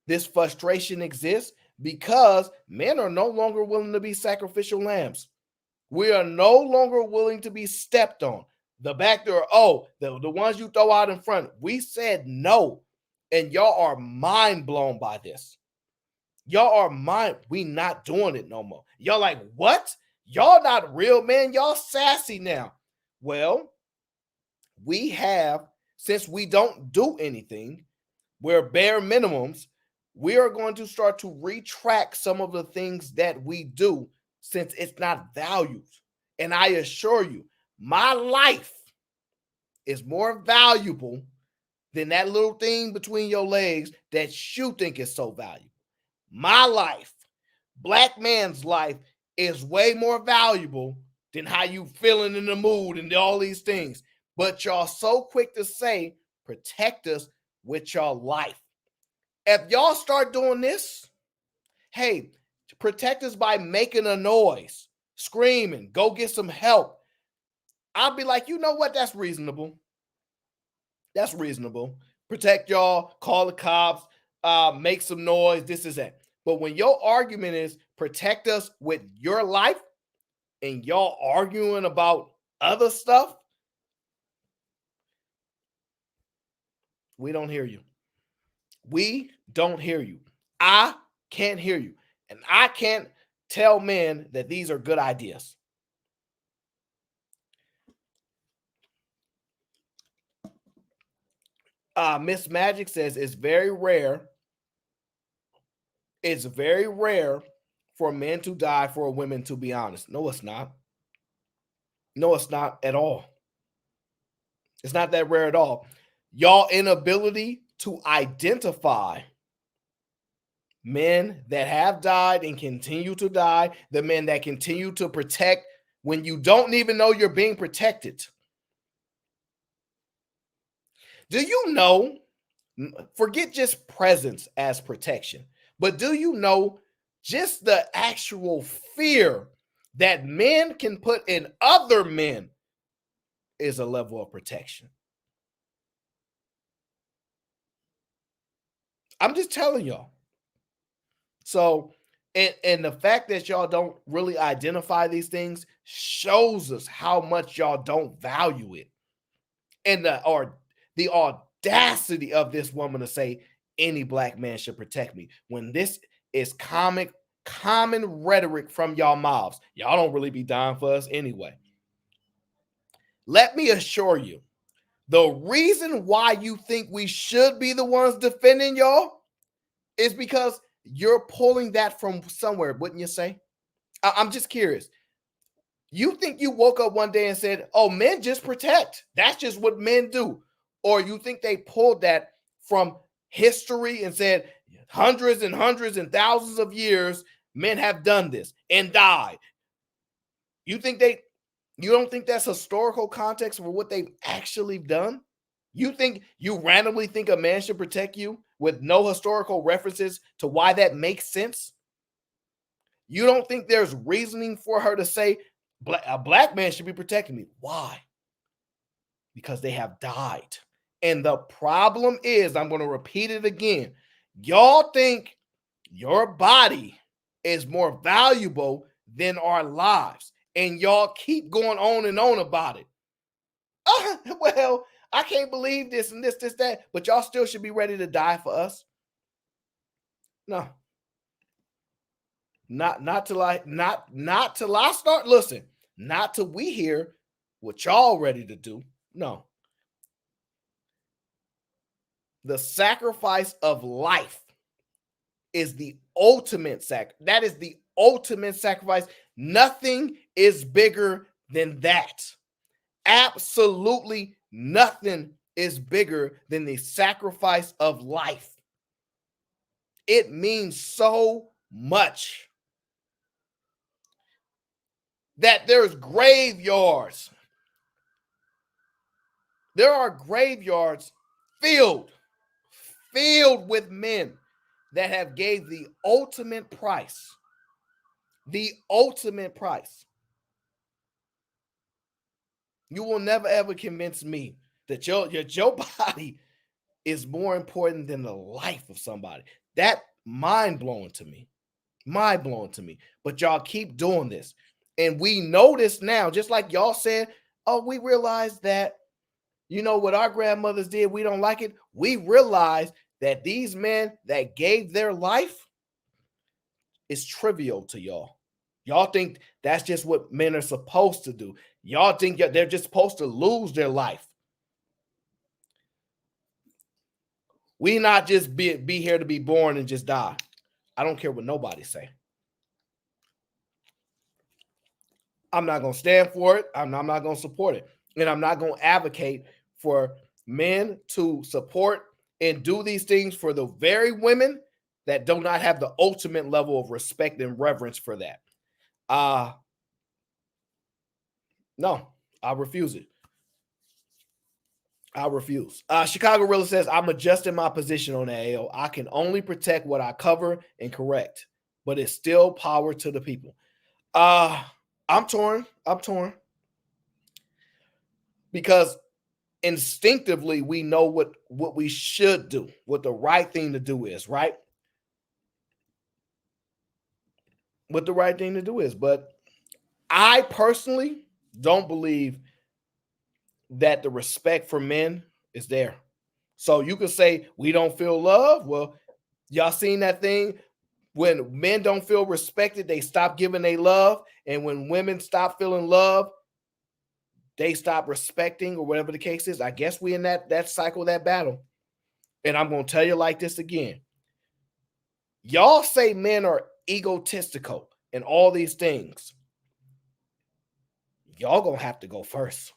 this frustration exists, because men are no longer willing to be sacrificial lambs. We are no longer willing to be stepped on. The back door, the ones you throw out in front. We said no, and y'all are mind blown by this. We not doing it no more. Y'all like, what? Y'all not real, man. Y'all sassy now. Well, we have, since we don't do anything, we're bare minimums, we are going to start to retract some of the things that we do since it's not valued. And I assure you, my life is more valuable than that little thing between your legs that you think is so valuable. My life, black man's life, is way more valuable than how you feeling in the mood and all these things. But y'all so quick to say, protect us with your life. If y'all start doing this, hey, protect us by making a noise, screaming, go get some help. I'll be like, you know what? That's reasonable. That's reasonable. Protect y'all, call the cops, make some noise, this is that. But when your argument is protect us with your life and y'all arguing about other stuff, we don't hear you. We don't hear you. I can't hear you. And I can't tell men that these are good ideas. Miss Magic says it's very rare. It's very rare for men to die for women, to be honest. No, it's not. No, it's not at all. It's not that rare at all. Y'all inability to identify men that have died and continue to die, the men that continue to protect when you don't even know you're being protected. Do you know, forget just presence as protection, but do you know just the actual fear that men can put in other men is a level of protection? I'm just telling y'all. So, and the fact that y'all don't really identify these things shows us how much y'all don't value it. And the audacity of this woman to say any black man should protect me, when this is common rhetoric from y'all mouths. Y'all don't really be dying for us anyway. Let me assure you, the reason why you think we should be the ones defending y'all is because you're pulling that from somewhere, wouldn't you say? I'm just curious. You think you woke up one day and said, oh, men just protect. That's just what men do. Or you think they pulled that from history and said hundreds and hundreds and thousands of years men have done this and died. You don't think that's historical context for what they've actually done? You randomly think a man should protect you with no historical references to why that makes sense? You don't think there's reasoning for her to say a black man should be protecting me? Why? Because they have died. And the problem is, I'm going to repeat it again. Y'all think your body is more valuable than our lives. And y'all keep going on and on about it. Well, I can't believe this and this, that, but y'all still should be ready to die for us. No. Not till I start. Listen, not till we hear what y'all ready to do. No. The sacrifice of life is the ultimate sacrifice. That is the ultimate sacrifice. Nothing is bigger than that. Absolutely nothing is bigger than the sacrifice of life. It means so much that there's graveyards. There are graveyards filled with men that have gave the ultimate price. The ultimate price. You will never ever convince me that your body is more important than the life of somebody. That mind-blowing to me. Mind-blowing to me. But y'all keep doing this. And we know this now, just like y'all said, oh, we realize that, you know, what our grandmothers did, we don't like it. We realize that these men that gave their life is trivial to y'all. Y'all think that's just what men are supposed to do. Y'all think they're just supposed to lose their life. We not just be here to be born and just die. I don't care what nobody say. I'm not going to stand for it. I'm not going to support it. And I'm not going to advocate for men to support and do these things for the very women that do not have the ultimate level of respect and reverence for that. No, I refuse it. I refuse. Chicago Rilla says, I'm adjusting my position on the AO. I can only protect what I cover and correct, but it's still power to the people. I'm torn. Because instinctively, we know what we should do, what the right thing to do is, right? What the right thing to do is. But I personally don't believe that the respect for men is there. So you could say we don't feel love. Well, y'all seen that thing? When men don't feel respected, they stop giving they love. And when women stop feeling love, they stop respecting, or whatever the case is. I guess we in that cycle, that battle. And I'm going to tell you like this again. Y'all say men are egotistical and all these things. Y'all going to have to go first.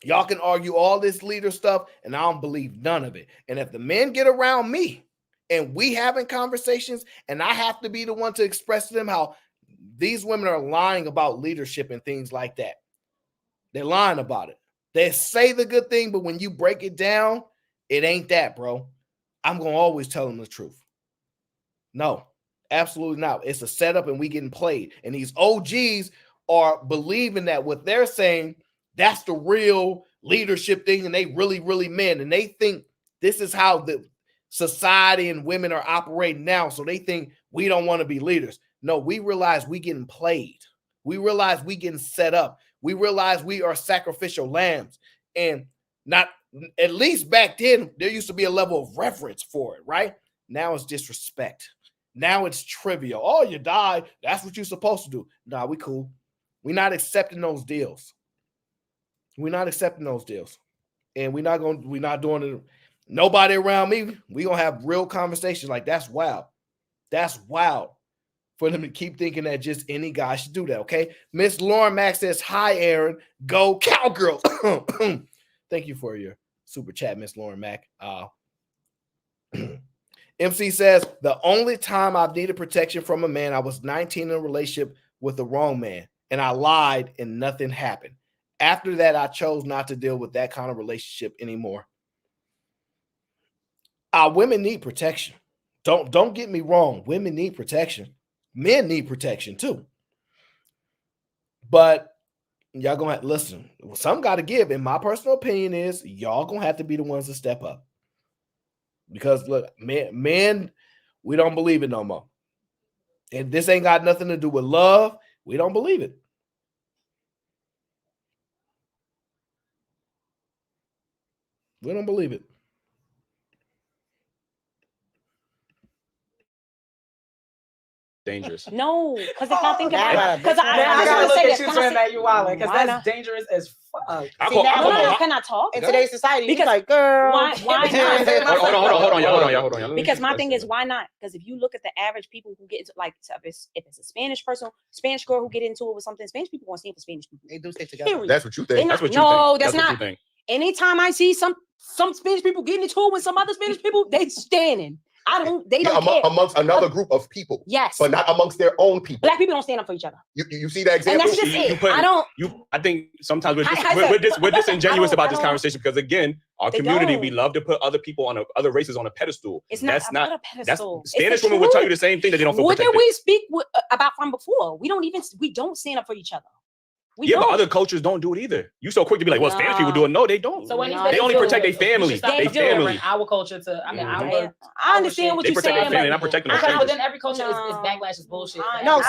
Y'all can argue all this leader stuff, and I don't believe none of it. And if the men get around me and we having conversations, and I have to be the one to express to them how these women are lying about leadership and things like that. They're lying about it. They say the good thing, but when you break it down, it ain't that, bro. I'm going to always tell them the truth. No, absolutely not. It's a setup and we getting played. And these OGs are believing that what they're saying, that's the real leadership thing, and they really, really men. And they think this is how the society and women are operating now. So they think we don't want to be leaders. No, we realize we getting played. We realize we getting set up. We realize we are sacrificial lambs. And not, at least back then, there used to be a level of reverence for it, right? Now it's disrespect. Now it's trivial. Oh, you died. That's what you're supposed to do. Nah, we cool. We're not accepting those deals. We're not accepting those deals. And we're not doing it. Nobody around me, we're going to have real conversations. Like, that's wild. That's wild for them to keep thinking that just any guy should do that, okay? Miss Lauren Mack says, hi, Aaron. Go Cowgirls. Thank you for your super chat, Miss Lauren Mack. MC says, the only time I've needed protection from a man, I was 19 in a relationship with the wrong man, and I lied and nothing happened. After that, I chose not to deal with that kind of relationship anymore. Women need protection. Don't get me wrong. Women need protection. Men need protection too. But y'all gonna have to listen. Some got to give. And my personal opinion is y'all gonna have to be the ones to step up. Because look, men, we don't believe it no more. And this ain't got nothing to do with love. We don't believe it. We don't believe it. Dangerous. No, because if I think about it, because I gotta look at you saying that you wildin', because that's dangerous as fuck. Can I talk? In today's society, because like, girl, why not? Hold on. Because my thing is, why not? Because if you look at the average people who get into, like, if it's a Spanish person, Spanish girl who get into it with something, Spanish people want to stand for Spanish people. They do stick together. Period. That's what you think. That's what you think. No, that's not. Anytime I see some Spanish people getting into it with some other Spanish people, they standing. They don't care. Amongst another group of people. Yes. But not amongst their own people. Black people don't stand up for each other. You see that example? And that's just it. I think sometimes we're disingenuous about this conversation because, again, our community, we love to put other people on other races on a pedestal. It's not about a pedestal. Spanish women would tell you the same thing, that they don't feel protected. What did we speak about from before? We don't stand up for each other. But other cultures don't do it either. You so quick to be like, well, Spanish people do it. No, they don't. So when they only protect their family. They family. Our culture to, I understand what you're saying. They protect their family, not protecting their family. But then every culture is backlash is bullshit. No,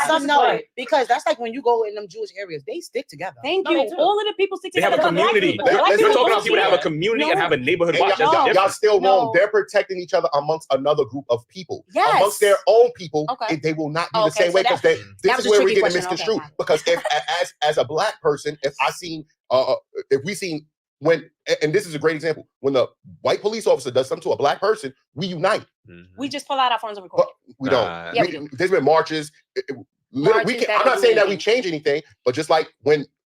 because that's like when you go in them Jewish areas, they stick together. Thank you. All of the people stick together. They have a community. You're talking about people that have a community and have a neighborhood watch. Y'all still wrong. They're protecting each other amongst another group of people. Yes. Amongst their own people, they will not be the same way, because this is where we're getting misconstrued. Because if as a black person, if we seen when, and this is a great example, when the white police officer does something to a black person, we unite. We just pull out our phones and record. We don't. There's been marches. I'm not saying that we change anything, but just like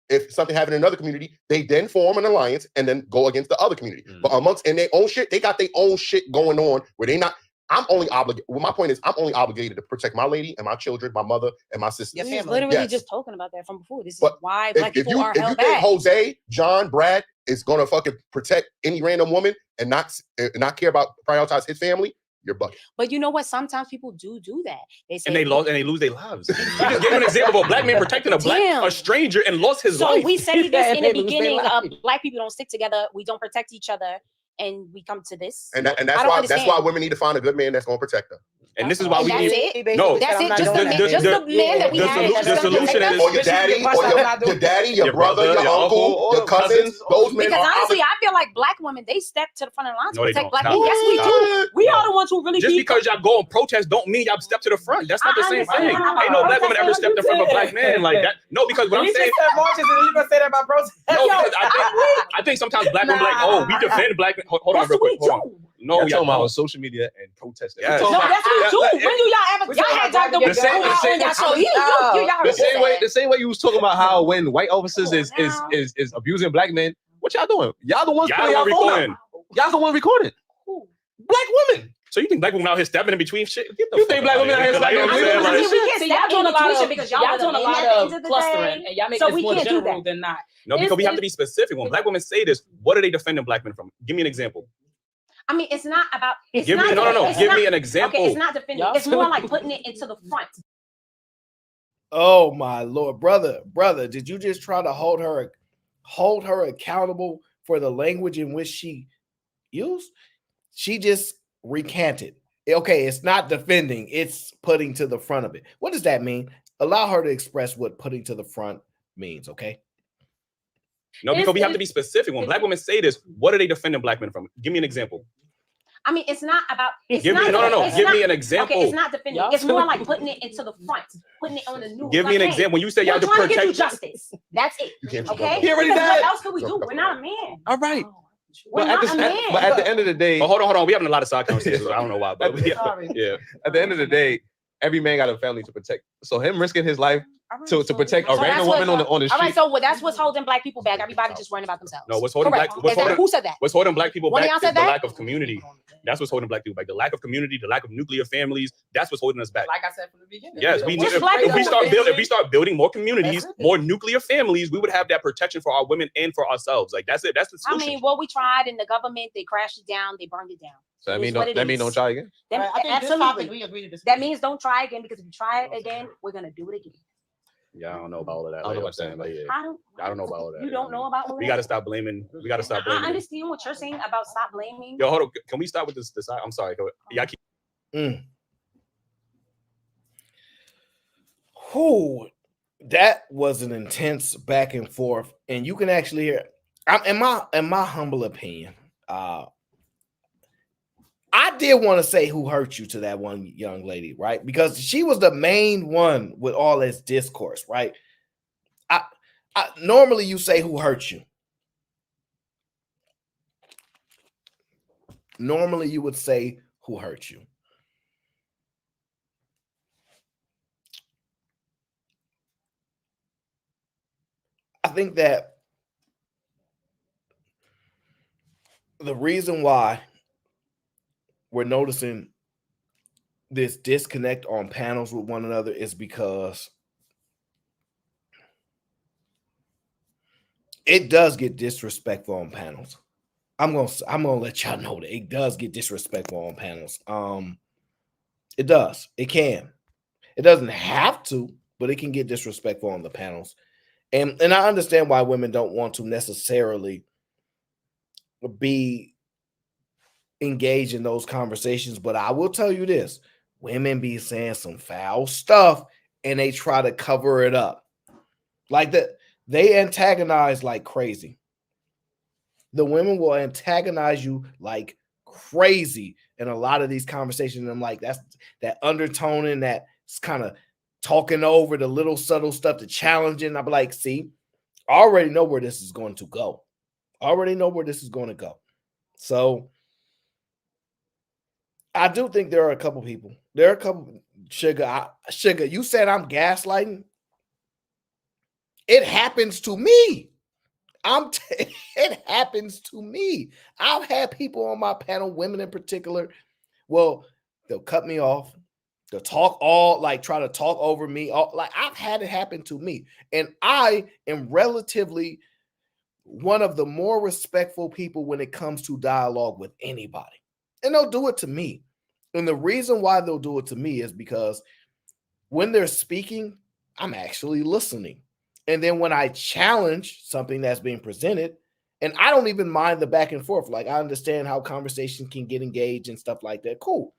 if something happened in another community, they then form an alliance and then go against the other community. But in their own shit, they got their own shit going on where they not. I'm only obligated. Well, my point is, I'm only obligated to protect my lady and my children, my mother and my sister. We was literally just talking about that from before. This is why black people are held back. If you think Jose, John, Brad is gonna fucking protect any random woman and not care about prioritize his family, you're bugging. But you know what? Sometimes people do that. They say, and they lose their lives. You just gave an example of a black man protecting a stranger and lost his life. So we say this in the beginning of black people don't stick together. We don't protect each other. And we come to this, and that's why women need to find a good man that's going to protect them. And this is why we need. No, that's it. Just the man that we have. The solution is your daddy, your brother, your uncle, your cousins. Those men. Because honestly, I feel like black women, they step to the front of the line to protect black men. Yes, we do. We are the ones who really. Just because y'all go and protest don't mean y'all step to the front. That's not the same thing. Ain't no black woman ever stepped in front of a black man like that. No, because what I'm saying. You gonna say that about protest? No, I think sometimes black women like, oh, we defend black men. Hold on, real quick. No, y'all talking about on social media and protesting. Yes. No, that's what we do. When do y'all ever? Y'all had Dr. The same way you was talking about how when white officers is abusing black men, what y'all doing? Y'all the ones putting y'all recording. Y'all the one recording. Black women. So you think black women out here stepping in between shit? You think black women out here stepping in between? Y'all doing a lot of clustering, and y'all make this more general than not. No, because we have to be specific. When black women say this, what are they defending black men from? Give me an example. I mean, it's not about. Give me an example. Okay, it's not defending. It's more like putting it into the front. Oh my Lord, brother, did you just try to hold her accountable for the language in which she used? She just recanted. Okay, it's not defending, it's putting to the front of it. What does that mean? Allow her to express what putting to the front means, okay? No, because we have to be specific. When black women say this, what are they defending black men from? Give me an example. I mean, it's not about. Give me an example. Okay, it's not defending. It's more like putting it into the front, putting it on the news. Give me an example. When you say y'all to trying protect, to get you justice. That's it. Okay. What else could we do? We're not a man. All right. We're not a man. But at the end of the day, hold on. We're having a lot of side conversations. I don't know why, but yeah. At the end of the day, every man got a family to protect. So him risking his life to protect a So random that's woman on the All street. right, so that's what's holding black people back. Everybody just worrying about themselves. No, what's holding Correct. Who said that? What's holding black people One of back y'all is said the that? lack of community. That's what's holding black people back. The lack of community, the lack of nuclear families. That's what's holding us back. Like I said from the beginning. Yes, we need. Just black If we people. start building more communities, more nuclear families, we would have that protection for our women and for ourselves. Like that's it. That's the I solution. mean, what we tried in the government, they crashed it down, they burned it down. So that It's mean what it don't is. try again. Then, I think this topic, we agree to this. That means don't try again, because if you try it again, we're gonna do it again. Yeah, I don't know about all of that. I don't know Like what I'm saying, but yeah, I don't know about all that. You don't know about all We that? got to stop blaming. We got to stop I blaming. understand what you're saying about stop blaming. Yo, hold on. Can we start with this? I'm sorry. Y'all keep. Who? That was an intense back and forth, and you can actually hear. In my humble opinion, I did want to say who hurt you to that one young lady, right? Because she was the main one with all this discourse, right? I normally you say who hurt you. Normally you would say who hurt you. I think that the reason why we're noticing this disconnect on panels with one another is because it does get disrespectful on panels. I'm gonna let y'all know that it does get disrespectful on panels. It does. It can. It doesn't have to, but it can get disrespectful on the panels. And I understand why women don't want to necessarily be engaged in those conversations, but I will tell you this: women be saying some foul stuff and they try to cover it up. Like that, they antagonize like crazy. The women will antagonize you like crazy in a lot of these conversations. I'm like, that's that undertone and that's kind of talking over the little subtle stuff, the challenging. I'm like, see, I already know where this is going to go. I already know where this is going to go. So I do think there are a couple people. There are a couple. Sugar, you said I'm gaslighting. It happens to me. It happens to me. I've had people on my panel, women in particular. Well, they'll cut me off. They'll try to talk over me. Like I've had it happen to me, and I am relatively one of the more respectful people when it comes to dialogue with anybody, and they'll do it to me. And the reason why they'll do it to me is because when they're speaking, I'm actually listening. And then when I challenge something that's being presented, and I don't even mind the back and forth, like I understand how conversation can get engaged and stuff like that. Cool.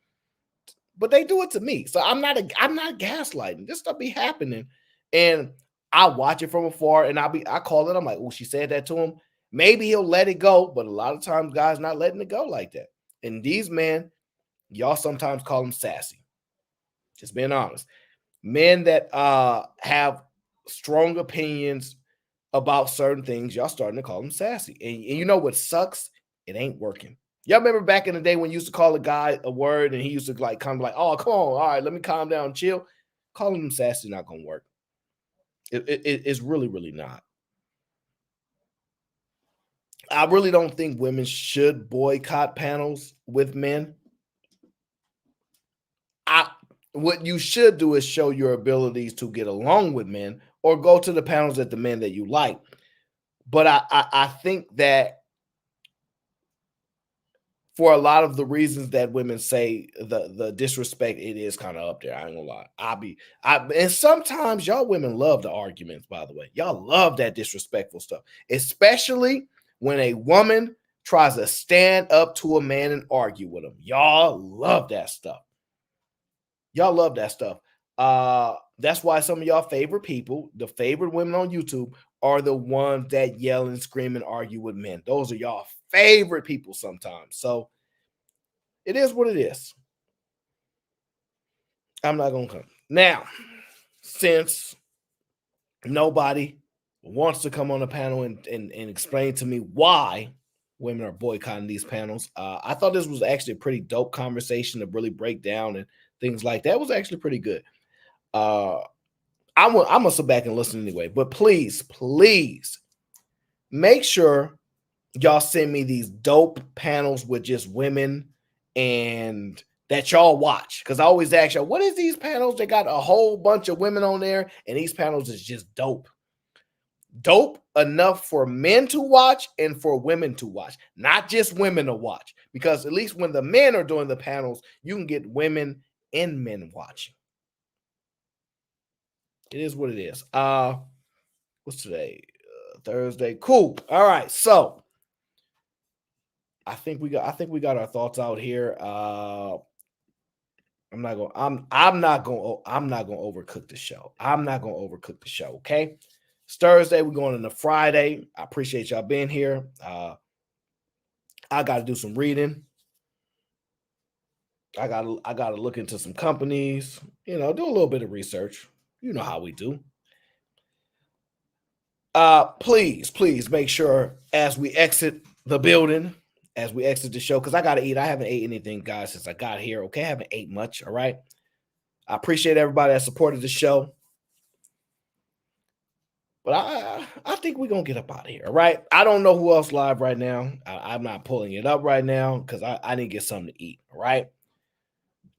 But they do it to me. So I'm not gaslighting. This stuff be happening. And I watch it from afar and I call it. I'm like, oh, she said that to him. Maybe he'll let it go. But a lot of times guys not letting it go like that. And these men, y'all sometimes call them sassy. Just being honest. Men that have strong opinions about certain things, y'all starting to call them sassy. And you know what sucks? It ain't working. Y'all remember back in the day when you used to call a guy a word and he used to like kind of like, oh, come on, all right, let me calm down and chill. Calling him sassy is not going to work. It's really, really not. I really don't think women should boycott panels with men. What you should do is show your abilities to get along with men or go to the panels at the men that you like. But I think that for a lot of the reasons that women say the disrespect, it is kind of up there. I ain't gonna lie. And sometimes y'all women love the arguments, by the way. Y'all love that disrespectful stuff, especially when a woman tries to stand up to a man and argue with him. Y'all love that stuff. Y'all love that stuff. That's why some of y'all favorite people, the favorite women on YouTube, are the ones that yell and scream and argue with men. Those are y'all favorite people sometimes. So it is what it is. I'm not going to come. Now, since nobody wants to come on the panel and explain to me why women are boycotting these panels, I thought this was actually a pretty dope conversation to really break down and things like that. It was actually pretty good. I'm gonna sit back and listen anyway. But please make sure y'all send me these dope panels with just women and that y'all watch. Because I always ask y'all, what is these panels? They got a whole bunch of women on there, and these panels is just dope. Dope enough for men to watch and for women to watch, not just women to watch. Because at least when the men are doing the panels, you can get women and men watching. It is what it is. What's today? Thursday. Cool. All right. So I think we got our thoughts out here. I'm not gonna overcook the show. Okay. It's Thursday. We're going into Friday. I appreciate y'all being here. I got to do some reading. I gotta look into some companies. Do a little bit of research. You know how we do. Please make sure as we exit the building, as we exit the show, because I gotta eat. I haven't ate anything, guys, since I got here. Okay, I haven't ate much. All right. I appreciate everybody that supported the show. But I think we're gonna get up out of here. All right. I don't know who else live right now. I'm not pulling it up right now because I need to get something to eat. All right.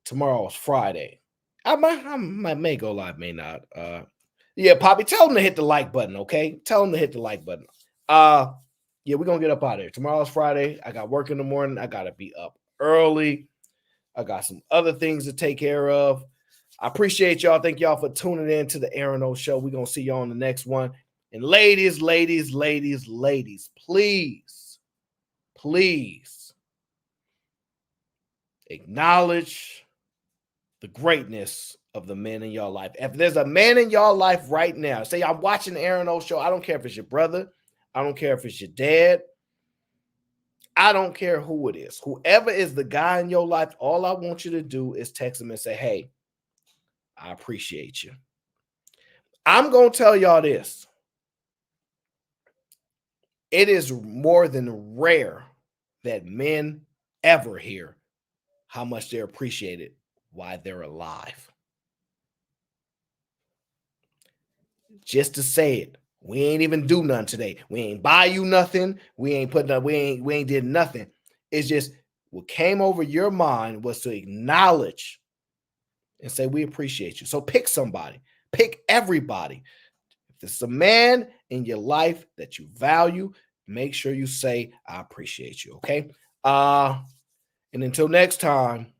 Tomorrow is Friday. I may go live, may not. Yeah, Poppy, tell them to hit the like button, okay? Tell them to hit the like button. Yeah, we're gonna get up out of here. Tomorrow's Friday. I got work in the morning. I gotta be up early. I got some other things to take care of. I appreciate y'all. Thank y'all for tuning in to the Aaron O Show. We're gonna see y'all on the next one. And ladies, please acknowledge the greatness of the men in your life. If there's a man in your life right now, say I'm watching the Aaron O Show. I don't care if it's your brother. I don't care if it's your dad. I don't care who it is. Whoever is the guy in your life, all I want you to do is text him and say, hey, I appreciate you. I'm going to tell y'all this. It is more than rare that men ever hear how much they're appreciated while they're alive. Just to say it, we ain't even do nothing today. We ain't buy you nothing. We ain't did nothing. It's just what came over your mind was to acknowledge and say, we appreciate you. So pick somebody, pick everybody. If there's a man in your life that you value, make sure you say, I appreciate you. Okay. And until next time,